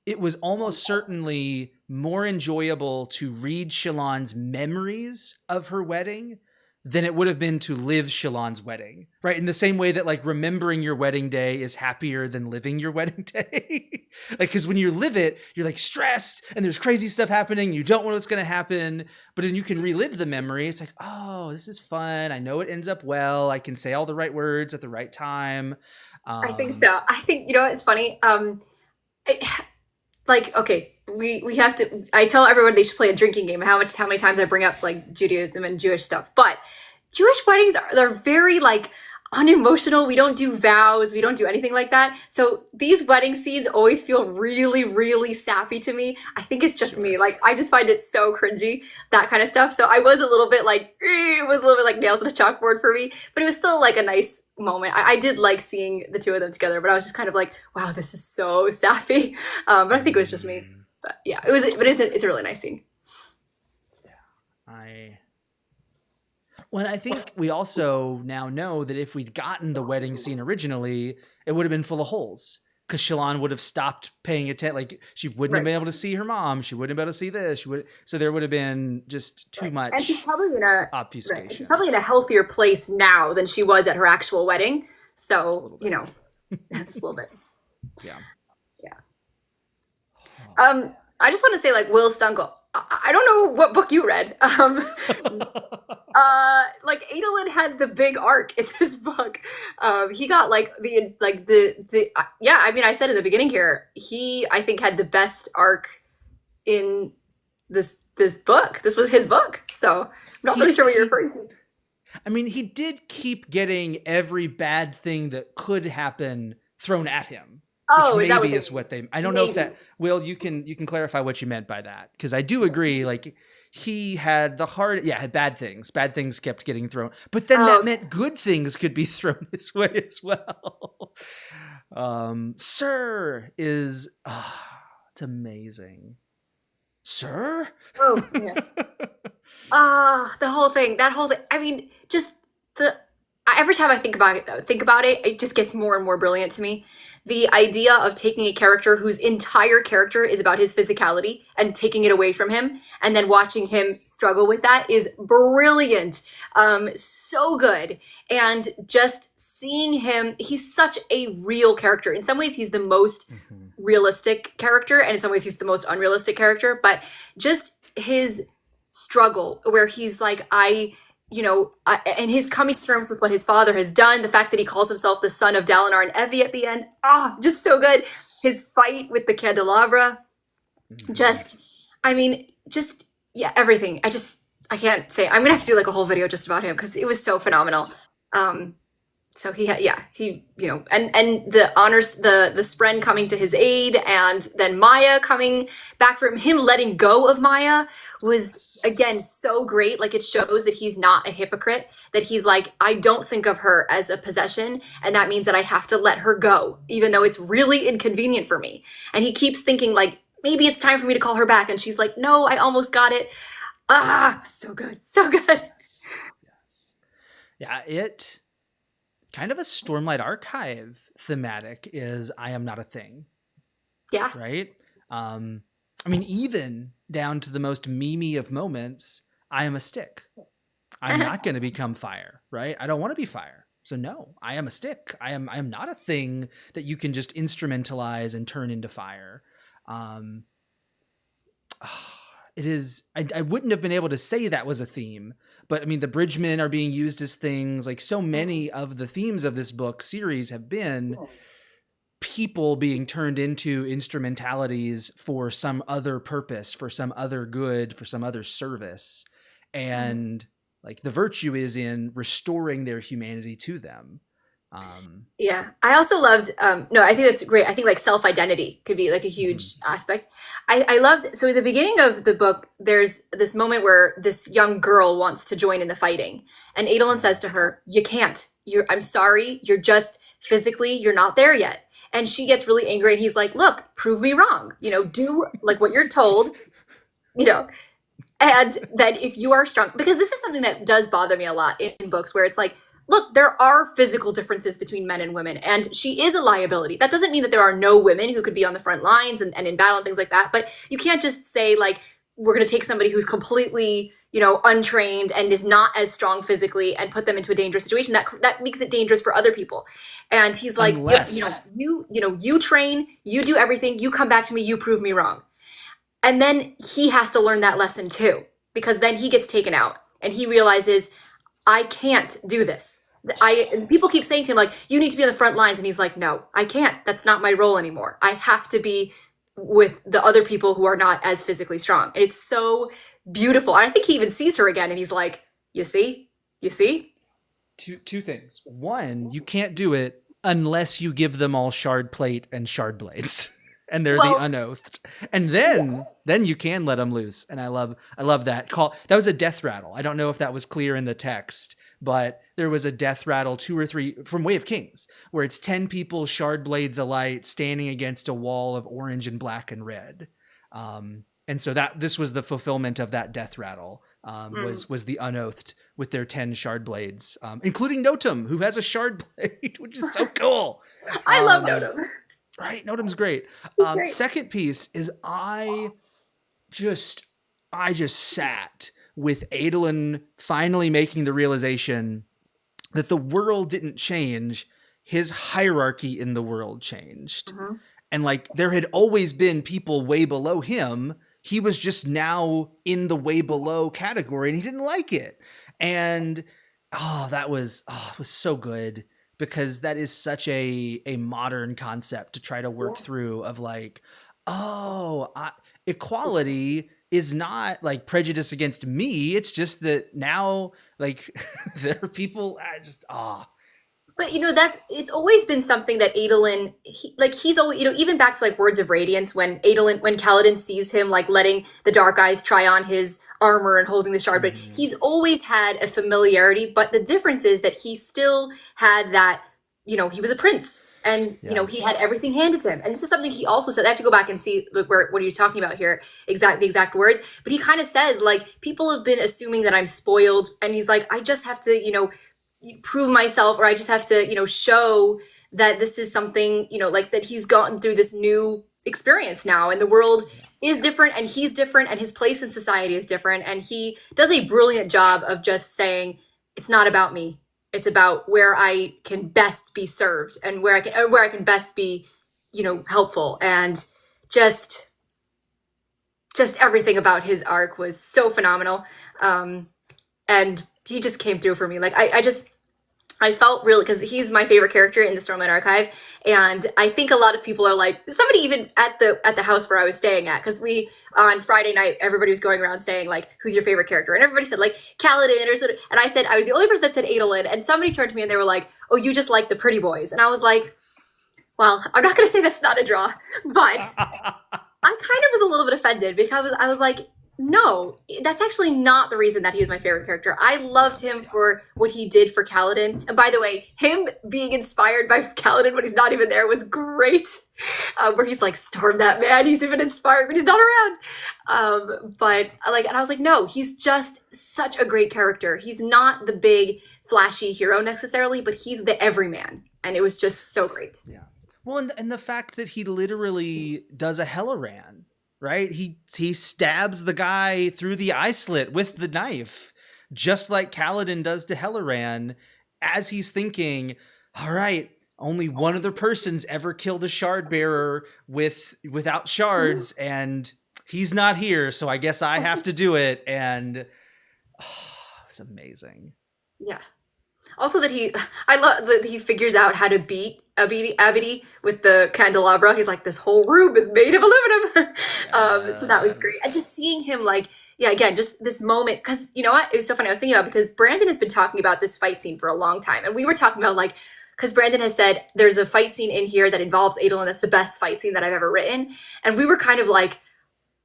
it was almost certainly more enjoyable to read Shallan's memories of her wedding than it would have been to live Shallan's wedding, right? In the same way that like remembering your wedding day is happier than living your wedding day. Like, cause when you live it, you're like stressed and there's crazy stuff happening. You don't know what's going to happen, but then you can relive the memory. It's like, oh, this is fun. I know it ends up well. I can say all the right words at the right time. I think so. I think, you know, it's funny. like, okay, we have to. I tell everyone they should play a drinking game. How many times I bring up like Judaism and Jewish stuff, but Jewish weddings are very like unemotional. We don't do vows. We don't do anything like that. So these wedding scenes always feel really, really sappy to me. I think it's just me. Sure. Like I just find it so cringy, that kind of stuff. So I was a little bit like, it was a little bit like nails on a chalkboard for me, but it was still like a nice moment. I did like seeing the two of them together, but I was just kind of like, wow, this is so sappy. But I think it was just me. But yeah, it was. But it's a really nice scene. I Well, I think we also now know that if we'd gotten the wedding scene originally, it would have been full of holes because Shalon would have stopped paying attention. Like she wouldn't have Right. been able to see her mom. She wouldn't have been able to see this. So there would have been just too Right. And she's much probably in a right. And she's obfuscation. probably in a healthier place now than she was at her actual wedding. Just a So, little you bit. know, just a little bit. Yeah. Yeah. I just want to say, like Will Stunkel. I don't know what book you read. Like Adolin had the big arc in this book. He got like the yeah. I mean, I said in the beginning here, he I think had the best arc in this book. This was his book, so I'm not really he sure what you're he referring to. I mean, he did keep getting every bad thing that could happen thrown at him, which Oh, is that what maybe they is what they. I don't know if maybe? that. Will, you can clarify what you meant by that, because I do agree. Like he had the hard, yeah, had bad things. Bad things kept getting thrown, but then Oh, that okay. meant good things could be thrown his way as well. Sir is it's amazing. Sir. Oh, yeah. The whole thing, that whole thing. I mean, just the every time I think about it, it just gets more and more brilliant to me. The idea of taking a character whose entire character is about his physicality and taking it away from him, and then watching him struggle with that is brilliant. So good. And just seeing him, he's such a real character. In some ways, he's the most Mhm. realistic character, and in some ways, he's the most unrealistic character. But just his struggle where he's like and his coming to terms with what his father has done, the fact that he calls himself the son of Dalinar and Evie at the end, just so good. His fight with the candelabra, Mhm. just I mean just yeah, everything. I can't say. I'm gonna have to do like a whole video just about him because it was so phenomenal. um so he had, yeah, he, and the honors, the spren coming to his aid, and then Maya coming back from him, letting go of Maya was Yes. again so great. Like it shows that he's not a hypocrite, that he's like, I don't think of her as a possession, and that means that I have to let her go even though it's really inconvenient for me. And he keeps thinking like, maybe it's time for me to call her back, and she's like, no, I almost got it. So good, so good. Yes. Yes. Yeah, it kind of a Stormlight Archive thematic is I am not a thing, Yeah. right? I mean, even down to the most memey of moments, I am a stick. I'm not going to become fire, right? I don't want to be fire. So no, I am a stick. I am not a thing that you can just instrumentalize and turn into fire. Um, it is, I wouldn't have been able to say that was a theme, but I mean, the bridgemen are being used as things. Like so many of the themes of this book series have been people being turned into instrumentalities for some other purpose, for some other good, for some other service. And like the virtue is in restoring their humanity to them. Yeah, I also loved. No, I think that's great. I think like self identity could be like a Mhm. huge aspect. I loved. So at the beginning of the book, there's this moment where this young girl wants to join in the fighting, and Adolin Yeah. says to her, "You can't. I'm sorry. You're just physically, you're not there yet." And she gets really angry, and he's like, "Look, prove me wrong. Do like what you're told. You know, and then if you are strong, because this is something that does bother me a lot in books where it's like, look, there are physical differences between men and women, and she is a liability. That doesn't mean that there are no women who could be on the front lines and in battle and things like that. But you can't just say, like, we're going to take somebody who's completely, untrained and is not as strong physically and put them into a dangerous situation. That makes it dangerous for other people. And he's like, Unless you train, you do everything, you come back to me, you prove me wrong. And then he has to learn that lesson too, because then he gets taken out and he realizes, I can't do this. And people keep saying to him, like, you need to be on the front lines. And he's like, no, I can't. That's not my role anymore. I have to be with the other people who are not as physically strong. And it's so beautiful. And I think he even sees her again and he's like, you see? You see? Two things. One, you can't do it unless you give them all shard plate and shard blades. And they're the unoathed. And then you can let them loose. And I love that call. That was a death rattle. I don't know if that was clear in the text, but there was a death rattle 2 or 3 from Way of Kings, where it's 10 people, shard blades alight, standing against a wall of orange and black and red. And so this was the fulfillment of that death rattle. Was the unoathed with their 10 shard blades, including Notum, who has a shard blade, which is so cool. I love Notum. Right, Notum's great. Great. Second piece is I just sat with Adolin finally making the realization that the world didn't change, his hierarchy in the world changed. Mm-hmm. And like there had always been people way below him. He was just now in the way below category and he didn't like it. And it was so good, because that is such a modern concept to try to work through of like, equality is not like prejudice against me. It's just that now like there are people But it's always been something that Adolin, he's always, even back to like Words of Radiance, when Kaladin sees him like letting the Dark Eyes try on his armor and holding the shard, but he's always had a familiarity. But the difference is that he still had that, he was a prince and, he had everything handed to him. And this is something he also said. I have to go back and see what he's talking about here, the exact words. But he kind of says like, people have been assuming that I'm spoiled. And he's like, I just have to, prove myself, or I just have to, show that this is something, like that he's gotten through this new experience now, and the world is different and he's different and his place in society is different. And he does a brilliant job of just saying, it's not about me. It's about where I can best be served and where I can best be, helpful. And just everything about his arc was so phenomenal. And he just came through for me. Like I felt really, because he's my favorite character in the Stormlight Archive, and I think a lot of people are like, somebody even at the house where I was staying at, because we on Friday night everybody was going around saying like, who's your favorite character, and everybody said like Kaladin or sort of, and I said I was the only person that said Adolin, and somebody turned to me and they were like, oh, you just like the pretty boys, and I was like, well, I'm not going to say that's not a draw, but I kind of was a little bit offended, because I was like, no, that's actually not the reason that he was my favorite character. I loved him for what he did for Kaladin. And by the way, him being inspired by Kaladin when he's not even there was great. Where he's like, storm that man, he's even inspired when he's not around. But like, and I was like, no, he's just such a great character. He's not the big flashy hero necessarily, but he's the everyman. And it was just so great. Yeah. Well, and the fact that he literally does a Helleran. Right? He stabs the guy through the eye slit with the knife, just like Kaladin does to Helleran, as he's thinking, all right, only one other person's ever killed a shard bearer without shards, and he's not here, so I guess I have to do it. And it's amazing. Yeah. Also that I love that he figures out how to beat Abidi with the candelabra. He's like, this whole room is made of aluminum. So that was great. And just seeing him like, again, just this moment, because you know what? It was so funny. I was thinking about, because Brandon has been talking about this fight scene for a long time. And we were talking about like, because Brandon has said, there's a fight scene in here that involves Adolin that's the best fight scene that I've ever written. And we were kind of like,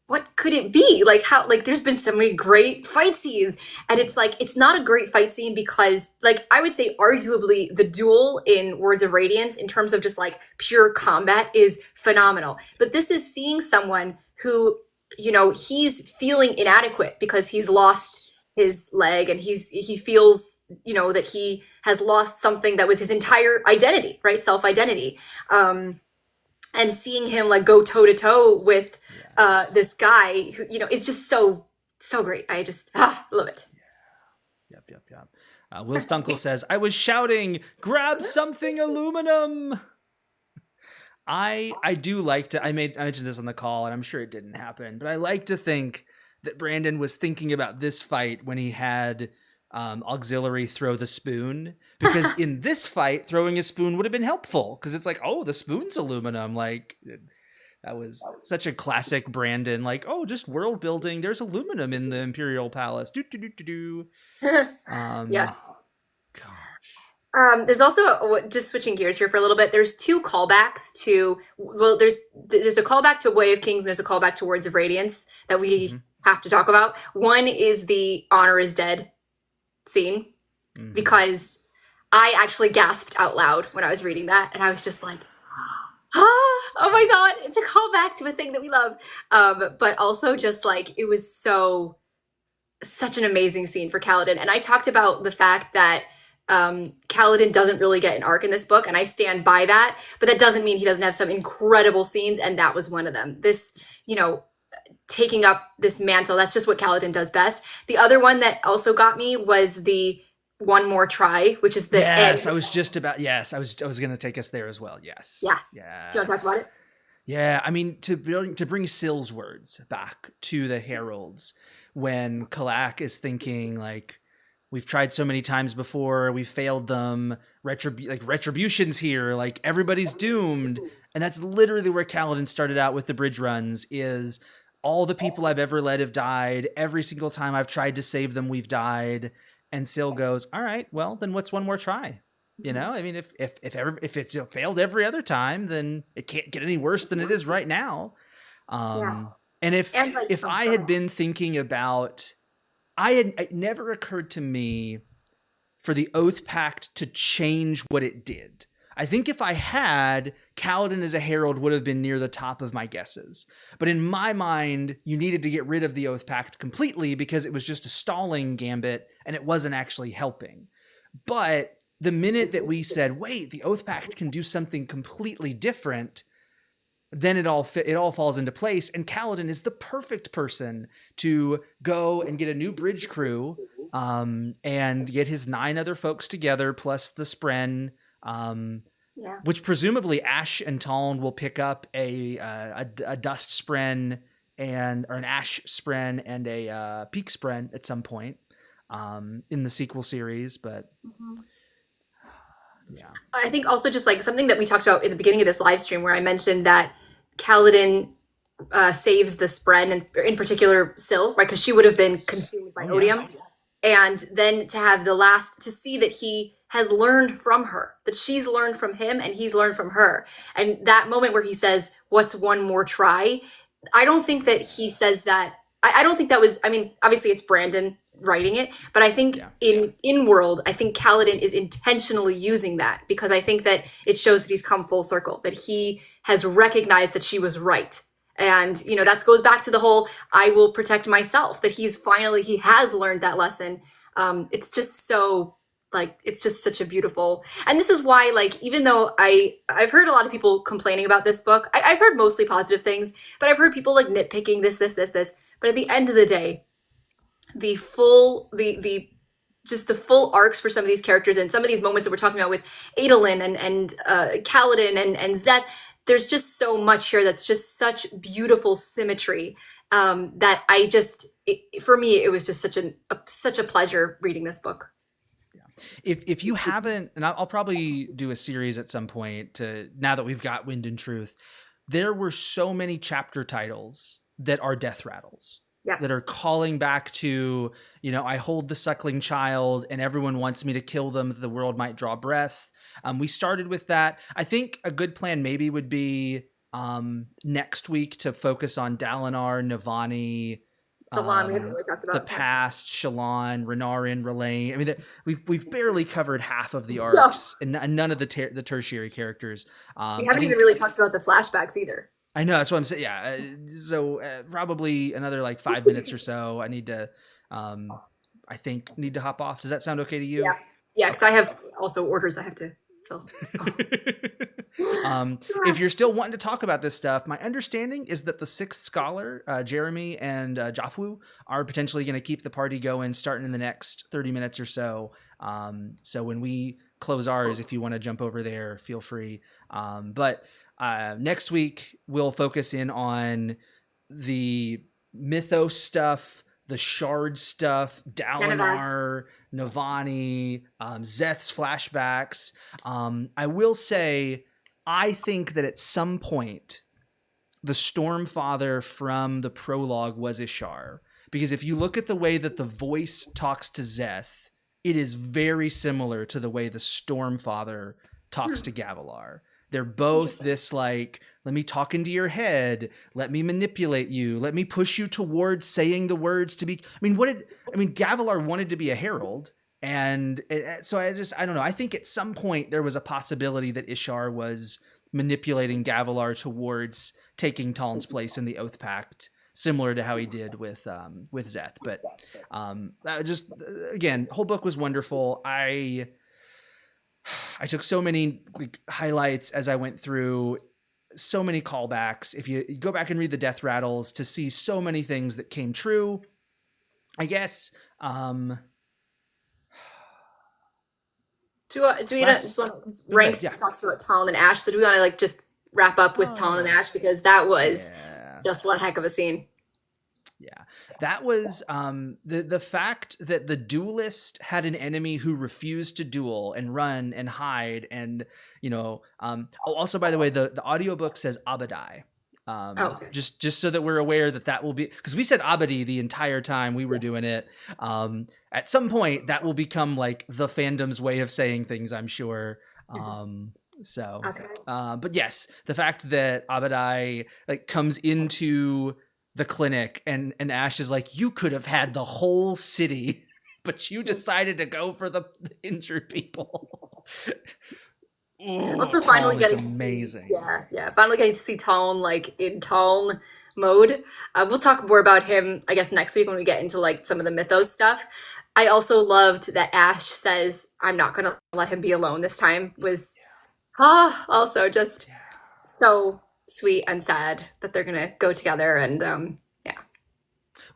what could it be? Like how, like there's been so many great fight scenes, and it's like, it's not a great fight scene because like, I would say arguably the duel in Words of Radiance in terms of just like pure combat is phenomenal. But this is seeing someone who, he's feeling inadequate because he's lost his leg and he feels, that he has lost something that was his entire identity, right? Self-identity. And seeing him like go toe to toe with this guy who, is just so great. I just love it. Yep. Will Stunkel says, I was shouting, grab something aluminum. I do like to, I mentioned this on the call and I'm sure it didn't happen, but I like to think that Brandon was thinking about this fight when he had auxiliary throw the spoon, because in this fight, throwing a spoon would have been helpful because it's like, oh, the spoon's aluminum. Like That was such a classic Brandon, like, oh, just world building. There's aluminum in the Imperial Palace. Do do do do do. Yeah. Gosh. There's also just switching gears here for a little bit. There's two callbacks to well, there's a callback to Way of Kings and there's a callback to Words of Radiance that we have to talk about. One is the Honor is Dead scene because I actually gasped out loud when I was reading that, and I was just like, oh my god, it's a callback to a thing that we love. But also just like it was such an amazing scene for Kaladin, and I talked about the fact that Kaladin doesn't really get an arc in this book, and I stand by that. But that doesn't mean he doesn't have some incredible scenes, and that was one of them. This, taking up this mantle, that's just what Kaladin does best. The other one that also got me was the One More Try, which is the yes, egg. I was just about yes, I was going to take us there as well. Yes. Yeah. Yes. Do you want to talk about it? Yeah, I mean to bring Syl's words back to the heralds when Kalak is thinking like, we've tried so many times before, we've failed them. Retribution's here, like everybody's doomed, and that's literally where Kaladin started out with the bridge runs. Is all the people I've ever led have died. Every single time I've tried to save them, we've died. And Syl goes, all right, well, then what's one more try? I mean, if it's failed every other time, then it can't get any worse than it is right now. And if I had been thinking about, it never occurred to me for the Oath Pact to change what it did. I think if I had, Kaladin as a herald would have been near the top of my guesses. But in my mind, you needed to get rid of the Oath Pact completely because it was just a stalling gambit and it wasn't actually helping. But the minute that we said, wait, the Oath Pact can do something completely different, then it all falls into place. And Kaladin is the perfect person to go and get a new bridge crew and get his 9 other folks together, plus the Spren, which presumably Ash and Taln will pick up a Dust Spren or an Ash Spren and a Peak Spren at some point in the sequel series. But yeah, I think also just like something that we talked about in the beginning of this live stream where I mentioned that Kaladin saves the Spren and in particular Syl, right? Because she would have been consumed by odium. And then to see that he has learned from her, that she's learned from him and he's learned from her. And that moment where he says, what's one more try? I don't think that he says that. I don't think that was, I mean, obviously it's Brandon writing it, but I think in world, I think Kaladin is intentionally using that because I think that it shows that he's come full circle, that he has recognized that she was right. And, that goes back to the whole, I will protect myself, that he has learned that lesson. It's just so it's just such a beautiful, and this is why, even though I've heard a lot of people complaining about this book, I've heard mostly positive things, but I've heard people nitpicking this. But at the end of the day, the full arcs for some of these characters and some of these moments that we're talking about with Adolin and Kaladin and Zeth, there's just so much here that's just such beautiful symmetry that for me, it was just such a pleasure reading this book. If you haven't, and I'll probably do a series at some point now that we've got Wind and Truth, there were so many chapter titles that are death rattles. That are calling back to, I hold the suckling child and everyone wants me to kill them, the world might draw breath. We started with that. I think a good plan maybe would be next week to focus on Dalinar, Navani, Shallan, we haven't really talked about the past, Shallan, Renarin, R'lain. I mean, we've barely covered half of the arcs and none of the tertiary characters. We haven't even really talked about the flashbacks either. I know, that's what I'm saying. Yeah, so probably another 5 minutes or so. I need to, need to hop off. Does that sound okay to you? Yeah, because I have also orders I have to fill. So. If you're still wanting to talk about this stuff, my understanding is that the 6th scholar, Jeremy and Jafwu, are potentially going to keep the party going starting in the next 30 minutes or so. So when we close ours, if you want to jump over there, feel free. But next week, we'll focus in on the mythos stuff, the shard stuff, Dalinar, Navani, Zeth's flashbacks. I will say, I think that at some point, the Stormfather from the prologue was Ishar. Because if you look at the way that the voice talks to Szeth, it is very similar to the way the Stormfather talks to Gavilar. They're both this like, let me talk into your head, let me manipulate you, let me push you towards saying the words to be. Gavilar wanted to be a herald, and so I don't know. I think at some point there was a possibility that Ishar was manipulating Gavilar towards taking Talon's place in the Oath Pact, similar to how he did with Szeth. But just again, whole book was wonderful. I took so many highlights as I went through, so many callbacks. If you go back and read the death rattles to see so many things that came true, I guess. Do we just want to ranks talks about Talon and Ash? So do we want to like just wrap up with Talon and Ash, because that was just one heck of a scene. Yeah, that was the fact that the duelist had an enemy who refused to duel and run and hide, and also, by the way, the audiobook says Abadai. Okay. Just so that we're aware that will be, because we said Abadi the entire time we were doing it. At some point that will become like the fandom's way of saying things, I'm sure. But yes, the fact that Abadai like comes into the clinic and Ash is like, you could have had the whole city, but you decided to go for the injured people. Ooh, also, finally getting amazing. Finally getting to see Talon like in Talon mode. We'll talk more about him, I guess, next week when we get into like some of the mythos stuff. I also loved that Ash says, "I'm not gonna let him be alone this time." Was also just so sweet and sad that they're gonna go together, and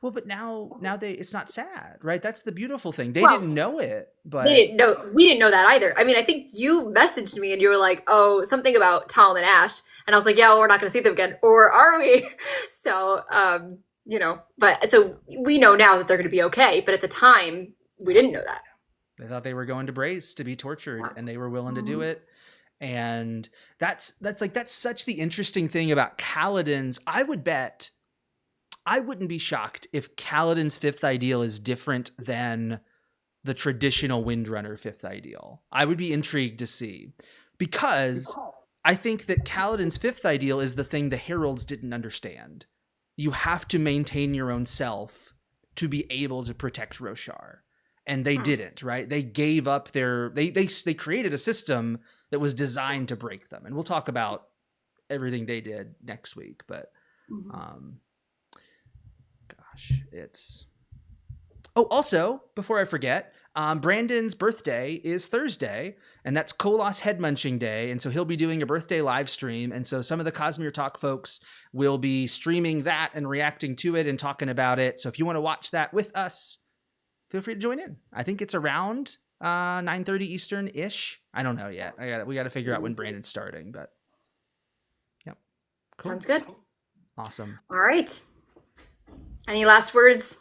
Well, but now it's not sad, right? That's the beautiful thing. They didn't know it, but we didn't know that either. I mean, I think you messaged me and you were like, "Oh, something about Talon and Ash," and I was like, "Yeah, well, we're not going to see them again, or are we?" So, but so we know now that they're going to be okay. But at the time, we didn't know that. They thought they were going to Brace to be tortured, and they were willing to do it. And that's such the interesting thing about Kaladin's. I wouldn't be shocked if Kaladin's fifth ideal is different than the traditional Windrunner fifth ideal. I would be intrigued to see, because I think that Kaladin's fifth ideal is the thing the Heralds didn't understand. You have to maintain your own self to be able to protect Roshar. And they didn't, right? They gave up they created a system that was designed to break them. And we'll talk about everything they did next week, but also, before I forget, Brandon's birthday is Thursday, and that's Kolos Head Munching Day, and so he'll be doing a birthday live stream, and so some of the Cosmere Talk folks will be streaming that and reacting to it and talking about it. So if you want to watch that with us, feel free to join in. I think it's around 9:30 Eastern-ish. I don't know yet. We got to figure out when Brandon's starting, but yep. Cool. Sounds good. Awesome. All right. Any last words?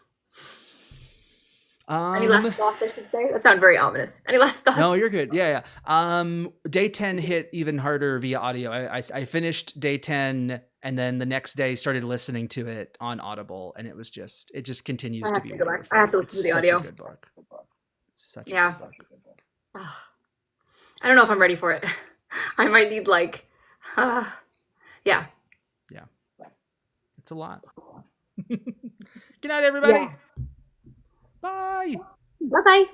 Any last thoughts, I should say? That sounds very ominous. Any last thoughts? No, you're good. Yeah. Day 10 hit even harder via audio. I finished day 10, and then the next day started listening to it on Audible, and it just continues to be wonderful. I have to listen to the audio. Such a good book. Such a good book. I don't know if I'm ready for it. I might need yeah. It's a lot. Good night, everybody. Yeah. Bye. Bye-bye.